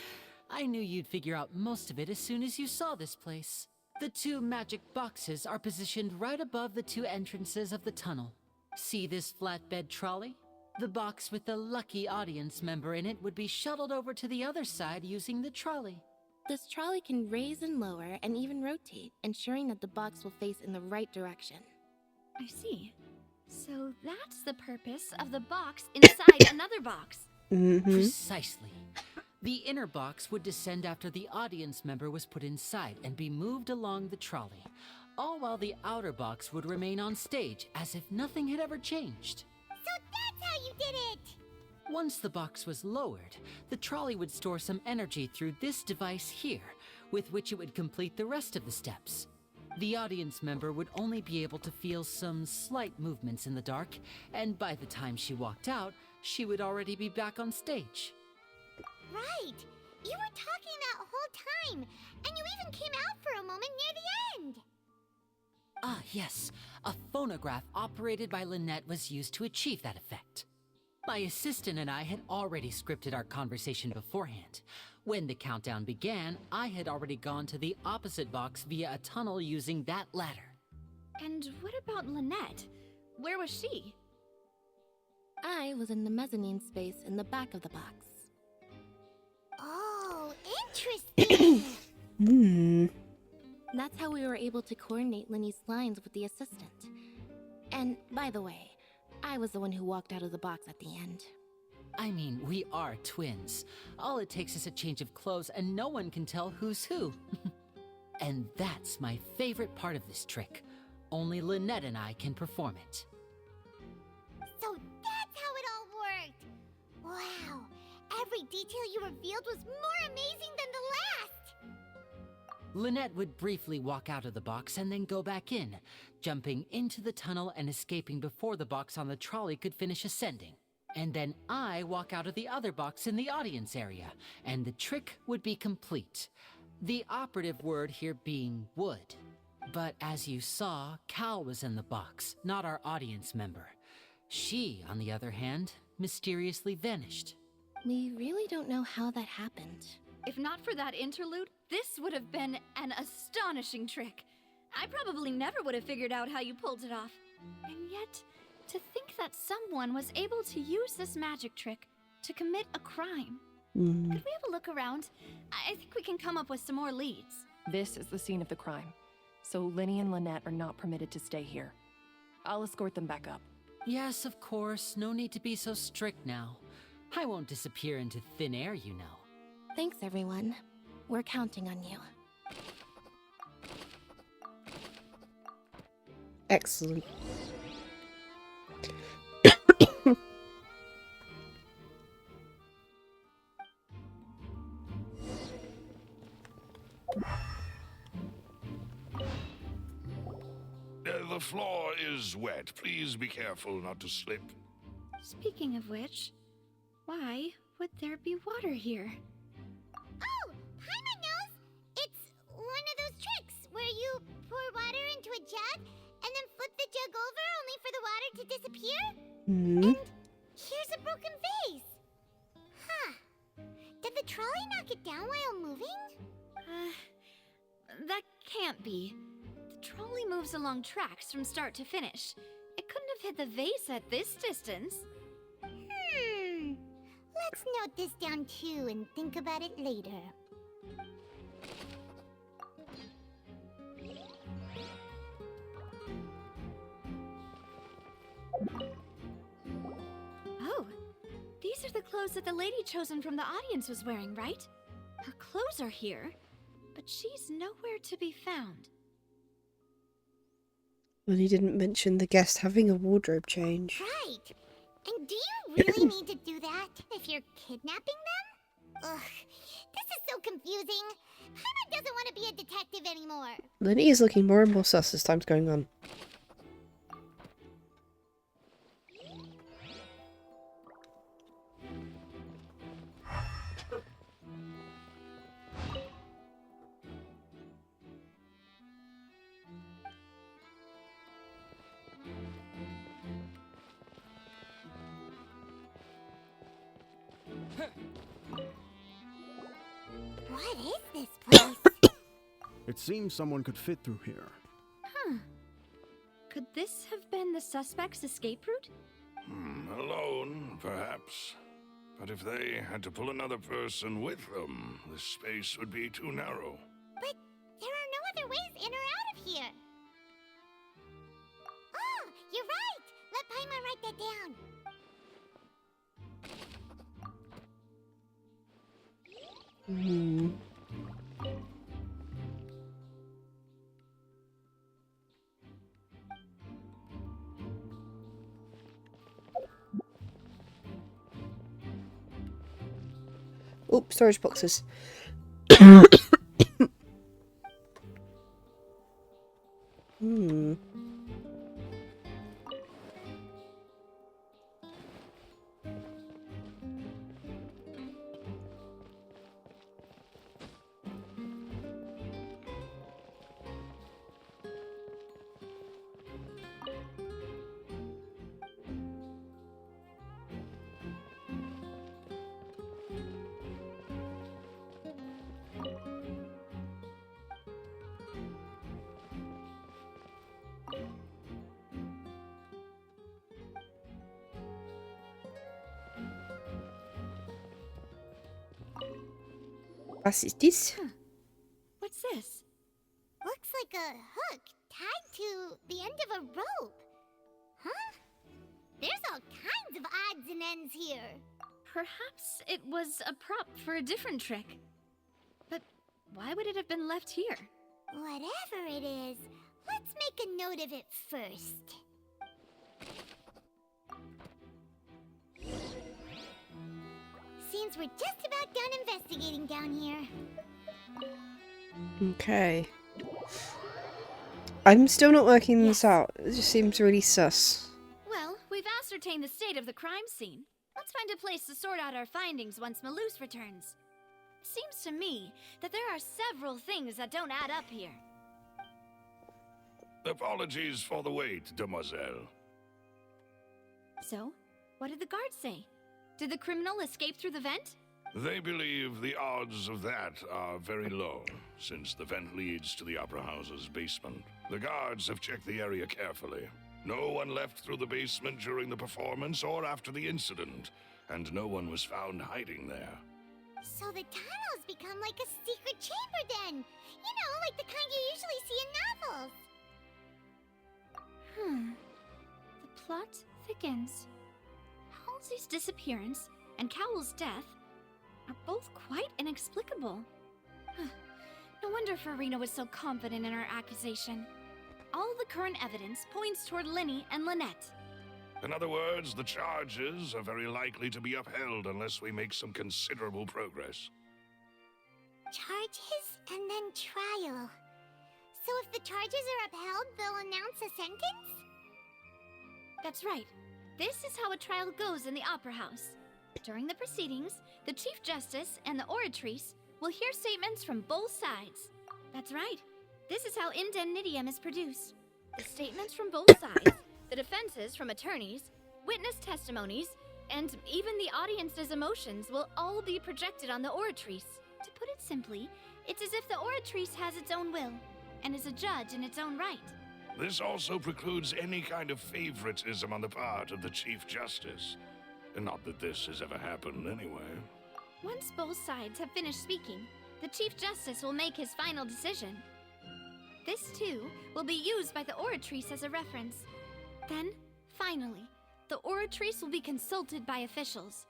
I knew you'd figure out most of it as soon as you saw this place. The 2 magic boxes are positioned right above the 2 entrances of the tunnel. See this flatbed trolley? The box with the lucky audience member in it would be shuttled over to the other side using the trolley. This trolley can raise and lower and even rotate, ensuring that the box will face in the right direction. I see. So that's the purpose of the box inside another box. Precisely. The inner box would descend after the audience member was put inside and be moved along the trolley, all while the outer box would remain on stage as if nothing had ever changed. So that's how you did it! Once the box was lowered, the trolley would store some energy through this device here, with which it would complete the rest of the steps. The audience member would only be able to feel some slight movements in the dark, and by the time she walked out, she would already be back on stage. Right! You were talking that whole time, and you even came out for a moment near the end! Ah, yes. A phonograph operated by Lynette was used to achieve that effect. My assistant and I had already scripted our conversation beforehand. When the countdown began, I had already gone to the opposite box via a tunnel using that ladder. And what about Lynette? Where was she? I was in the mezzanine space in the back of the box. Oh, interesting! That's how we were able to coordinate Linny's lines with the assistant. And, by the way, I was the one who walked out of the box at the end. I mean, we are twins. All it takes is a change of clothes and no one can tell who's who. And that's my favorite part of this trick. Only Lynette and I can perform it. So that's how it all worked! Wow! Every detail you revealed was more amazing than the last! Lynette would briefly walk out of the box and then go back in, jumping into the tunnel and escaping before the box on the trolley could finish ascending. And then I walk out of the other box in the audience area, and the trick would be complete. The operative word here being would. But as you saw, Cal was in the box, not our audience member. She, on the other hand, mysteriously vanished. We really don't know how that happened. If not for that interlude, this would have been an astonishing trick. I probably never would have figured out how you pulled it off. And yet, to think that someone was able to use this magic trick to commit a crime. Could we have a look around? I think we can come up with some more leads. This is the scene of the crime, so Linny and Lynette are not permitted to stay here. I'll escort them back up. Yes, of course. No need to be so strict now. I won't disappear into thin air, you know. Thanks, everyone. We're counting on you. Excellent. The floor is wet. Please be careful not to slip. Speaking of which, why would there be water here? Oh, Paimon knows! It's one of those tricks where you pour water into a jug and then flip the jug over only for the water to disappear? And here's a broken vase. Huh. Did the trolley knock it down while moving? That can't be. The trolley moves along tracks from start to finish. It couldn't have hit the vase at this distance. Let's note this down too and think about it later. Oh, these are the clothes that the lady chosen from the audience was wearing, right? Her clothes are here, but she's nowhere to be found. Well, he didn't mention the guest having a wardrobe change. Right. And do you really need to do that if you're kidnapping them? Ugh, this is so confusing. Paimon doesn't want to be a detective anymore. Lenny is looking more and more sus as time's going on. What is this place? It seems someone could fit through here. Huh. Could this have been the suspect's escape route? Alone, perhaps. But if they had to pull another person with them, the space would be too narrow. But there are no other ways in or out of here. Oh, you're right! Let Paimon write that down. Oops, storage boxes. Was ist dies? What's this? Looks like a hook tied to the end of a rope. Huh? There's all kinds of odds and ends here. Perhaps it was a prop for a different trick. But why would it have been left here? Whatever it is, let's make a note of it first. Seems we're just about done investigating down here. Okay. I'm still not working this out. It just seems really sus. Well, we've ascertained the state of the crime scene. Let's find a place to sort out our findings once Malus returns. It seems to me that there are several things that don't add up here. Apologies for the wait, demoiselle. So, what did the guards say? Did the criminal escape through the vent? They believe the odds of that are very low, since the vent leads to the Opera House's basement. The guards have checked the area carefully. No one left through the basement during the performance or after the incident, and no one was found hiding there. So the tunnels become like a secret chamber then! You know, like the kind you usually see in novels! The plot thickens. Halsey's disappearance and Cowell's death are both quite inexplicable. No wonder Farina was so confident in her accusation. All the current evidence points toward Linny and Lynette. In other words, the charges are very likely to be upheld unless we make some considerable progress. Charges and then trial. So if the charges are upheld, they'll announce a sentence? That's right. This is how a trial goes in the Opera House. During the proceedings, the Chief Justice and the Oratrice will hear statements from both sides. That's right. This is how indemnitium is produced. The statements from both sides, the defenses from attorneys, witness testimonies, and even the audience's emotions will all be projected on the Oratrice. To put it simply, it's as if the Oratrice has its own will, and is a judge in its own right. This also precludes any kind of favoritism on the part of the Chief Justice. And not that this has ever happened anyway. Once both sides have finished speaking, the Chief Justice will make his final decision. This, too, will be used by the Oratrice as a reference. Then, finally, the Oratrice will be consulted by officials.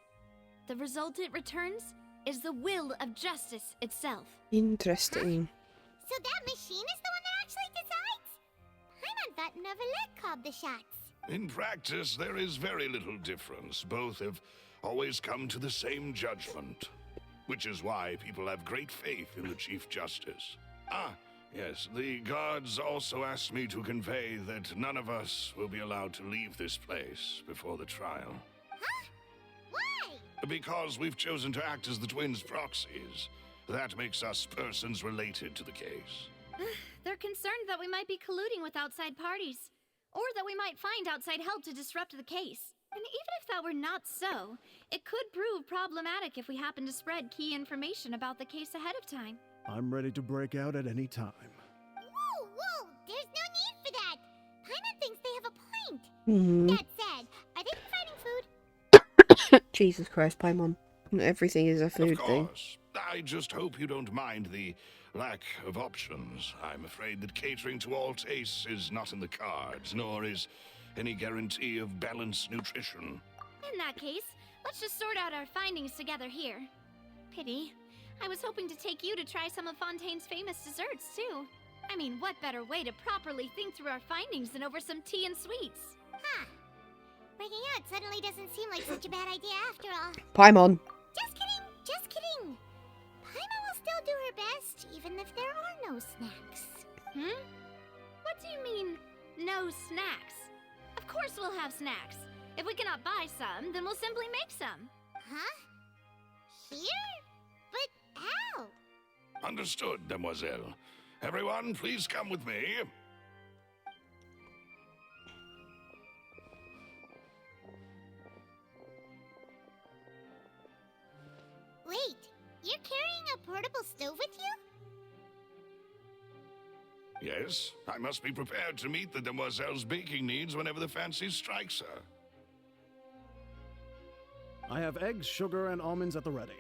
The result it returns is the will of justice itself. Interesting. So that machine is the one that actually decides? Paimon thought Novelet called the shots. In practice, there is very little difference. Both have always come to the same judgment. Which is why people have great faith in the Chief Justice. Yes, the guards also asked me to convey that none of us will be allowed to leave this place before the trial. Huh? Why? Because we've chosen to act as the twins' proxies. That makes us persons related to the case. They're concerned that we might be colluding with outside parties, or that we might find outside help to disrupt the case. And even if that were not so, it could prove problematic if we happen to spread key information about the case ahead of time. I'm ready to break out at any time. Whoa! There's no need for that! Paimon thinks they have a point. That said, are they providing food? Jesus Christ, Paimon. Everything is a food thing. I just hope you don't mind the lack of options. I'm afraid that catering to all tastes is not in the cards, nor is any guarantee of balanced nutrition. In that case, let's just sort out our findings together here. Pity. I was hoping to take you to try some of Fontaine's famous desserts, too. I mean, what better way to properly think through our findings than over some tea and sweets? Huh. Breaking out suddenly doesn't seem like such a bad idea after all. Paimon. Just kidding! Just kidding! Paimon will still do her best, even if there are no snacks. What do you mean, no snacks? Of course we'll have snacks. If we cannot buy some, then we'll simply make some. Huh? Here? But how? Understood, demoiselle. Everyone, please come with me. Wait, you're carrying a portable stove with you? Yes, I must be prepared to meet the demoiselle's baking needs whenever the fancy strikes her. I have eggs, sugar, and almonds at the ready.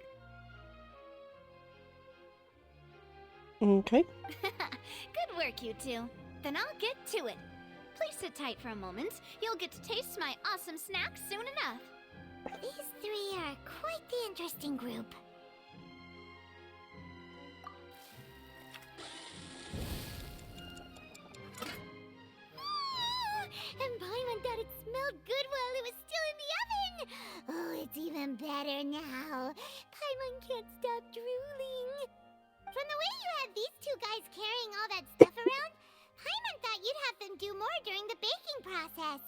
Okay. Good work, you two. Then I'll get to it. Please sit tight for a moment. You'll get to taste my awesome snacks soon enough. These three are quite the interesting group. And Paimon thought it smelled good while it was still in the oven! Oh, it's even better now. Paimon can't stop drooling. From the way you had these two guys do more during the baking process.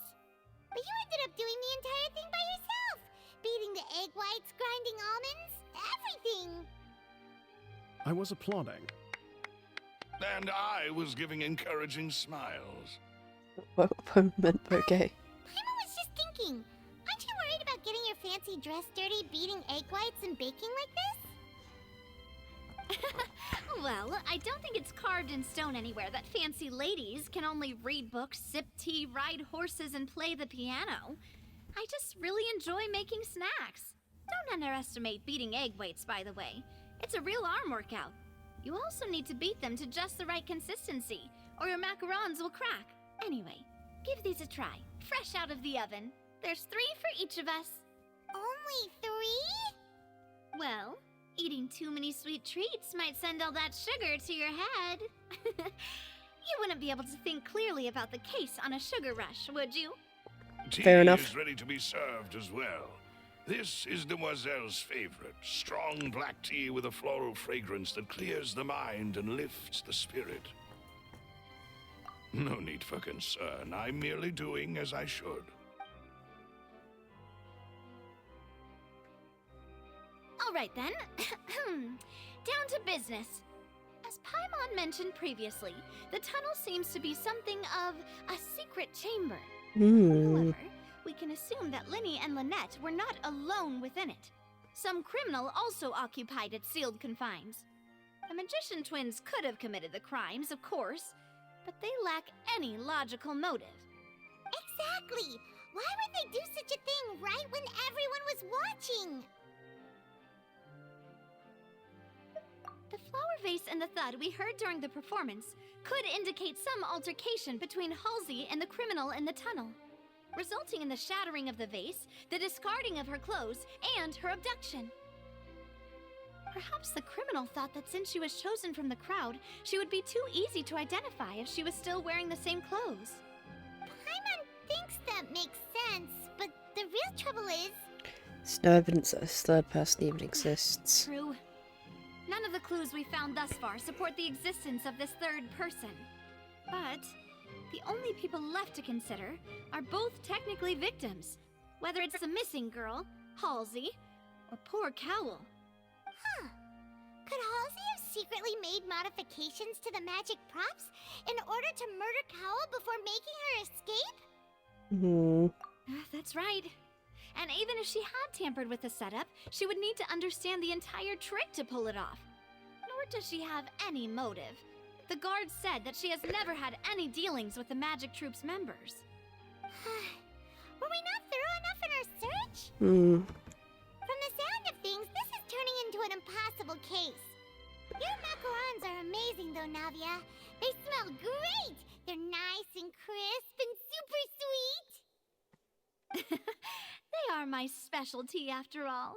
But you ended up doing the entire thing by yourself. Beating the egg whites, grinding almonds, everything. I was applauding. And I was giving encouraging smiles. Moment, okay. Paimon was just thinking, aren't you worried about getting your fancy dress dirty beating egg whites and baking like this? Well, I don't think it's carved in stone anywhere that fancy ladies can only read books, sip tea, ride horses, and play the piano. I just really enjoy making snacks. Don't underestimate beating egg whites, by the way. It's a real arm workout. You also need to beat them to just the right consistency, or your macarons will crack. Anyway, give these a try, fresh out of the oven. There's 3 for each of us. Only 3? Well, eating too many sweet treats might send all that sugar to your head. You wouldn't be able to think clearly about the case on a sugar rush, would you? Fair enough. Tea is ready to be served as well. This is Demoiselle's favorite, strong black tea with a floral fragrance that clears the mind and lifts the spirit. No need for concern. I'm merely doing as I should. All right then. Down to business. As Paimon mentioned previously, the tunnel seems to be something of a secret chamber. However, we can assume that Linny and Lynette were not alone within it. Some criminal also occupied its sealed confines. The magician twins could have committed the crimes, of course, but they lack any logical motive. Exactly! Why would they do such a thing right when everyone was watching? The flower vase and the thud we heard during the performance could indicate some altercation between Halsey and the criminal in the tunnel, resulting in the shattering of the vase, the discarding of her clothes, and her abduction. Perhaps the criminal thought that since she was chosen from the crowd, she would be too easy to identify if she was still wearing the same clothes. Paimon thinks that makes sense, but the real trouble is... There's no evidence that a third person even exists. True. None of the clues we found thus far support the existence of this third person. But the only people left to consider are both technically victims, whether it's the missing girl, Halsey, or poor Cowl. Huh. Could Halsey have secretly made modifications to the magic props in order to murder Cowl before making her escape? That's right. And even if she had tampered with the setup, she would need to understand the entire trick to pull it off. Nor does she have any motive. The guard said that she has never had any dealings with the Magic Troop's members. Were we not thorough enough in our search? From the sound of things, this is turning into an impossible case. Your macarons are amazing though, Navia. They smell great! They're nice and crisp and super sweet! They are my specialty after all.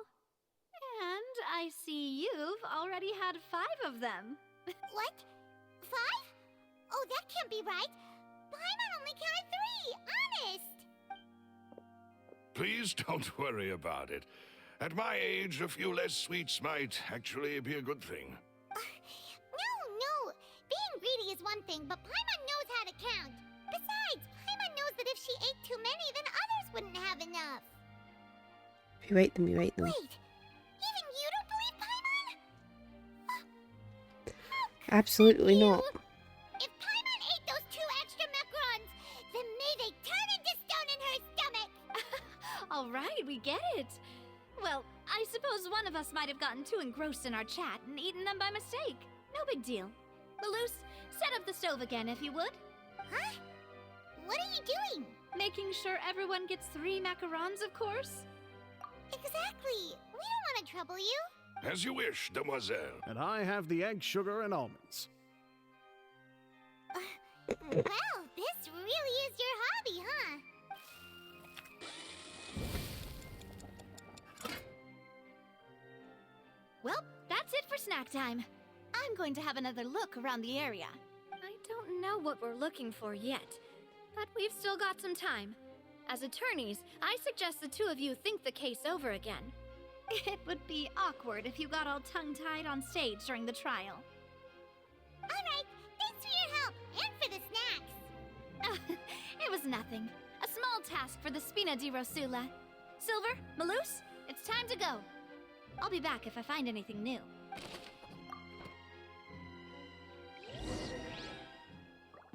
And I see you've already had 5 of them. What? 5? Oh, that can't be right. Paimon only counted 3, honest! Please don't worry about it. At my age, a few less sweets might actually be a good thing. No. Being greedy is one thing, but Paimon knows how to count. Besides, Paimon knows that if she ate too many, then others wouldn't have enough. If you ate them, you ate them. Wait, even you don't believe Paimon? Absolutely not. If Paimon ate those 2 extra macarons, then may they turn into stone in her stomach! All right, we get it. Well, I suppose one of us might have gotten too engrossed in our chat and eaten them by mistake. No big deal. Malus, set up the stove again if you would. Huh? What are you doing? Making sure everyone gets 3 macarons, of course. Exactly. We don't want to trouble you. As you wish, Demoiselle. And I have the egg, sugar, and almonds. Well, this really is your hobby, huh? Well, that's it for snack time. I'm going to have another look around the area. I don't know what we're looking for yet, but we've still got some time. As attorneys, I suggest the 2 of you think the case over again. It would be awkward if you got all tongue-tied on stage during the trial. All right, thanks for your help and for the snacks. nothing. A small task for the Spina di Rosula. Silver, Malus, it's time to go. I'll be back if I find anything new.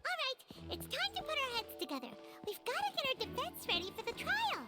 All right, it's time to put our heads together. We've got to get our defense ready for the trial.